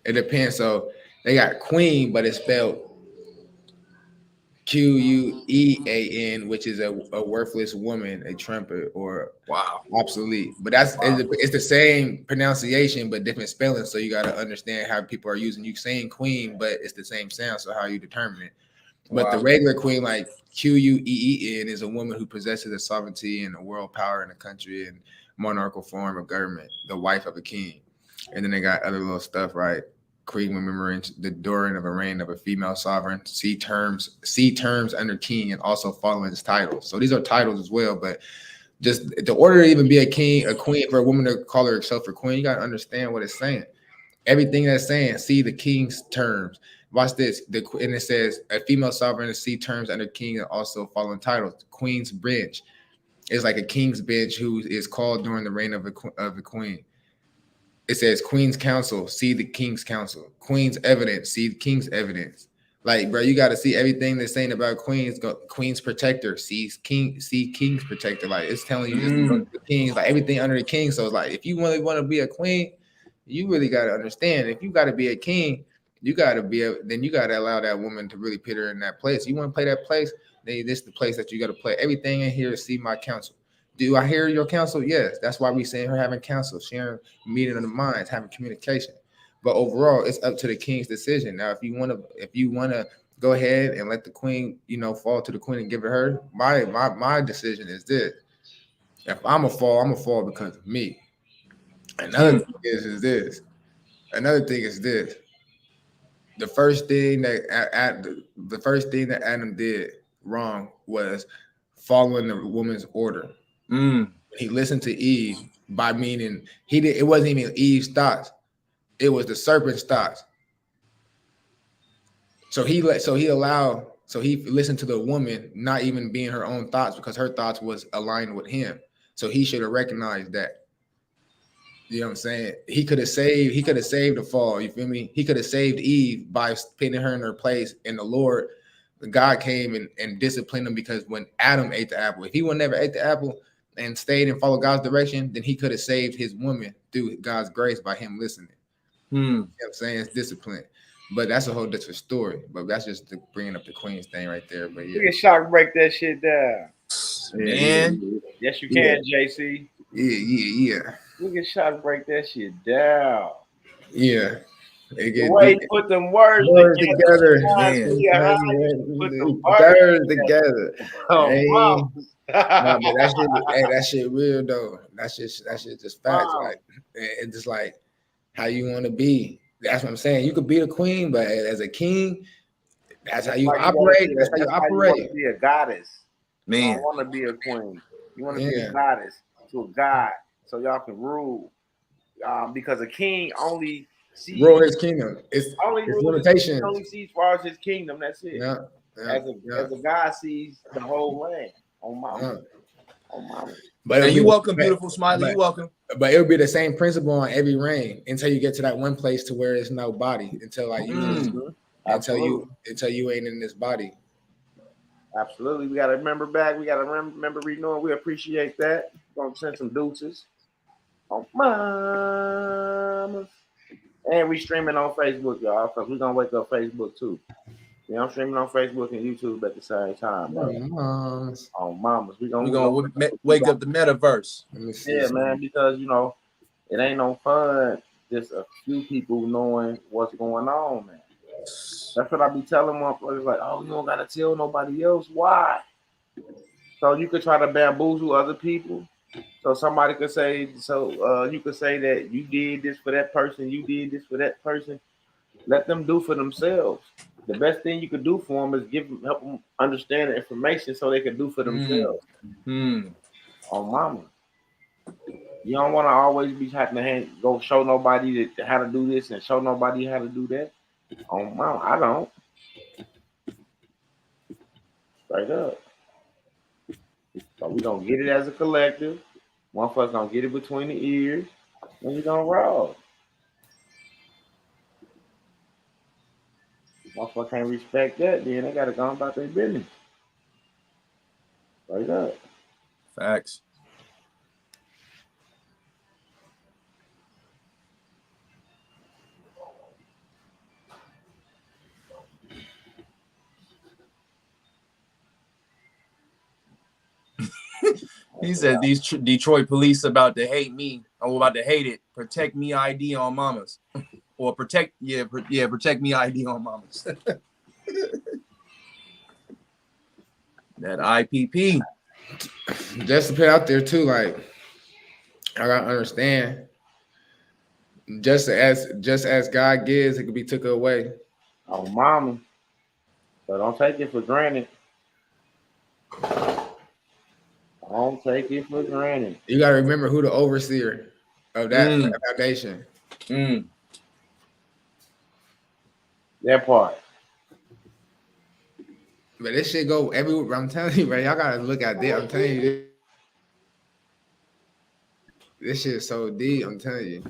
it depends. So they got queen, but it's spelled Quean, which is a worthless woman, a trumpet, or obsolete. But it's the same pronunciation but different spelling. So you gotta understand how people are using. You saying queen, but it's the same sound. So how you determine it? But the regular queen, like Queen, is a woman who possesses the sovereignty and the world power in the country and monarchical form of government, the wife of a king. And then they got other little stuff, right? Queen remembering the during of a reign of a female sovereign, see terms under king, and also following his titles. So these are titles as well, but just the order to even be a queen, for a woman to call herself a queen, you got to understand what it's saying. Everything that's saying, see the king's terms. Watch this. And it says a female sovereign, see terms under king, and also following titles. Queen's bench is like a king's bench who is called during the reign of the queen. It says Queen's counsel, see the king's counsel. Queen's evidence, see the king's evidence. Like, bro, you got to see everything they're saying about queens. Queen's protector, see king's protector. Like, it's telling you just the kings, like everything under the king. So it's like, if you really want to be a queen, you really got to understand. If you got to be a king, you got to allow that woman to really put her in that place. You want to play that place, then this is the place that you got to play. Everything in here, see my counsel. Do I hear your counsel? Yes. That's why we saying her having counsel, sharing meeting of the minds, having communication. But overall, it's up to the king's decision. Now, if you want to go ahead and let the queen, fall to the queen and give it her, my decision is this. If I'm a fall because of me. Another thing is this. Another thing is this. The first thing that Adam did wrong was following the woman's order. He listened to Eve, by meaning it wasn't even Eve's thoughts, it was the serpent's thoughts. So he listened to the woman, not even being her own thoughts, because her thoughts was aligned with him. So he should have recognized that. You know what I'm saying? He could have saved the fall. You feel me? He could have saved Eve by putting her in her place. And the Lord, God came and disciplined him, because when Adam ate the apple, if he would never ate the apple and stayed and followed God's direction, then he could have saved his woman through God's grace by him listening. You know what I'm saying? It's discipline. But that's a whole different story. But that's just bringing up the Queen's thing right there. But yeah. You can shock break that shit down. Man. Yes, you can, JC. Yeah. We can shock break that shit down. Yeah. The way he put them words together. Put them words together. Oh, wow. Nah, but that shit real though. That shit just facts. Wow. Like, it's just like how you want to be. That's what I'm saying. You could be the queen, but as a king, that's how you operate. That's how you operate. You want to be a goddess. Man, I want to be a queen. You want to be a goddess to a god, so y'all can rule. Because a king only sees rule his kingdom. It's limitations. Only sees far as his kingdom. That's it. Yeah. As a god sees the whole land. On mama. On mama. But you welcome, beautiful Smiley. You welcome. But it would be the same principle on every reign until you get to that one place to where there's no body. Until like you until you ain't in this body. Absolutely. We gotta remember back. We gotta remember renewing. We appreciate that. Gonna send some deuces. On mama. And we streaming on Facebook, y'all, because we're gonna wake up Facebook too. Yeah, I'm streaming on Facebook and YouTube at the same time, bro. On mamas. We gonna wake up the metaverse. Yeah, man, because it ain't no fun just a few people knowing what's going on, man. That's what I be telling motherfuckers, like, oh, you don't gotta tell nobody else. Why? So you could try to bamboozle other people. So somebody could say, you could say that you did this for that person, you did this for that person. Let them do for themselves. The best thing you could do for them is help them understand the information so they can do for themselves. On mama. You don't want to always be having to go show nobody how to do this and show nobody how to do that. On mama, I don't. Straight up. So we gonna get it as a collective. One of us gonna get it between the ears, and we gonna roll. Motherfucker can't respect that, then they gotta go about their business. Straight up. Facts. He said these Detroit police about to hate me. I'm about to hate it. Protect me ID on mamas. Or protect me ID on mamas. That IPP. Just to put out there too, like I gotta understand. Just as God gives, it could be took away. Oh, mama. So don't take it for granted. Don't take it for granted. You gotta remember who the overseer of that foundation. That part. But this shit go everywhere. I'm telling you, man, y'all gotta look at this. I'm telling you, this shit is so deep. I'm telling you.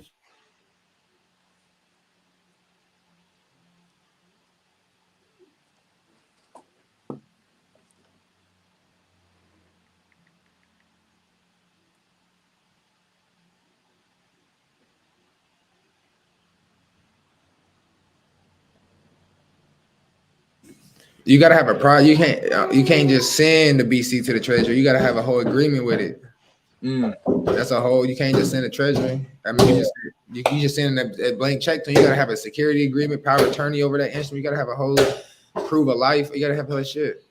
You gotta have a You can't just send the BC to the Treasury. You gotta have a whole agreement with it. That's a whole. You can't just send a Treasury. I mean, you just send a blank check. So you gotta have a security agreement, power of attorney over that instrument. You gotta have a whole proof of life. You gotta have all that shit.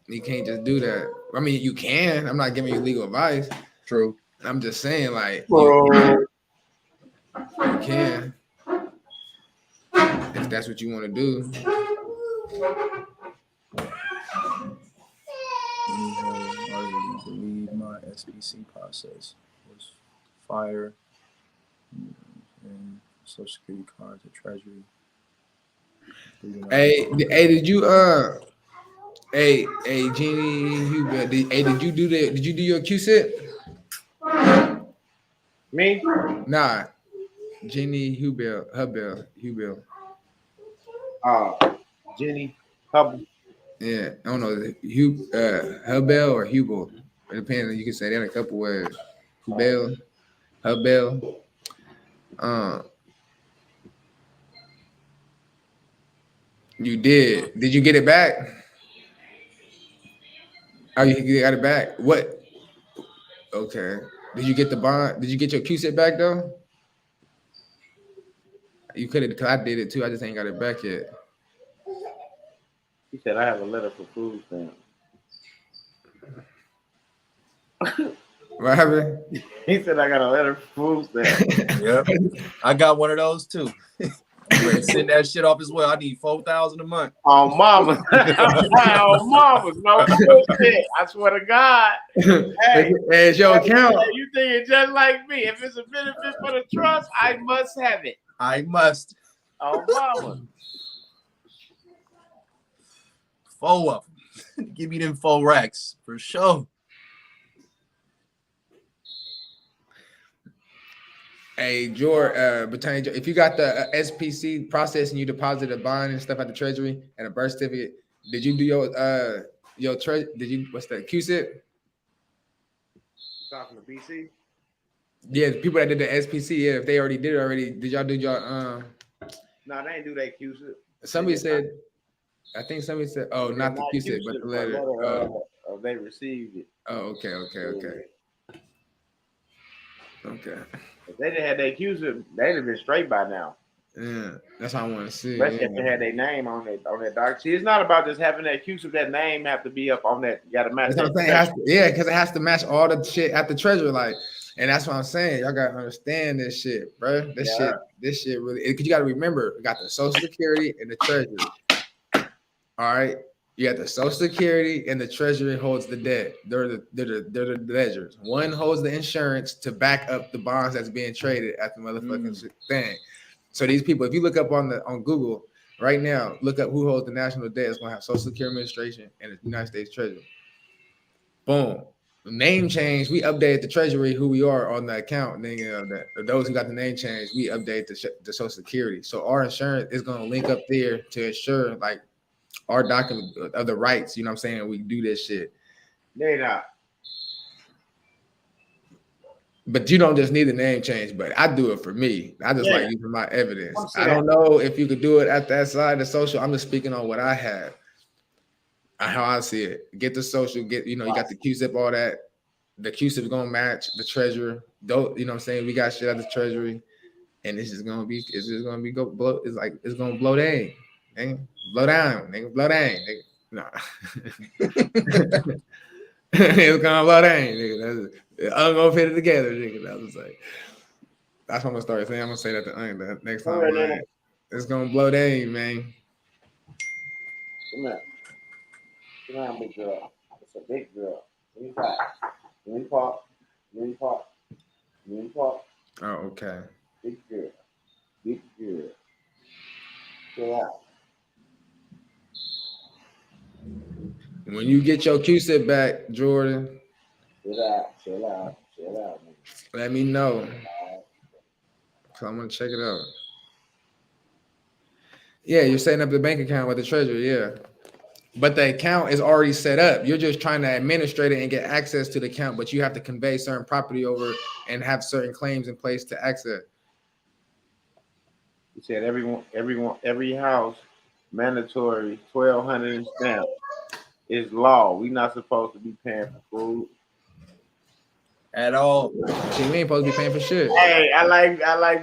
You can't just do that. I mean, you can. I'm not giving you legal advice. True. I'm just saying, like, you can. If that's what you want to do. I believe my SBC process was fire and Social Security card to Treasury. Hey, did you hey, Jeannie Hubel, did you do your Cusip? Me? Nah, Jeannie Hubel. Jenny Hubble. Yeah, I don't know, Hubel or Hubel. It depends. You can say that in a couple words. Hubel. You did. Did you get it back? Oh, you got it back. What? Okay. Did you get the bond? Did you get your Cusip back though? You could have, because I did it too. I just ain't got it back yet. He said, I have a letter for food stamps. What happened? He said, I got a letter for food stamps. Yep. I got one of those too. I'm ready to send that shit off as well. I need $4,000 a month. On mama. On mama. No bullshit. I swear to God. Hey, As your account. You thinking just like me. If it's a benefit for the trust, I must have it. I must. On mama. 4 of them. Give me them 4 racks for sure. Hey, George, if you got the SPC process and you deposit a bond and stuff at the Treasury and a birth certificate, did you do what's that, Cusip? Talking to BC? Yeah, the people that did the SPC, yeah, if they already did it, did y'all do your No, they ain't do that Cusip. Somebody said, oh, not the Cusip, but the letter. They received it. Oh, okay. If they didn't have their Cusip, they'd have been straight by now. Yeah, that's how I want to see. Especially if they had their name on that doc. See, it's not about just having that Cusip. That name have to be up on that. You got to match. That's what I'm saying. Because it has to match all the shit at the Treasury, like. And that's what I'm saying. Y'all gotta understand this shit, bro. This shit really. Because you gotta remember, we got the Social Security and the Treasury. All right, you got the Social Security and the Treasury holds the debt. They're the ledgers. One holds the insurance to back up the bonds that's being traded at the motherfucking thing. So these people, if you look up on Google right now, look up who holds the national debt. It's gonna have Social Security Administration and the United States Treasury. Boom. Name change, we updated the Treasury who we are on the account. And then those who got the name change, we update the Social Security. So our insurance is going to link up there to ensure like our document of the rights. You know what I'm saying? We do this shit. They not. But you don't just need the name change. But I do it for me. I just like using my evidence. I don't know if you could do it at that side of social. I'm just speaking on what I have. How I see it. Get the social, you got the Cusip, all that. The Cusip is gonna match the Treasury. Though, you know what I'm saying? We got shit at the Treasury, and it's just gonna be go blow. It's gonna blow down. Nigga. Blow down, nigga. Blow down, nigga. Nah. It's gonna blow down, nigga. I'm gonna fit it together, nigga. That's what I'm gonna start saying. I'm gonna say that the next time. Right, it's gonna blow down, man. Come on. Come on, big girl. It's a big girl. Give me pop. Oh, okay. Big girl. Chill out. When you get your Cusip back, Jordan. Chill out. Let me know. So I'm gonna check it out. Yeah, you're setting up the bank account with the Treasury, yeah. But the account is already set up. You're just trying to administrate it and get access to the account, but you have to convey certain property over and have certain claims in place to access. You said every house mandatory 1,200 stamp is law. We not supposed to be paying for food at all. See, we ain't supposed to be paying for shit. Hey, I like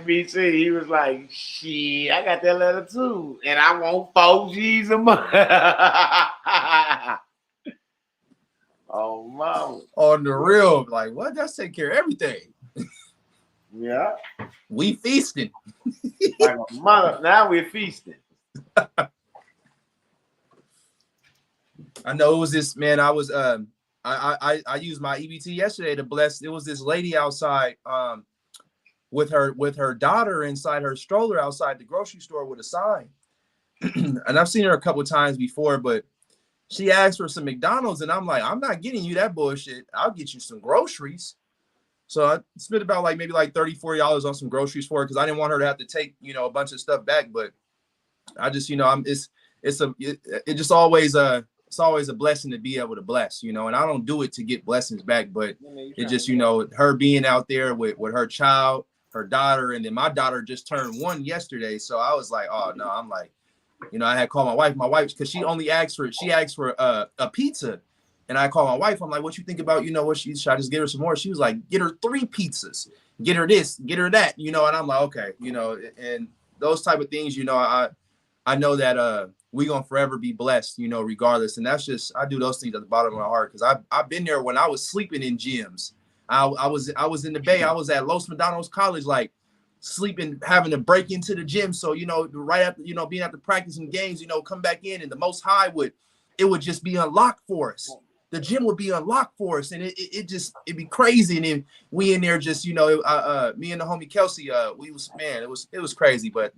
BC. He was like, shit, I got that letter too, and I want 4 G's a month. Oh, mama. On the real, like, what? That's take care of everything. Yeah. We feasting. Like a mother, now we're feasting. I know it was this, man. I was I used my EBT yesterday to bless. It was this lady outside with her daughter inside her stroller outside the grocery store with a sign. And I've seen her a couple of times before, but she asked for some McDonald's, and I'm like, I'm not getting you that bullshit. I'll get you some groceries. So I spent about maybe $30, $40 on some groceries for her because I didn't want her to have to take a bunch of stuff back. But I just it's always a blessing to be able to bless, and I don't do it to get blessings back, but it just, her being out there with her child, her daughter, and then my daughter just turned 1 yesterday. So I was like, oh no, I'm like, I had called my wife, because she asked for a pizza. And I called my wife. I'm like, what you think about, what should I just get her some more? She was like, get her 3 pizzas, get her this, get her that, and I'm like, okay, and those type of things, I know that, we gonna forever be blessed, regardless. And that's just, I do those things at the bottom of my heart, because I've been there when I was sleeping in gyms. I was in the Bay. I was at Los McDonald's College, sleeping, having to break into the gym. So, you know, right after, you know, being after practicing games, you know, come back in, and the Most High would just be unlocked for us. The gym would be unlocked for us, and it'd be crazy. And then we in there just, you know, me and the homie Kelsey, it was crazy. But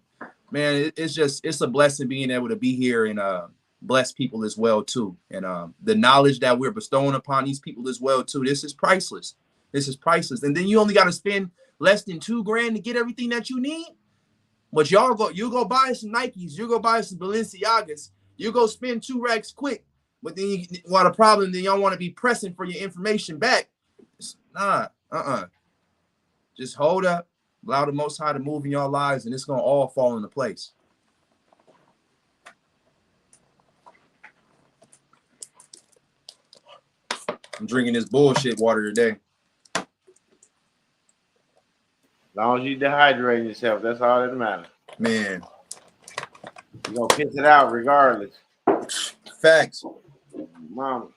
man, it's a blessing being able to be here and bless people as well too. And the knowledge that we're bestowing upon these people as well too. This is priceless. And then you only got to spend less than $2,000 to get everything that you need. But you go buy some Nikes, you go buy some Balenciagas, you go spend 2 racks quick. But then you want a problem, then y'all want to be pressing for your information back. Just hold up, allow the Most High to move in your lives, and it's gonna all fall into place. I'm drinking this bullshit water today. As long as you dehydrate yourself, that's all that matters. Man. You're gonna piss it out regardless. Facts. Mama.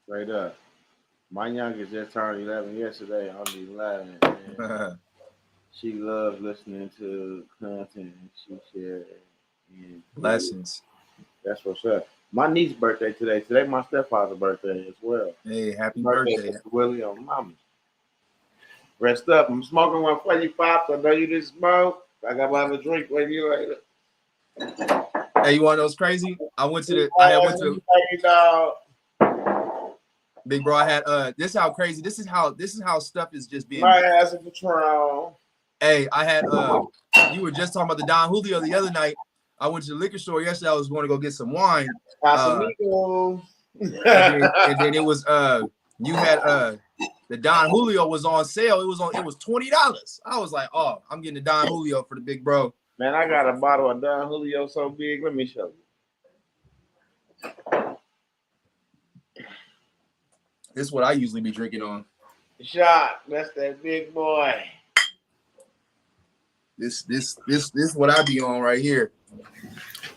Straight up. My youngest just turned 11 yesterday. I'll be 11. Man. She loves listening to content she shares. Blessings. That's what's up. My niece's birthday today. Today my stepfather's birthday as well. Hey, happy birthday. Mr. Willie on mama. Rest up. I'm smoking one for you, Pops. I know you didn't smoke. I got my other drink with you later. Hey, you want to know what's crazy? I went to Big bro. I had this is how crazy. This is how stuff is just being. My ass in Patron. Hey, I had you were just talking about the Don Julio the other night. I went to the liquor store yesterday. I was going to go get some wine. And then it was you had the Don Julio was on sale. It was $20. I was like, oh, I'm getting the Don Julio for the big bro. Man, I got a bottle of Don Julio so big. Let me show you. This is what I usually be drinking on. Shot. That's that big boy. This is what I be on right here.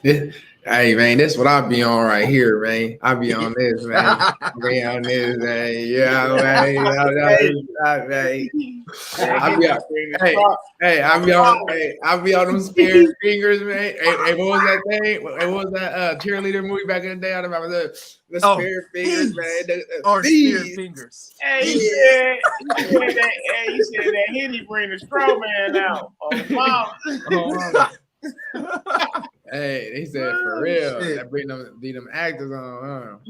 Hey man, this is what I be on right here, man. I be on this, man. Be on this, man. Yeah, man. I be on them spare fingers, man. Hey, what was that thing? What was that cheerleader movie back in the day? I remember the spare fingers, man. Spare fingers. Hey, you said that Henny bring the straw man out. Oh, mom. Hey, they said for real. That bring them actors on.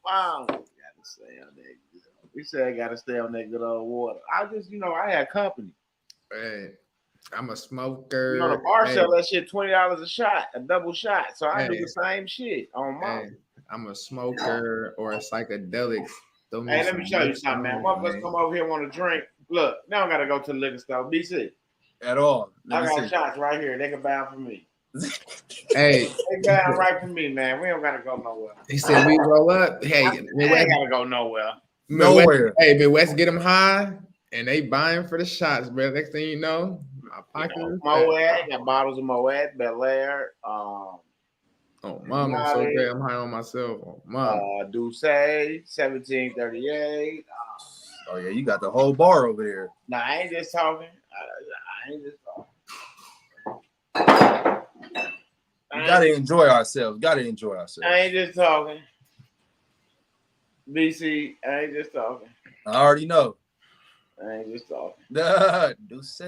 Wow. Gotta stay on that. We said I gotta stay on that good old water. I just, I had company. Hey, I'm a smoker. The bar sell that shit $20 a shot, a double shot. So I do the same shit on mine. I'm a smoker or a psychedelic. Hey, let me show you something, man. One of us come over here want to drink. Look, now I gotta go to the liquor store. BC. At all. I got shots right here. They can buy them for me. Hey, they buy them right for me, man. We don't gotta go nowhere. He said we roll up. Hey, we ain't gotta go nowhere. Nowhere. Hey, Midwest get them high, and they buying for the shots, bro. Next thing you know, my pocket. Moet, got bottles of Moet, Bel Air. Oh, mom, I'm so great. I'm high on myself. Oh, mom. Douce, 1738. Oh yeah, you got the whole bar over there. Nah, I ain't just talking. We gotta enjoy ourselves. I ain't just talking. BC, I ain't just talking. I already know. I ain't just talking. Douce.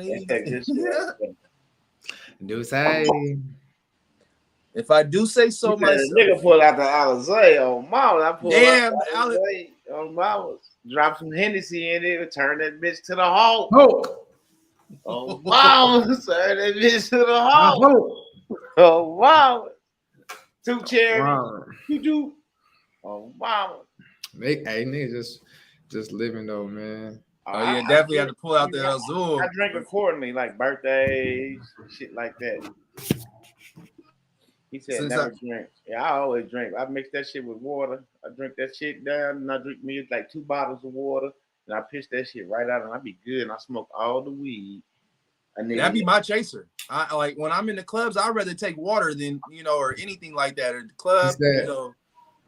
Douce. If I do say so myself. Nigga pull out the Alizé on mama. I pull damn, out the Alizé on mama. Drop some Hennessy in it and turn that bitch to the Hulk. Oh, wow. Turn that bitch to the Hulk. Oh, wow. 2 cherries. Wow. Oh, wow. Hey, niggas just living though, man. Oh, yeah, definitely have to pull out the Azul. I drink accordingly, like birthdays, shit like that. He said never drink. Yeah, I always drink. I mix that shit with water. I drink that shit down, and I drink me like 2 bottles of water, and I piss that shit right out, and I be good, and I smoke all the weed. That'd be my chaser. I like when I'm in the clubs, I'd rather take water than or anything like that. Or the club,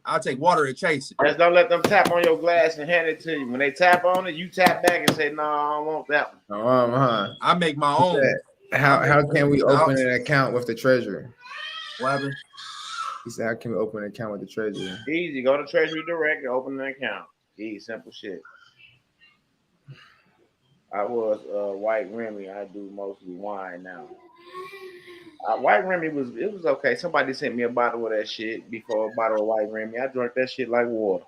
I'll take water and chase it. Just don't let them tap on your glass and hand it to you. When they tap on it, you tap back and say, "No, I don't want that one." I make my own. How can we open an account with the Treasury? What happened? He said, "How can we open an account with the Treasury?" Easy. Go to Treasury Direct and open an account. Easy, simple shit. I was White Remy. I do mostly wine now. White Remy was okay. Somebody sent me a bottle of that shit before, a bottle of White Remy. I drank that shit like water.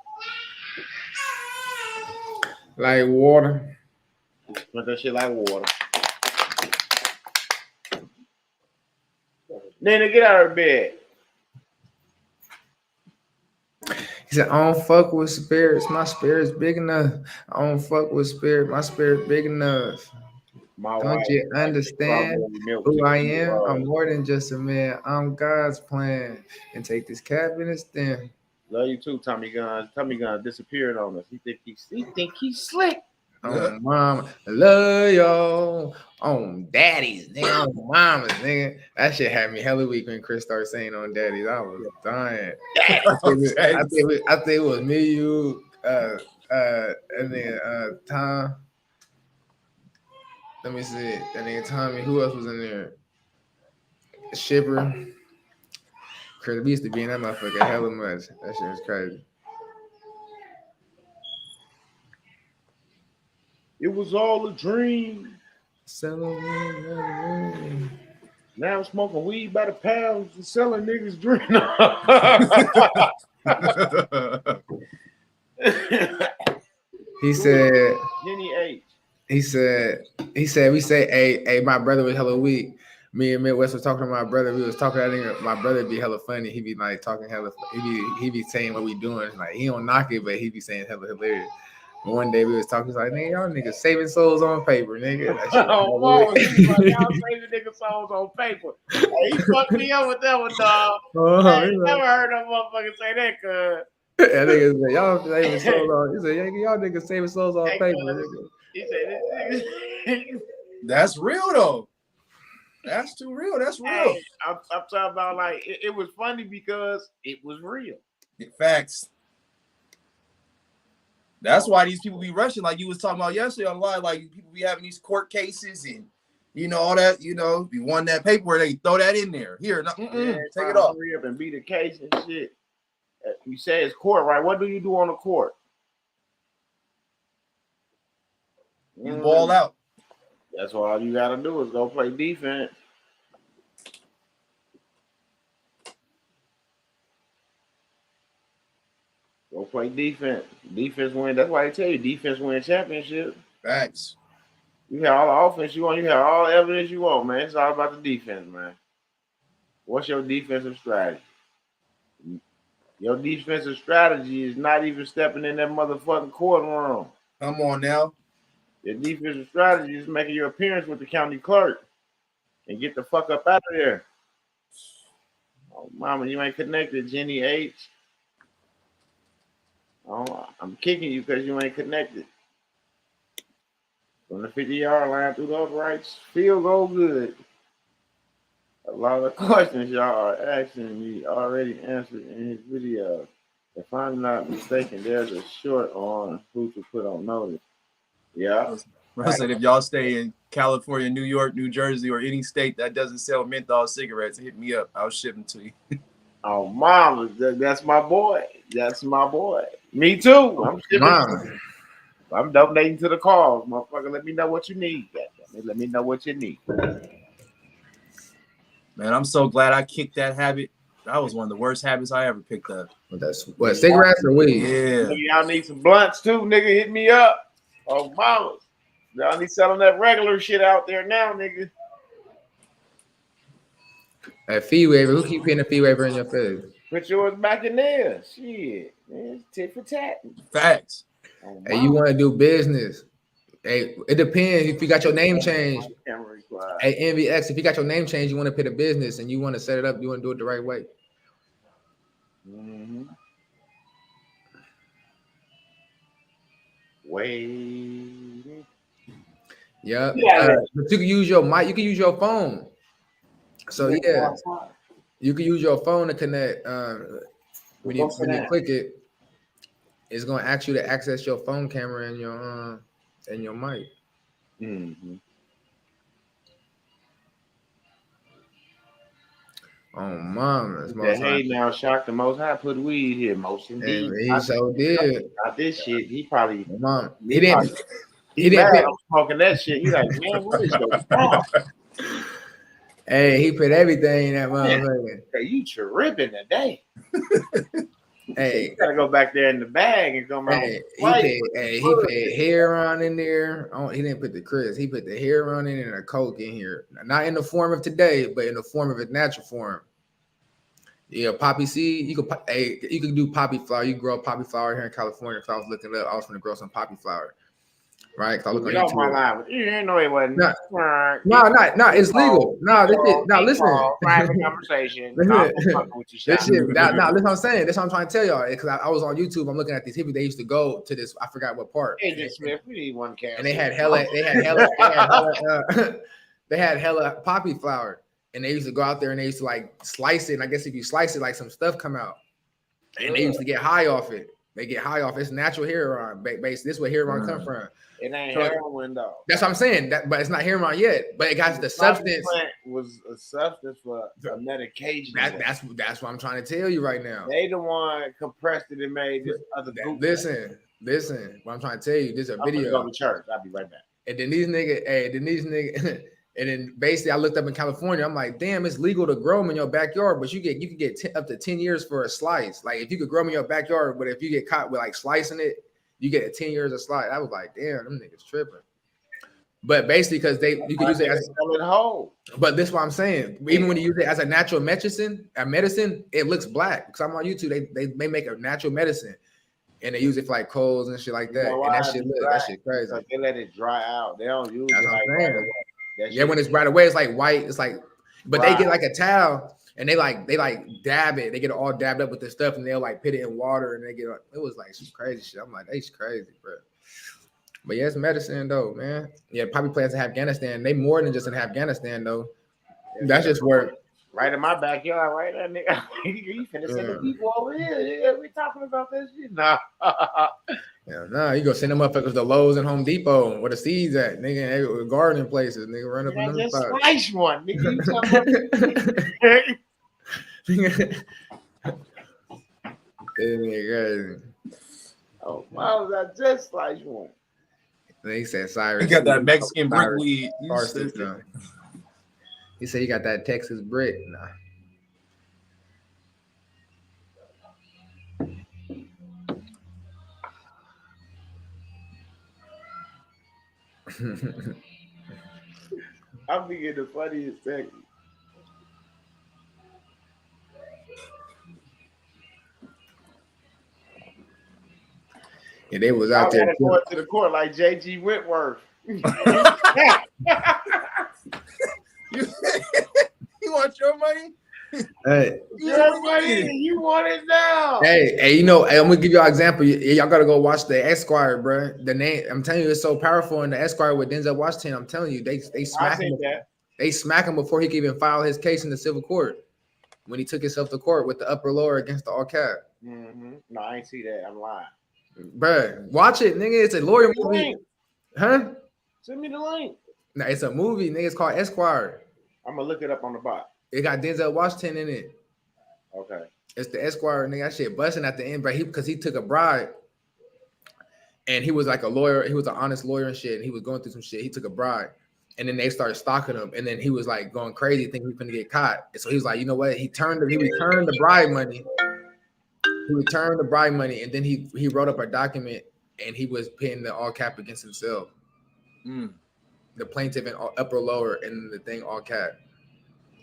Like water. Drank that shit like water. Nina, get out of bed. He said, I don't fuck with spirits. My spirit's big enough. I don't fuck with spirit. My spirit's big enough. Don't you understand who I am? I'm more than just a man. I'm God's plan. And take this cabinet stand. Love you too, Tommy Guns. Tommy Guns disappeared on us. He think he's slick. Oh, mama, I love y'all. On daddies, nigga, on mamas, nigga. That shit had me hella weak when Chris started saying on daddies. I was dying. I think it was me, you, and then Tom. Let me see. That nigga Tommy. Who else was in there? Shipper. Chris, we used to be in that motherfucker hella much. That shit was crazy. It was all a dream. Celebrating. Now I'm smoking weed by the pounds and selling niggas drink. He said, Jenny H. He said, we say, hey, my brother was hella weak. Me and Midwest was talking to my brother. We was talking to that nigga. My brother be hella funny. He be like talking hella. He be saying what we doing. Like he don't knock it, but he be saying hella hilarious. One day we was talking, he's like, nigga, y'all niggas saving souls on paper, nigga. Oh, whoa, he's like, y'all saving niggas souls on paper. Hey, he fucked me up with that one, dog. I ain't never heard no motherfucker say that, cuz. That nigga said, y'all saving souls on. He said, y'all niggas saving souls on paper, nigga. He said, this that's real though. That's too real. That's real. Hey, I'm talking about like it was funny because it was real. Facts. That's why these people be rushing, like you was talking about yesterday on live. Like people be having these court cases and all that. You won that paper, they throw that in there. Here, take it off. Hurry up and beat the case and shit. You say it's court, right? What do you do on the court? You ball out. That's all you gotta do is go play defense. Go play defense. Defense win. That's why they tell you defense win championship. Facts. You have all the offense you want. You have all the evidence you want, man. It's all about the defense, man. What's your defensive strategy? Your defensive strategy is not even stepping in that motherfucking courtroom. Come on now. Your defensive strategy is making your appearance with the county clerk and get the fuck up out of there. Oh, mama, you ain't connected, Jenny H. Oh, I'm kicking you because you ain't connected. From the 50-yard line through the uprights, field goal good. A lot of questions y'all are asking me already answered in his video. If I'm not mistaken, there's a short on who to put on notice. Yeah. I said if y'all stay in California, New York, New Jersey, or any state that doesn't sell menthol cigarettes, hit me up. I'll ship them to you. Oh, mama, that's my boy. That's my boy. Me too. I'm shipping. I'm donating to the cause, motherfucker. Let me know what you need. Let me know what you need. Man, I'm so glad I kicked that habit. That was one of the worst habits I ever picked up. What, cigarettes or weed? Yeah. Y'all need some blunts too, nigga. Hit me up. Oh, mama. Y'all need selling that regular shit out there now, nigga. A fee waiver. Who keep putting a fee waiver in your face? Put yours back in there. Shit. Man, tit for tat. Facts. Oh, hey, you want to do business. Hey, it depends if you got your name changed. Hey, NVX, if you got your name changed, you want to put a business and you want to set it up, you want to do it the right way. Mm-hmm. Wait. Yeah. But you can use your mic, you can use your phone. So yeah, you can use your phone to connect. when you click it, it's gonna ask you to access your phone camera and your mic. Mm-hmm. Oh, mom, Hey, now, Shock the Most High put weed here, most indeed. He so did. Not this shit. He probably. Mom, he didn't. He didn't. I'm smoking that shit. He's like, man, what is your problem? Hey, he put everything in that motherfucker. Hey, you tripping today? Hey, you gotta go back there in the bag and come out. He put heroin in there. Oh, he didn't put the Chris. He put the heroin in and a coke in here. Not in the form of today, but in the form of its natural form. Yeah, poppy seed. You could do poppy flower. You can grow poppy flower here in California. If I was looking up, I was going to grow some poppy flower. Right? Cause I look on YouTube. My line. You didn't know it wasn't. No, it's legal. No, listen. Private conversation. Listen, what I'm saying. That's what I'm trying to tell y'all. Because I was on YouTube. I'm looking at these hippies. They used to go to this. I forgot what part. Agent Smith, we need one camera. And they had hella poppy flower. And they used to go out there and they used to like slice it. And I guess if you slice it, like some stuff come out. And they used to get high off it. They get high off. It's natural heroin. This is where heroin come from. It ain't heroin though. That's what I'm saying. But it's not heroin yet. But it got the substance. Was a substance for a medication. That's what I'm trying to tell you right now. They the one compressed it and made this other. Listen. What I'm trying to tell you. This is a video. Go to church. I'll be right back. And then these niggas. And then basically, I looked up in California. I'm like, damn, it's legal to grow them in your backyard, but you can get up to 10 years for a slice. Like if you could grow them in your backyard, but if you get caught with like slicing it, you get 10 years a slice. I was like, damn, them niggas tripping. But basically, because you can use it as whole. But this is what I'm saying. Even when you use it as a natural medicine, it looks black. Because I'm on YouTube, they make a natural medicine. And they use it for like colds and shit like that. And that shit crazy. So they let it dry out. They don't use it like that. Yeah, when it's right away, it's like white. It's like, but they get like a towel and they like dab it. They get it all dabbed up with this stuff and they'll like put it in water and they get it was like some crazy shit. I'm like, that's crazy, bro. But yeah, it's medicine though, man. Yeah, poppy plants in Afghanistan. They more than just in Afghanistan though. That's just work. Right in my backyard, right there, nigga. You finna send the people over here. Yeah, we talking about this shit. Nah. Yeah, you go send them motherfuckers to Lowe's and Home Depot where the seeds at, nigga, gardening places, nigga, run up in them spots. Slice one, nigga. Oh, why was I just slice one? He said Cyrus. You got that Mexican brick weed. He said you got that Texas brick. Nah. I'm thinking the funniest thing. Yeah, they was out there going to the court like J.G. Whitworth. You want your money? Hey, your money, you want it now. Hey, I'm gonna give y'all an example. Y'all gotta go watch the Esquire, bro. The name, I'm telling you, it's so powerful in the Esquire with Denzel Washington. I'm telling you, they smack him. They smack him before he can even file his case in the civil court. When he took himself to court with the upper lower against the all cap. Mm-hmm. No, I ain't see that. I'm lying. Bruh, watch it, nigga. It's a lawyer movie. Huh? Send me the link. No, it's a movie, nigga. It's called Esquire. I'm gonna look it up on the bot. It got Denzel Washington in it. Okay. It's the Esquire, nigga. That shit busting at the end, but because he took a bribe. And he was like a lawyer. He was an honest lawyer and shit. And he was going through some shit. He took a bribe. And then they started stalking him. And then he was like going crazy, thinking he was gonna get caught. And so he was like, you know what? He returned the bribe money. He returned the bribe money, and then he wrote up a document, and he was pinning the all cap against himself. The plaintiff in upper lower, and the thing all cap.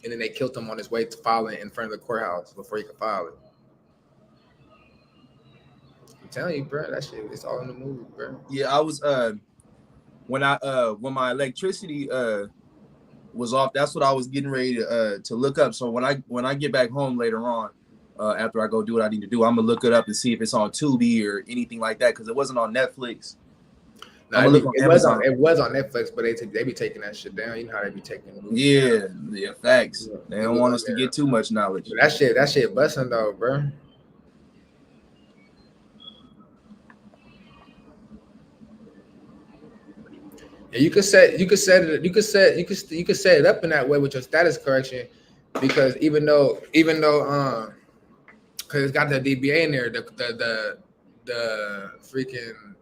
And then they killed him on his way to filing in front of the courthouse before he could file it. I'm telling you, bro, that shit, it's all in the movie, bro. Yeah, I was when my electricity was off, that's what I was getting ready to look up. So when I get back home later on, after I go do what I need to do, I'm gonna look it up and see if it's on Tubi or anything like that, because it wasn't on Netflix. No, it was on Netflix, but they be taking that shit down. You know how they be taking movies. Yeah, facts. They don't want us to get too much knowledge. But that shit busting though, bro. And you could set it up in that way with your status correction, because even though because it's got the DBA in there, the freaking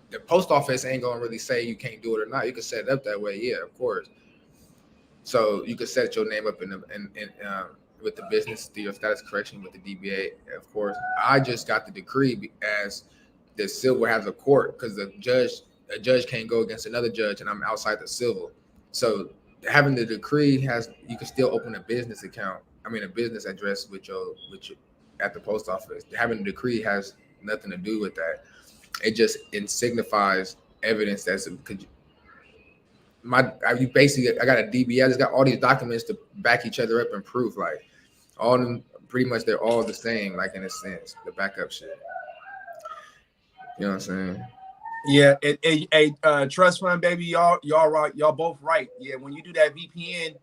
the post office ain't gonna really say you can't do it or not. You can set it up that way, yeah, of course. So you could set your name up in with the business, do your status correction with the DBA, of course. I just got the decree as the civil has a court, because a judge can't go against another judge, and I'm outside the civil. So having the decree you can still open a business account. I mean, a business address with your at the post office. Having the decree has nothing to do with that. It signifies evidence that's I got a DBA. I just got all these documents to back each other up and prove, like all of them. Pretty much, they're all the same, like in a sense, the backup shit. You know what I'm saying? Yeah, trust fund, baby, y'all right, y'all both right. Yeah, when you do that VPN,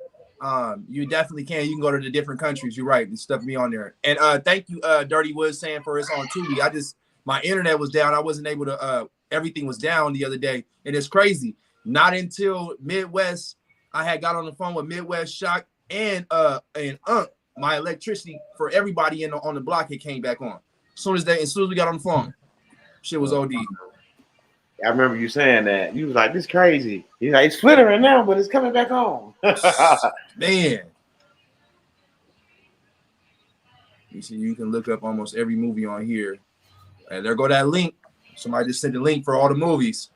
you definitely can. You can go to the different countries. You're right. There's stuff be on there. And thank you, Dirty Woods, saying for us on Tubi. My internet was down. I wasn't able to. Everything was down the other day, and it's crazy. Not until Midwest, I had got on the phone with Midwest Shock and my electricity for everybody on the block, it came back on. As soon as we got on the phone, shit was OD. I remember you saying that. You was like, "This crazy." He's like, "It's flittering now, but it's coming back on." Man, you see, you can look up almost every movie on here, and there go that link. Somebody just sent the link for all the movies.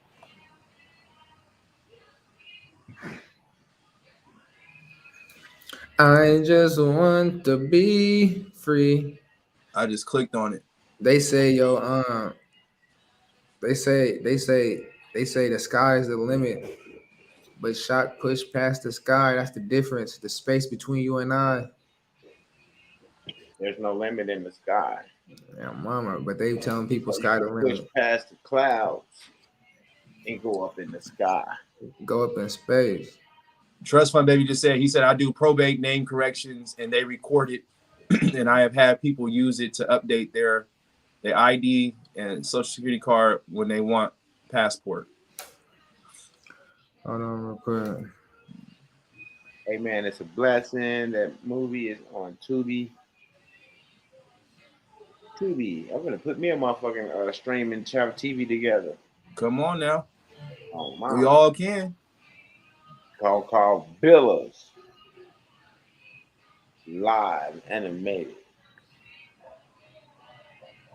I just want to be free. I just clicked on it. They say, they say the sky is the limit, but shot pushed past the sky. That's the difference. The space between you and I. There's no limit in the sky. Yeah, mama. But they telling people sky the push limit. past the clouds and go up in the sky. Go up in space. Trust Fund Baby just said, he said, I do probate name corrections and they record it. And I have had people use it to update their ID and social security card when they want passport. Hold on real quick. Hey man, it's a blessing. That movie is on Tubi. I'm gonna put me a motherfucking streaming TV together. Come on now. Oh my. We all can. Called Billas. Live animated.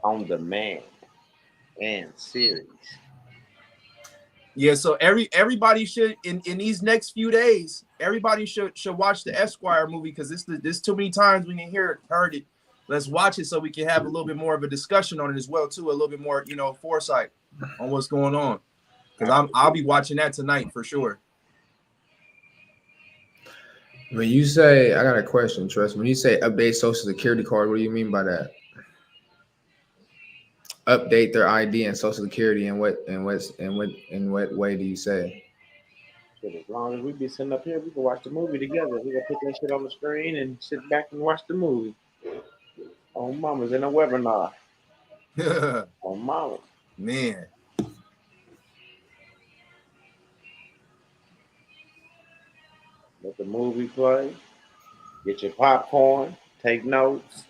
On demand and series. Yeah, so everybody should in these next few days, everybody should watch the Esquire movie, because this too many times we can heard it. Let's watch it so we can have a little bit more of a discussion on it as well too, a little bit more, foresight on what's going on. Because I'll be watching that tonight for sure. When you say, I got a question, Trust. When you say update social security card, what do you mean by that? Update their ID and social security, and what way do you say? But as long as we be sitting up here, we can watch the movie together. We can put that shit on the screen and sit back and watch the movie. Oh, mama's in a webinar. Oh, mama. Man. Let the movie play. Get your popcorn. Take notes.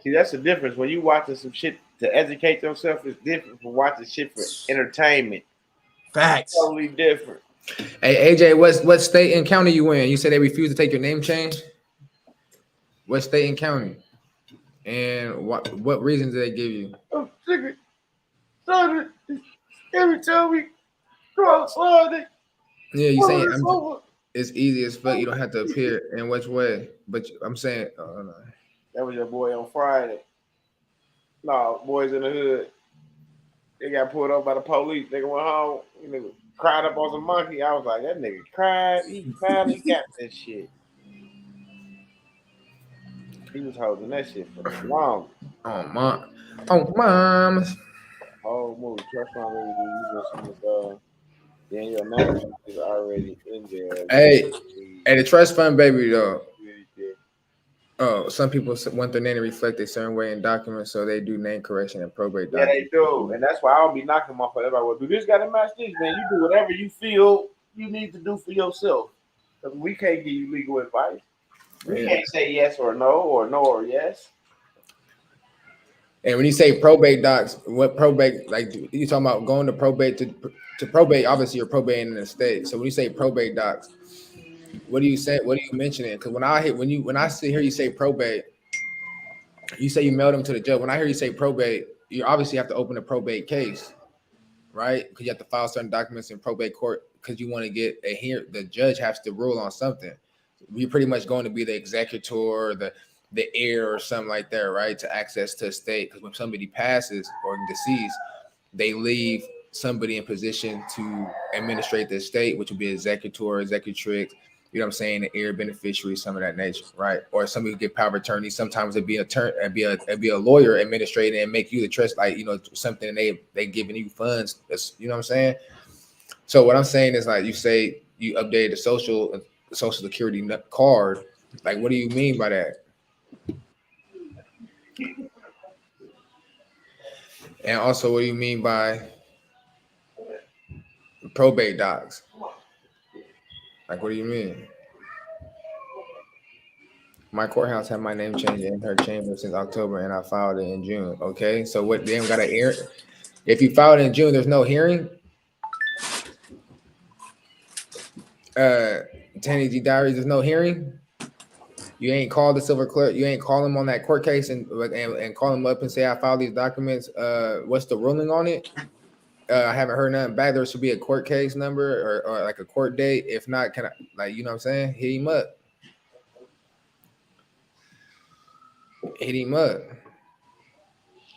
See, that's the difference. When you watching some shit to educate yourself, it's different from watching shit for entertainment. Facts. Totally different. Hey, AJ, what state and county you in? You said they refused to take your name change? What state and county? And what reasons did they give you? I'm sick of son, every time we go outside, yeah, you saying it's easy as fuck. You don't have to appear in which way. But I'm saying, no. That was your boy on Friday. No, boys in the hood. They got pulled up by the police. They went home. Cried up on some monkey. I was like, that nigga cried. He finally got that shit. He was holding that shit for long. Oh, mom. Oh, movie. Trust Fund Baby. You listen to then your name is already in there. Hey, the Trust Fund Baby though. Oh, some people want their name to reflect a certain way in documents, so they do name correction and probate Yeah, documents. they do, and that's why I'll be knocking my foot. Everybody will do this. Got to match this, man. You do whatever you feel you need to do for yourself. Because we can't give you legal advice. We can't say yes or no or yes. And when you say probate docs, what probate, like you talking about going to probate to probate? Obviously, you're probating an estate. So when you say probate docs, what do you say? What are you mentioning? Because when I hear you say probate, you say you mail them to the judge. When I hear you say probate, you obviously have to open a probate case, right? Because you have to file certain documents in probate court because you want to get a hear. The judge has to rule on something. You're pretty much going to be the executor, the heir, or something like that, right? To access to estate. Because when somebody passes or deceased, they leave somebody in position to administrate the estate, which would be executor, executrix. You know what I'm saying? The heir beneficiary, some of that nature, right? Or somebody would get power of attorney. Sometimes it'd be it'd be a lawyer administrating and make you the trust, like, you know, something they giving you funds. That's, you know what I'm saying? So what I'm saying is, like, you say you updated the social security card. Like, what do you mean by that? And also, what do you mean by probate docs? Like, what do you mean? My courthouse had my name changed in her chamber since October, and I filed it in June. Okay, so what? They haven't got an hearing. If you filed in June, there's no hearing. Tanny G Diaries, there's no hearing. You ain't called the silver clerk. You ain't call him on that court case and call him up and say, I filed these documents. What's the ruling on it? I haven't heard nothing back. There should be a court case number or like a court date. If not, can I, like, you know what I'm saying? Hit him up. Hit him up.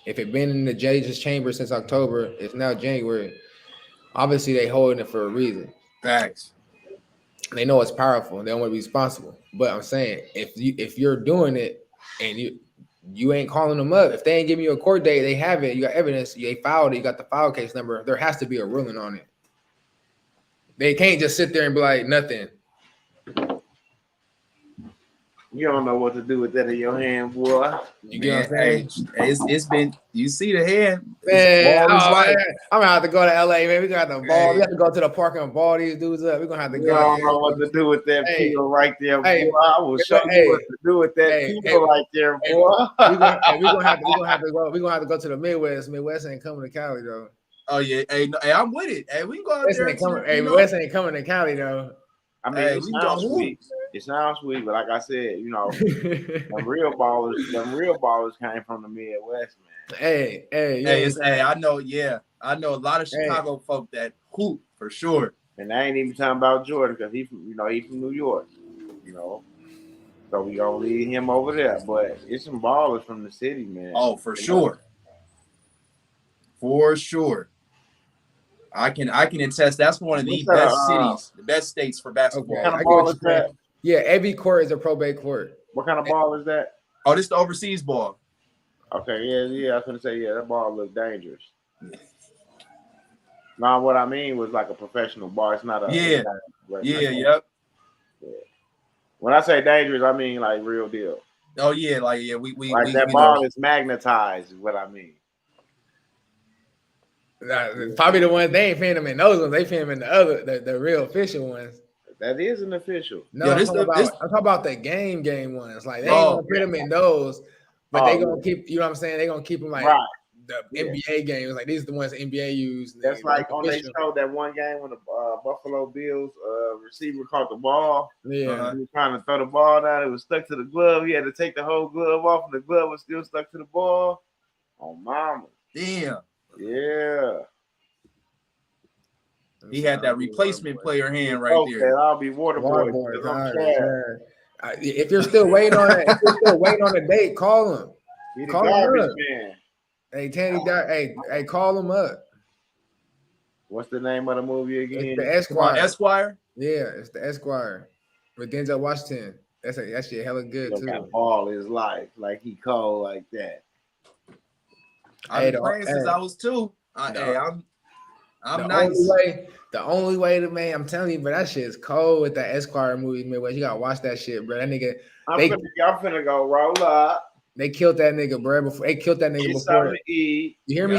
If it been in the judge's chamber since October, it's now January. Obviously, they holding it for a reason. Facts. They know it's powerful. And they don't want to be responsible. But I'm saying, if you're doing it and you ain't calling them up, if they ain't giving you a court date, they have it. You got evidence. They filed it. You got the file case number. There has to be a ruling on it. They can't just sit there and be like, nothing. You don't know what to do with that in your hand, boy. You get what I'm saying? Hey, it's been, you see the hand. Man, Ball is life. man, I'm gonna have to go to LA, man. We're gonna have to ball. We have to go to the park and ball these dudes up. We're gonna have to You go. don't know what to do with that peel right there, boy. I will show Hey, you what to do with that peel right there, boy. We're gonna have to go to the Midwest. Midwest ain't coming to Cali though. Oh yeah, hey, I'm with it. Hey, we can go out there. Midwest ain't coming to Cali though. I mean, it sounds sweet. It sounds sweet, but like I said, you know, them real ballers came from the Midwest, man. Hey, I know. Yeah, I know a lot of Chicago folk that hoop for sure. And I ain't even talking about Jordan because he's from New York, you know. So we gonna lead him over there. But it's some ballers from the city, man. Oh, for sure. For sure. I can attest. That's one of the best cities, the best states for basketball. What kind of ball is that? Yeah, every court is a probate court. What kind of ball is that? Oh, this is the overseas ball. Okay, yeah. I was gonna say, yeah, that ball looks dangerous. No, what I mean was like a professional ball. It's not a Yep. When I say dangerous, I mean like real deal. Oh yeah, that ball is magnetized. Is what I mean. Probably the ones they ain't paying them in those ones. They paying them in the other, the real official ones. That is an official. No, I'm talking about the game ones. Like they ain't gonna put them in those, but they gonna keep. You know what I'm saying? They gonna keep them like the NBA games. Like these are the ones the NBA use. That's like on they show that one game when the Buffalo Bills receiver caught the ball. Yeah, he was trying to throw the ball down. It was stuck to the glove. He had to take the whole glove off, and the glove was still stuck to the ball. Oh, mama! Damn. Yeah. He had that replacement player hand right there. I'll be waterboy. If you're still waiting on it, if you're still waiting on the date, call him. Call him up. Man. Hey, Tanny, hey, call him up. What's the name of the movie again? It's the Esquire. Esquire? Yeah, it's the Esquire with Denzel Washington. That shit hella good too. That ball is life, like he cold like that. I've been praying since I was 2. I'm nice. The only way to man, I'm telling you, bro, that shit is cold with that Esquire movie, man. You gotta watch that shit, bro. That nigga, I'm finna go roll up. they killed that nigga, bro. Before they killed that nigga Get before. something to eat. You hear me?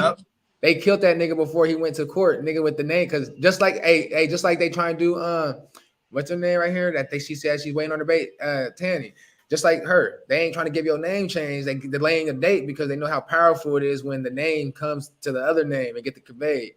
They killed that nigga before he went to court, nigga, with the name. Cause just like just like they try and do what's her name right here? She said she's waiting on the debate, Tanny. Just like her, they ain't trying to give your name change. They delaying a date because they know how powerful it is when the name comes to the other name and get the conveyed.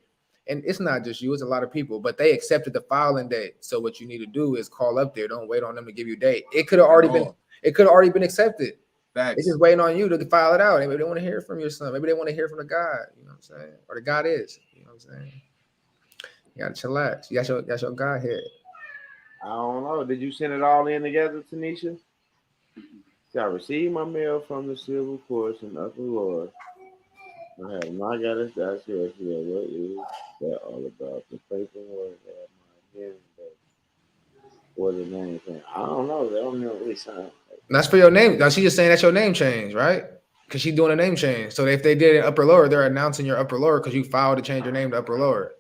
And it's not just you, it's a lot of people, but they accepted the filing date. So what you need to do is call up there. Don't wait on them to give you a date. It could have already been accepted. Facts. They're just waiting on you to file it out. Maybe they want to hear from your son. Maybe they want to hear from the God. You know what I'm saying? Or the God is. You know what I'm saying? You gotta chillax. You got your God head. I don't know. Did you send it all in together, Tanisha? I received my mail from the civil courts in Upper Lord. I have not got a statue here. What is that all about? The paperwork at my hearing date. What the name thing? I don't know. They don't really sign. That's for your name. Now she's just saying that's your name change, right? Because she's doing a name change. So if they did it Upper Lower, they're announcing your Upper Lower because you filed to change your name to Upper Lower.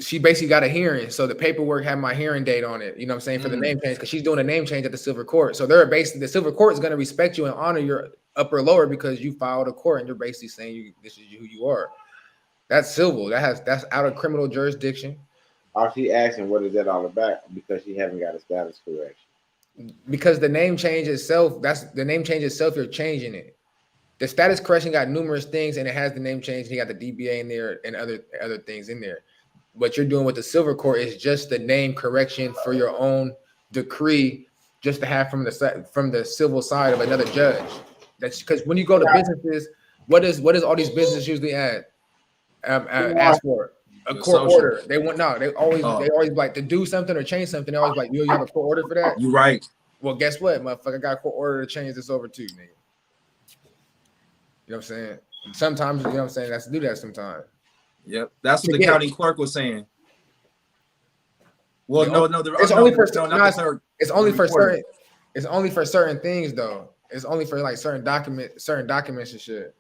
She basically got a hearing, so the paperwork had my hearing date on it. You know what I'm saying, for the name change, because she's doing a name change at the Silver Court. So they're basically, the Silver Court is going to respect you and honor your Upper Lower because you filed a court and you're basically saying this is who you are. That's civil. That's out of criminal jurisdiction. Oh, she asking what is that all about because she haven't got a status correction. Because the name change itself, you're changing it. The status correction got numerous things and it has the name change. And you got the DBA in there and other things in there. What you're doing with the Silver Court is just the name correction for your own decree, just to have from the civil side of another judge. That's because when you go to businesses, what is all these businesses usually ask for? A court order. They always like to do something or change something. They always like, you have a court order for that? You're right. Well, guess what, motherfucker? I got a court order to change this over to you, nigga. You know what I'm saying? Sometimes, you know what I'm saying, that's to do that sometimes. Yep, that's what the county clerk was saying. Well, it's only for certain things though. It's only for like certain documents and shit.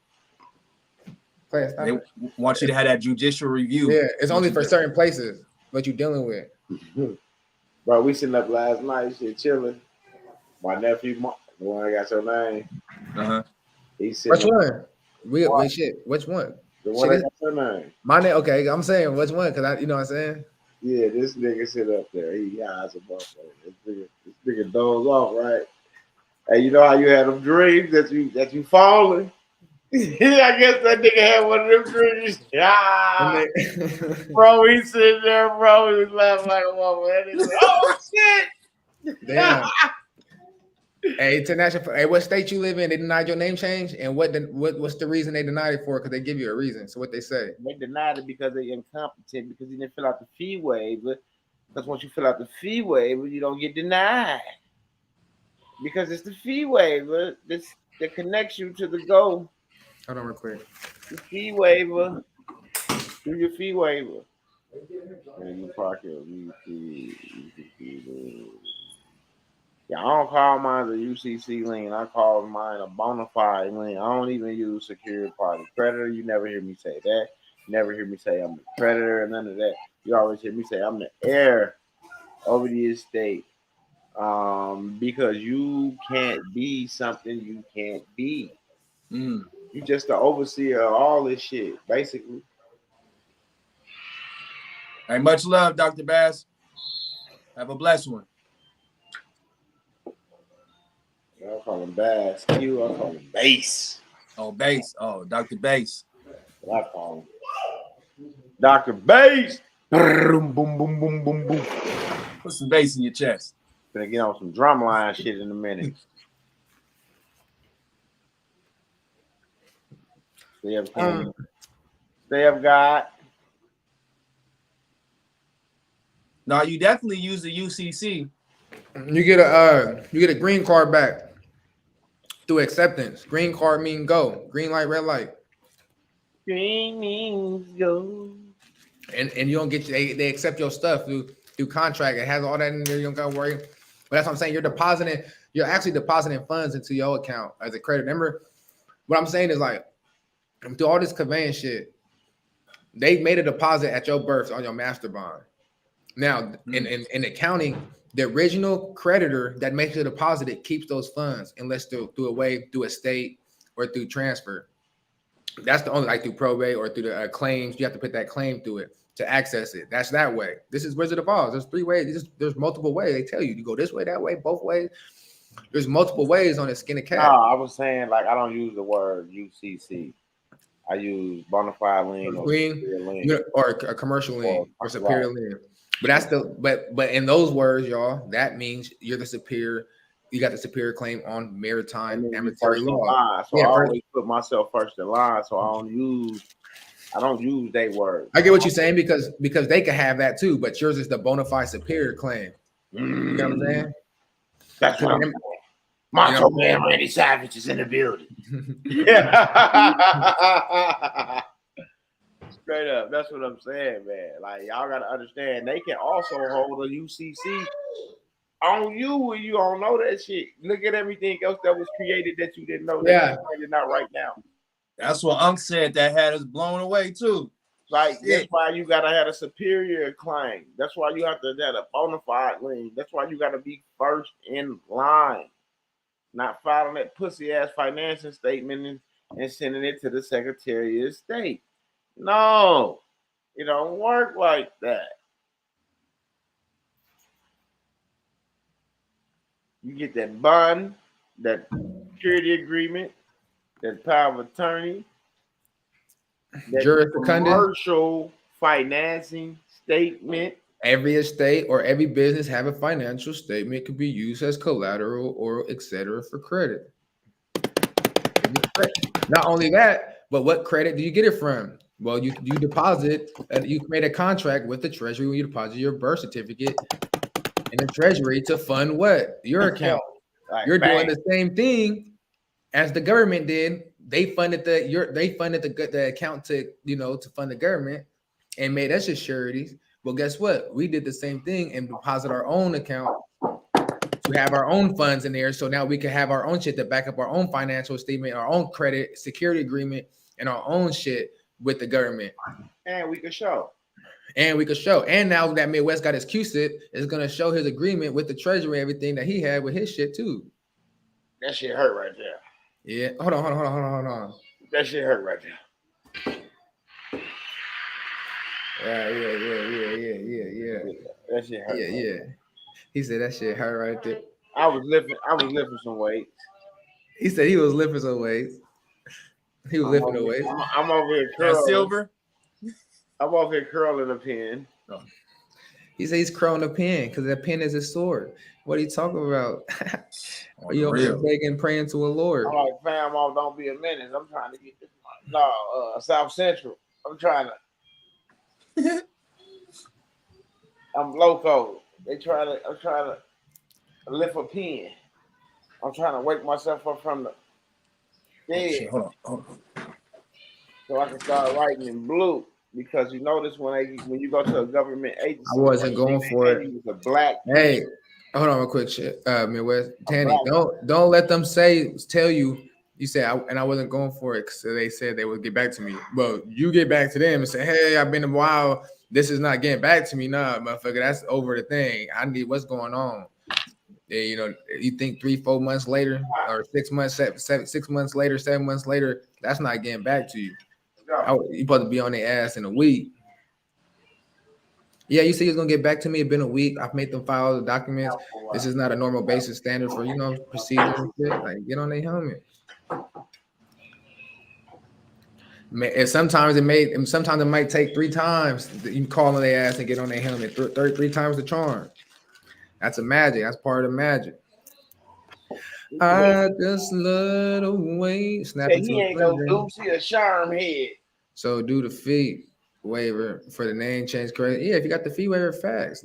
They want you to have that judicial review. Yeah, it's only for certain places what you're dealing with. Bro, we sitting up last night, shit, chilling. My nephew, the one that got your name. He's sitting. Which one? Wait, shit. Which one? The one that got your name. My name. Okay, I'm saying which one because you know what I'm saying. Yeah, this nigga sit up there. He eyes a motherfucker. This nigga doze off, right? Hey, you know how you had them dreams that you falling? I guess that nigga had one of them dreams. Bro, he sitting there, bro. He was laughing like a motherfucker. Like, oh shit! Damn. Hey, international. Hey, what state you live in? They denied your name change, and what's the reason they denied it for? Because they give you a reason. So what they say? They denied it because they're incompetent because you didn't fill out the fee waiver. Because once you fill out the fee waiver, you don't get denied. Because it's the fee waiver that connects you to the goal. Hold on real quick. The fee waiver. Do your fee waiver. And you park it. Yeah, I don't call mine a UCC lien. I call mine a bona fide lien. I don't even use secured party creditor. You never hear me say that. You never hear me say I'm the creditor and none of that. You always hear me say I'm the heir over the estate. Because you can't be something you can't be. You just the overseer of all this shit, basically. Hey, much love, Dr. Bass. Have a blessed one. I call him Bass. I call him Bass. Oh, Bass. Oh, Dr. Bass. I call him Dr. Bass. Boom, boom, boom, boom, boom, boom. Put some bass in your chest. Gonna get on some drumline shit in a minute. Stay up, God. No, you definitely use the UCC. You get a green card back through acceptance. Green card mean go. Green light, red light. Green means go. And you don't get they accept your stuff through contract. It has all that in there. You don't gotta worry. But that's what I'm saying. You're actually depositing funds into your account as a credit. Remember, what I'm saying is like through all this conveyance shit, They made a deposit at your birth on your master bond. Now, in accounting, the original creditor that makes the deposit, it keeps those funds unless through estate or through transfer. That's the only, like through probate or through the claims. You have to put that claim through it to access it. That's that way. This is Wizard of Oz. There's 3 ways. There's multiple ways. They tell you to go this way, that way, both ways. There's multiple ways on the skin of cat. No, I was saying like I don't use the word UCC. I use bona fide lien or a commercial lien or superior lien. But that's but in those words, y'all, that means you're the superior. You got the superior claim on maritime amatory law. So I always put myself first in line. So I don't use they word. I get what you're saying because they can have that too, but yours is the bona fide superior claim. You know what I'm saying? That's what I'm saying. Macho Man Randy Savage is in the building. Straight up, that's what I'm saying, man. Like y'all gotta understand, they can also hold a UCC on you when you don't know that shit. Look at everything else that was created that you didn't know. That you're not right now. That's what Unc said. That had us blown away too. Like that's why you gotta have a superior claim. That's why you have to have a bona fide lien. That's why you gotta be first in line. Not filing that pussy ass financing statement and sending it to the Secretary of State. No, it don't work like that. You get that bond, that security agreement, that power of attorney, that commercial financing statement. Every estate or every business have a financial statement could be used as collateral or etc. for credit. Not only that, but what credit do you get it from? Well, you deposit, you made a contract with the Treasury when you deposit your birth certificate in the Treasury to fund what? Your account. You're doing the same thing as the government did. They funded the account to to fund the government and made us as sureties. Well, guess what? We did the same thing and deposit our own account to have our own funds in there. So now we can have our own shit to back up our own financial statement, our own credit security agreement, and our own shit with the government. And we could show. And now that Midwest got his Cusip, is going to show his agreement with the Treasury, everything that he had with his shit too. That shit hurt right there. Yeah. Hold on. That shit hurt right there. Yeah. That shit hurt. Yeah. He said that shit hurt right there. I was lifting some weights. He said he was lifting some weights. He was lifting the weights. I'm over here curling. Silver. I'm over here curling a pin. Oh. He said he's curling a pin because that pin is his sword. What are you talking about? Are you over here begging, praying to a Lord? I'm like, fam, don't be a menace. I'm trying to get this. No, South Central. I'm trying to. I'm loco. I'm trying to lift a pin. I'm trying to wake myself up from the dead. Hold on. So I can start writing in blue. Because you notice when you go to a government agency, I wasn't going for it. A black. Hey, hold on real quick, shit. Midwest Tanny, don't let them tell you. You said I wasn't going for it because they said they would get back to me. Well, you get back to them and say, hey, I've been a while. This is not getting back to me. Nah, motherfucker, that's over the thing. I need what's going on. Yeah, you think 3-4 months later or 6 months, 6 months later, 7 months later, that's not getting back to you. You supposed to be on their ass in a week. Yeah, you see, he's gonna get back to me. It's been a week. I've made them file the documents. This is not a normal basis standard for procedure and shit. Like, get on their helmet. And sometimes it might take 3 times. You call on their ass and get on their helmet. 3 times the charm. That's a magic. That's part of the magic. I just love the way snapping. He ain't gonna do a charm head. So do the fee waiver for the name change. Correct? Yeah, if you got the fee waiver, facts.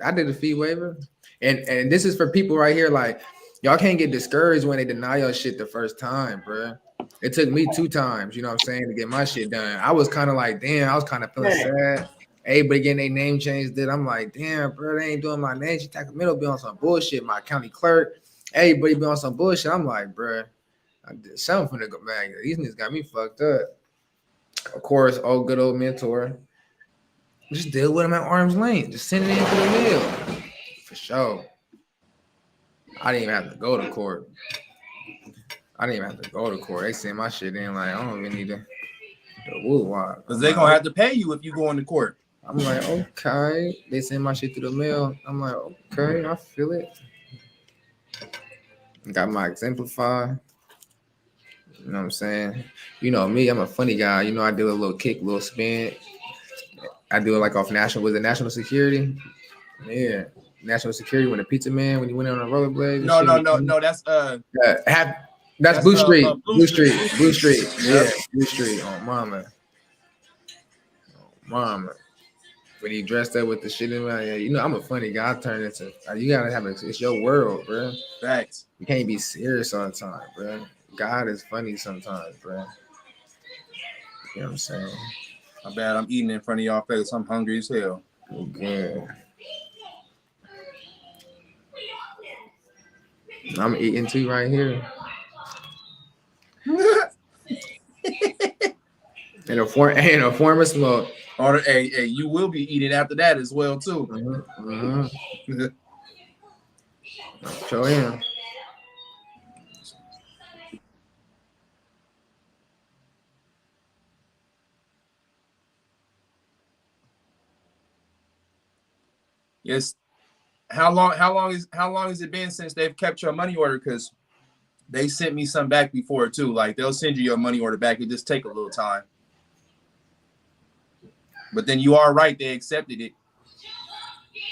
I did the fee waiver, and this is for people right here. Like, y'all can't get discouraged when they deny your shit the first time, bro. It took me 2 times, you know what I'm saying, to get my shit done. I was kind of like, damn, I was kind of feeling sad. Everybody getting their name changed. I'm like, damn, bro, they ain't doing my name. Sacramento be on some bullshit. My county clerk. Everybody be on some bullshit. I'm like, bro, something finna go back. These niggas got me fucked up. Of course, good old mentor. Just deal with him at arm's length. Just send it in for the mail. For sure. I didn't even have to go to court. They sent my shit in like, I don't even need to woo why. Because they're going to have to pay you if you go into court. I'm like, okay. They send my shit through the mail. I'm like, okay, I feel it. Got my exemplify. You know what I'm saying? You know me, I'm a funny guy. You know, I do a little kick, little spin. I do it like off national security. Yeah. National security when the pizza man, when you went on the rollerblades. No, that's Blue Street. Blue Street. Yep. Yeah, Blue Street on mama. When he dressed up with the shit in my, you know, I'm a funny guy. I turn into, you gotta have it's your world, bro. Facts. You can't be serious all the time, bro. God is funny sometimes, bro. You know what I'm saying? My bad, I'm eating in front of y'all face. I'm hungry as hell. Okay. I'm eating too right here. in a form of smoke. Or hey, you will be eating after that as well too. Show him. Yes. How long has it been since they've kept your money order? Because they sent me some back before too. Like they'll send you your money order back. It just take a little time. But then you are right, they accepted it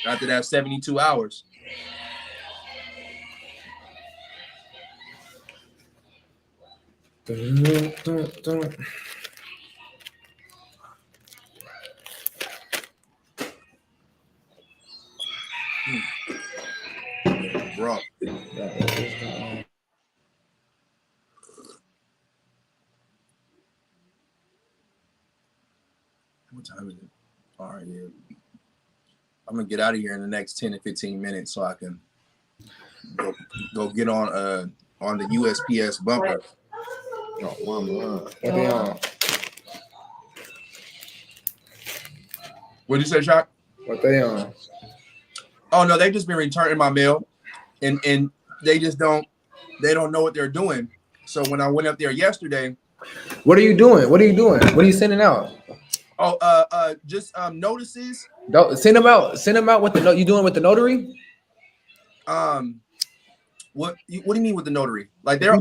after that 72 hours. Bro. What time is it? All right, yeah. I'm gonna get out of here in the next 10 to 15 minutes so I can go get on the USPS bumper. Oh, what they on? What'd you say, Shock? What they on? Oh no, they just been returning my mail, and they don't know what they're doing. So when I went up there yesterday, what are you doing? What are you sending out? Oh, just notices. Send them out. Send them out with the note. You doing with the notary? What do you mean with the notary? Like they're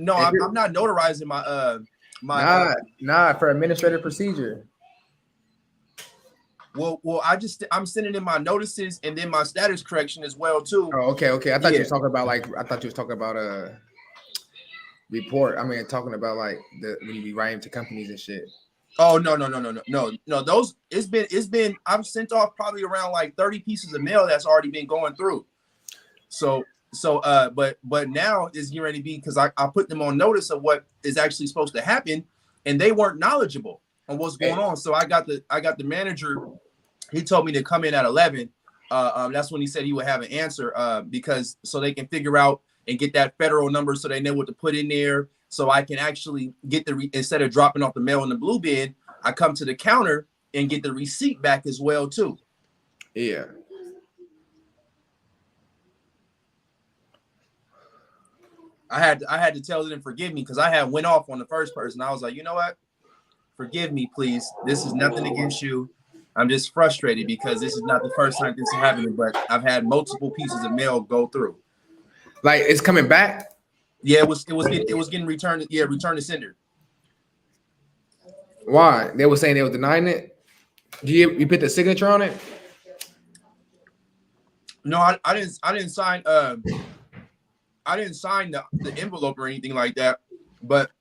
no, I'm not notarizing my Nah, for administrative procedure. Well, I'm sending in my notices and then my status correction as well too. Oh, okay. I thought you was talking about report. I mean, talking about like when you be writing to companies and shit. Oh no. Those it's been I've sent off probably around like 30 pieces of mail that's already been going through. But now is getting ready to be because I put them on notice of what is actually supposed to happen, and they weren't knowledgeable on what's going on. So I got the manager. He told me to come in at 11. That's when he said he would have an answer because so they can figure out and get that federal number so they know what to put in there. So I can actually get instead of dropping off the mail in the blue bin, I come to the counter and get the receipt back as well too. Yeah. I had to tell them forgive me because I had went off on the first person. I was like, you know what? Forgive me, please. This is nothing against you. I'm just frustrated because this is not the first time this is happening, but I've had multiple pieces of mail go through. Like it's coming back? Yeah, it was getting returned. Yeah, return to sender. Why? They were saying they were denying it. You put the signature on it? No, I didn't sign. I didn't sign the envelope or anything like that. But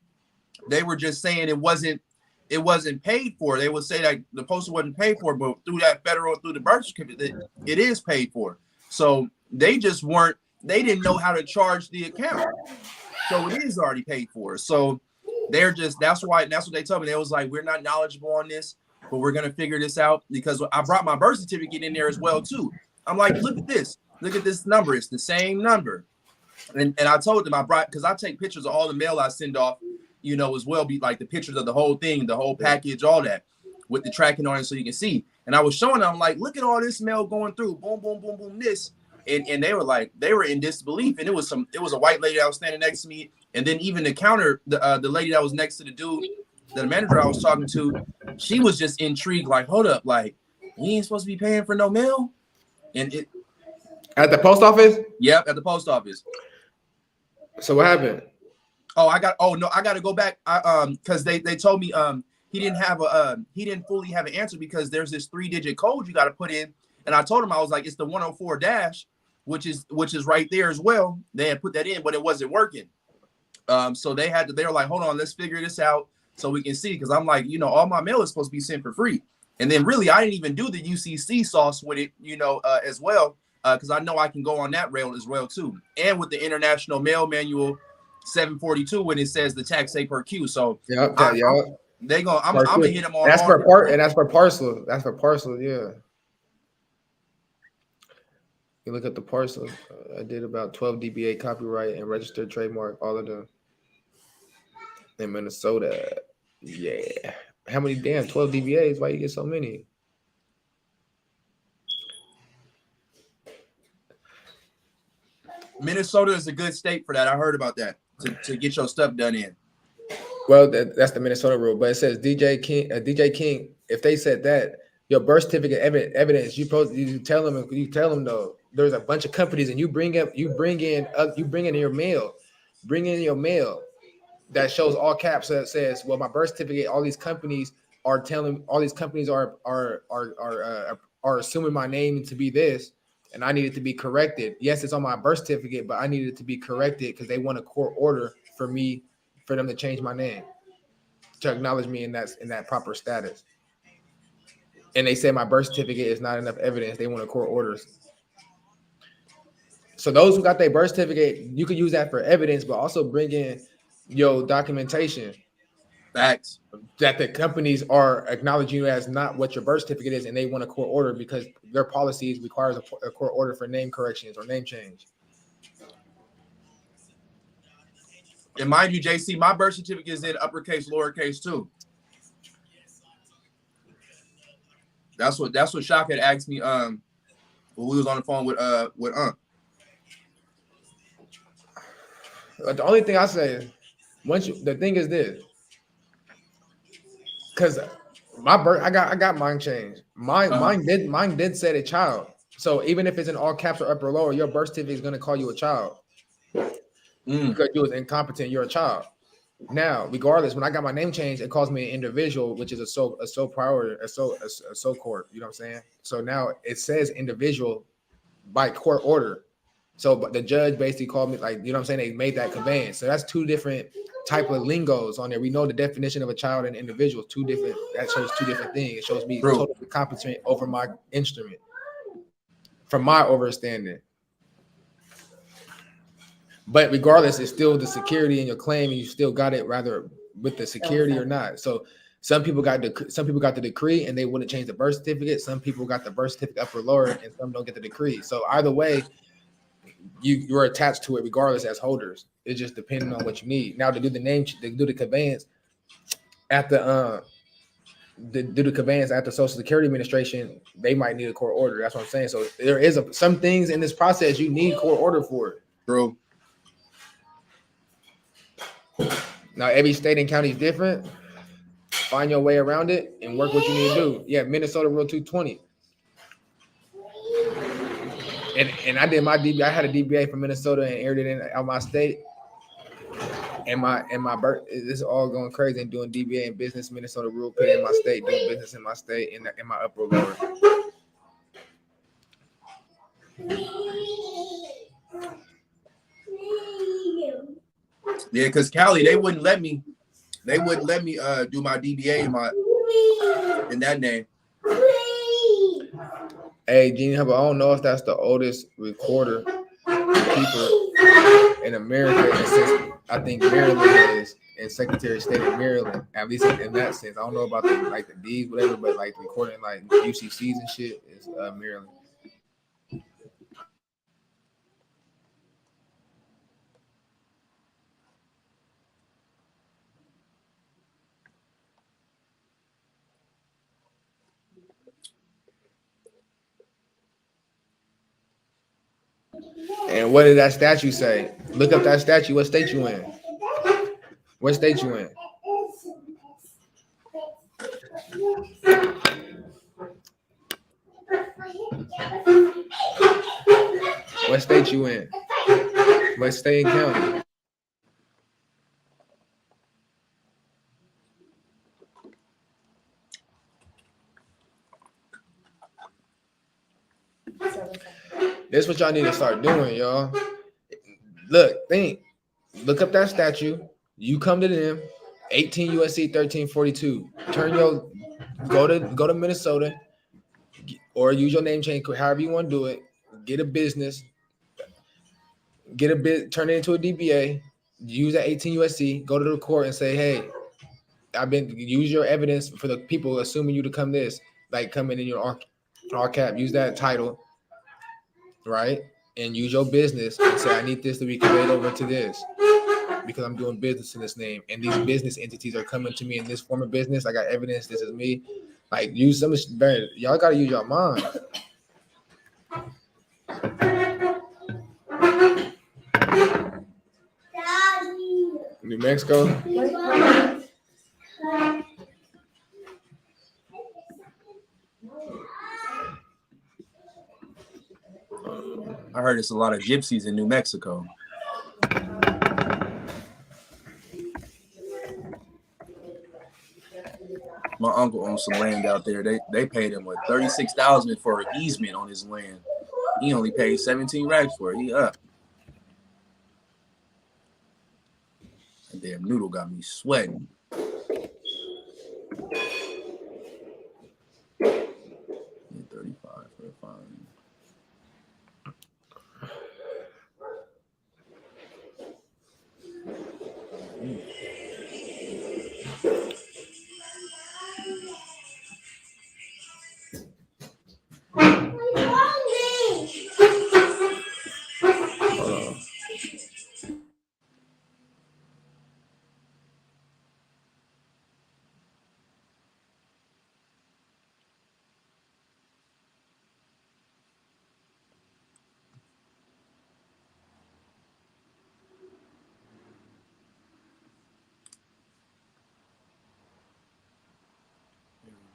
they were just saying it wasn't paid for. They would say that the postal wasn't paid for, but through the birth certificate, it is paid for. So they just weren't. They didn't know how to charge the account. So it is already paid for. So that's what they told me. They was like, we're not knowledgeable on this, but we're gonna figure this out because I brought my birth certificate in there as well too. I'm like, look at this number. It's the same number. And I told them because I take pictures of all the mail I send off, you know, as well, be like the pictures of the whole thing, the whole package, all that with the tracking on it so you can see. And I was showing them, like, look at all this mail going through, boom, boom, boom, boom, this. And they were like, they were in disbelief. And it was a white lady that was standing next to me. And then even the counter, the lady that was next to the dude, the manager I was talking to, she was just intrigued, like, hold up, like, we ain't supposed to be paying for no mail. And it at the post office? Yep, at the post office. So what happened? I got to go back. Because they told me he didn't fully have an answer because there's this 3-digit code you got to put in. And I told him, I was like, it's the 104 dash, which is right there as well. They had put that in, but it wasn't working. So they were like, hold on, let's figure this out so we can see. Because I'm like, you know, all my mail is supposed to be sent for free. And then really, I didn't even do the UCC sauce with it, you know, as well. Because I know I can go on that rail as well, too. And with the International Mail Manual 742, when it says the tax A per Q. So I'm gonna hit them on. That's for part, and that's for parcel. That's for parcel, yeah. You look at the parcel. I did about 12 DBA copyright and registered trademark, all of them in Minnesota. Yeah. How many 12 DBAs? Why you get so many? Minnesota is a good state for that. I heard about that to get your stuff done in. Well, that's the Minnesota rule, but it says DJ King. If they said that your birth certificate evidence, you tell them though. There's a bunch of companies, and you bring in your mail, that shows all caps that says, well, my birth certificate. All these companies are assuming my name to be this. And I need it to be corrected. Yes, it's on my birth certificate, but I need it to be corrected because they want a court order for them to change my name, to acknowledge me in that proper status. And they say my birth certificate is not enough evidence. They want a court orders. So those who got their birth certificate, you could use that for evidence, but also bring in your documentation. Facts. That the companies are acknowledging you as not what your birth certificate is, and they want a court order because their policies requires a court order for name corrections or name change. And mind you, JC, my birth certificate is in uppercase, lowercase too. That's what Shock had asked me when we was on the phone with The only thing I say is the thing is this. Because I got mine changed. Mine did say a child. So even if it's in all caps or upper or lower, your birth certificate is going to call you a child because you was incompetent. You're a child. Now, regardless, when I got my name changed, it calls me an individual, which is a sole priority, a sole court. You know what I'm saying? So now it says individual by court order. So, but the judge basically called me, like, you know what I'm saying? They made that conveyance. So that's two different type of lingos on there. We know the definition of a child and individual, that shows two different things. It shows me totally competent over my instrument from my understanding. But regardless, it's still the security in your claim, and you still got it rather with the security or not. So some people got the decree and they wouldn't change the birth certificate. Some people got the birth certificate upper or lower, and some don't get the decree. So either way, you're attached to it regardless as holders. It's just depending on what you need. Now to do the conveyance at the Social Security Administration, they might need a court order. That's what I'm saying. So there is some things in this process you need court order for it. True. Now every state and county is different. Find your way around it and work what you need to do. Yeah, Minnesota Rule 220. And I did my DBA. I had a DBA from Minnesota and aired it out my state. And my birth, it's all going crazy and doing DBA and business Minnesota rule, put in my state, doing business in my state, in my upper lower. Yeah, because Cali, they wouldn't let me do my DBA in that name. Hey, Genie Hubble, I don't know if that's the oldest recorder keeper in America. And since I think Maryland is, and Secretary of State of Maryland, at least in that sense. I don't know about the deeds, whatever, but like recording like UCCs and shit is Maryland. And what did that statute say? Look up that statute. What state you in? What state you in? What state you in? What state and county? This is what y'all need to start doing, y'all. Look up that statute. You come to them, 18 USC 1342. Go to Minnesota, or use your name change, however you want to do it. Get a business, turn it into a DBA. Use that 18 USC. Go to the court and say, hey, use your evidence for the people assuming you to come in your all cap. Use that title, right? And use your business and say, I need this to be conveyed over to this because I'm doing business in this name. And these business entities are coming to me in this form of business. I got evidence. This is me. Like, use some, y'all got to use your mind. New Mexico. I heard it's a lot of gypsies in New Mexico. My uncle owns some land out there. They paid him what, $36,000 for an easement on his land. He only paid 17 racks for it. He up. That damn noodle got me sweating. $35 for a fine.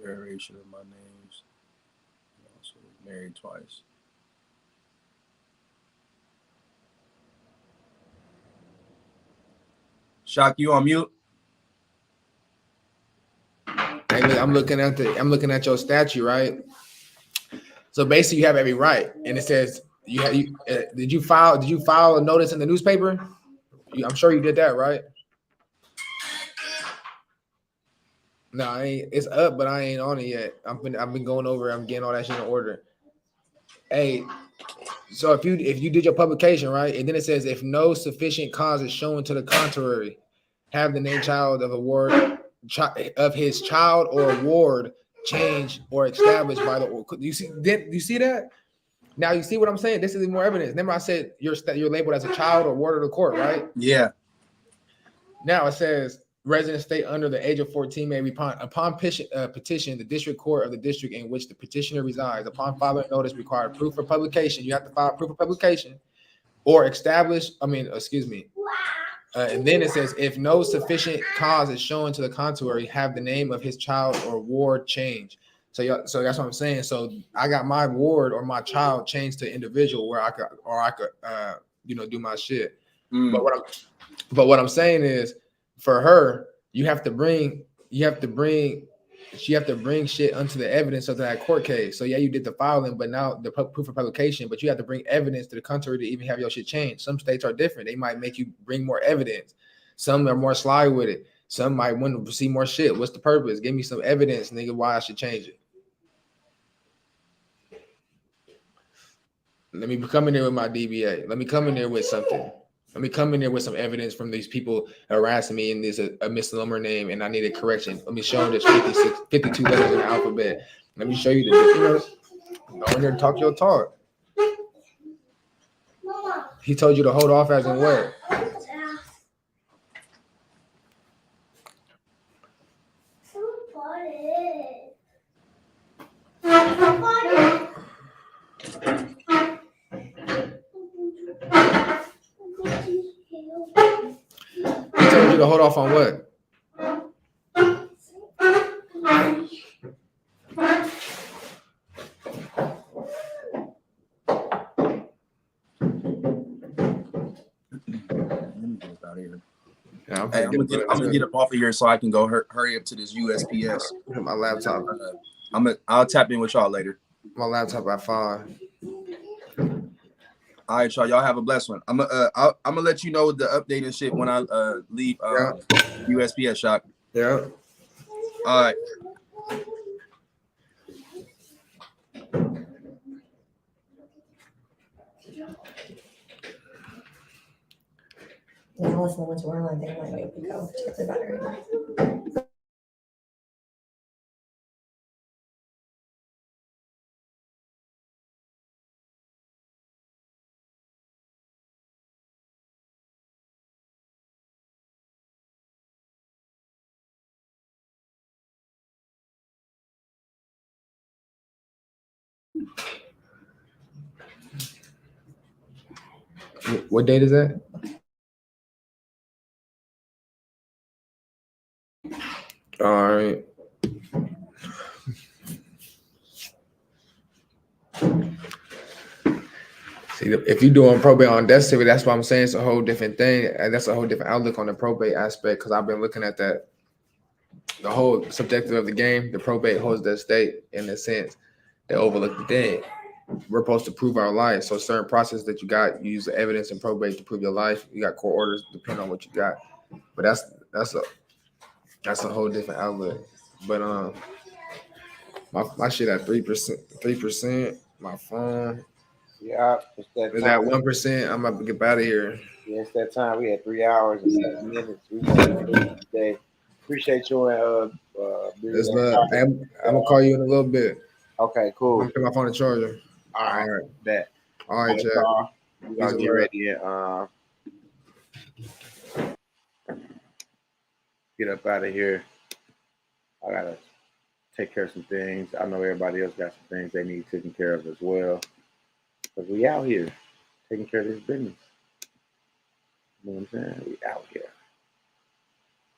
Variation of my names. I also married twice. Shock, you on mute? Hey, look, I'm looking at your statute, right? So basically, you have every right, and it says did you file a notice in the newspaper? I'm sure you did that, right? No, it's up, but I ain't on it yet. I've been going over it. I'm getting all that shit in order. Hey, so if you did your publication, right, and then it says if no sufficient cause is shown to the contrary, have the name child of his child or ward changed or established by the. You see that? Now you see what I'm saying. This is more evidence. Remember, I said you're labeled as a child or ward of the court, right? Yeah. Now it says resident state under the age of 14 may upon petition the district court of the district in which the petitioner resides. Upon filing notice required proof of publication. You have to file proof of publication or and then it says if no sufficient cause is shown to the contrary, have the name of his child or ward changed. So that's what I'm saying. So I got my ward or my child changed to individual where I could do my shit. But what I'm saying is, for her, she have to bring shit onto the evidence of that court case. So yeah, you did the filing, but now the proof of publication, but you have to bring evidence to the contrary to even have your shit changed. Some states are different. They might make you bring more evidence. Some are more sly with it. Some might want to see more shit. What's the purpose? Give me some evidence, nigga, why I should change it. Let me come in there with my DBA. Let me come in there with something. Let me come in there with some evidence from these people harassing me, and there's a misnomer name, and I need a correction. Let me show them there's 52 letters in the alphabet. Let me show you the difference. Go in there and talk your talk. He told you to hold off as in what? to hold off on what? Yeah, Hey, I'm gonna get up off of here so I can go hurry up to this USPS. My laptop. I'll tap in with y'all later. My laptop at 5. All right, y'all. Y'all have a blessed one. I'm gonna let you know the update and shit when I leave USPS shop. Yeah. All right. Yeah, I listened to what's wrong. I think I might wait to go check the battery. What date is that? All right. See, if you're doing probate on death certificate, that's what I'm saying. It's a whole different thing. And that's a whole different outlook on the probate aspect because I've been looking at that. The whole subjective of the game, the probate holds the estate in a sense. They overlook the dead. We're supposed to prove our life. So certain process that you got, you use the evidence in probate to prove your life. You got court orders, depending on what you got. But that's a whole different outlook. But my shit at 3%. My phone Yeah, it's that is time. at 1%. I'm about to get out of here. Yeah, it's that time. We had 3 hours and 7 minutes. We want to do it today. Appreciate you and It's I'm gonna call you in a little bit. Okay, I'm cool. gonna put my phone in charger. All right. Bet. All right, Jack. We're gonna get ready and get up out of here. I gotta take care of some things. I know everybody else got some things they need taken care of as well. Because we out here taking care of this business. You know what I'm saying? We out here.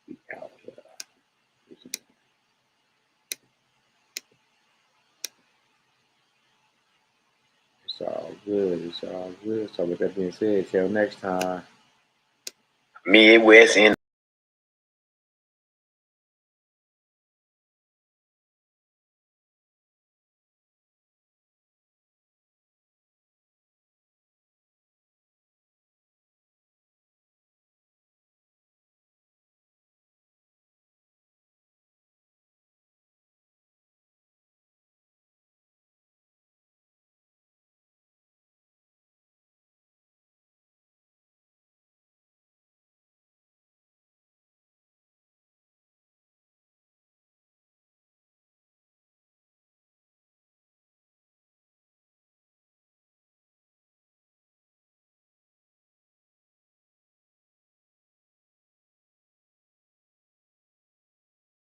We out here. It's all good. It's all good. So with that being said, till next time. Midwest in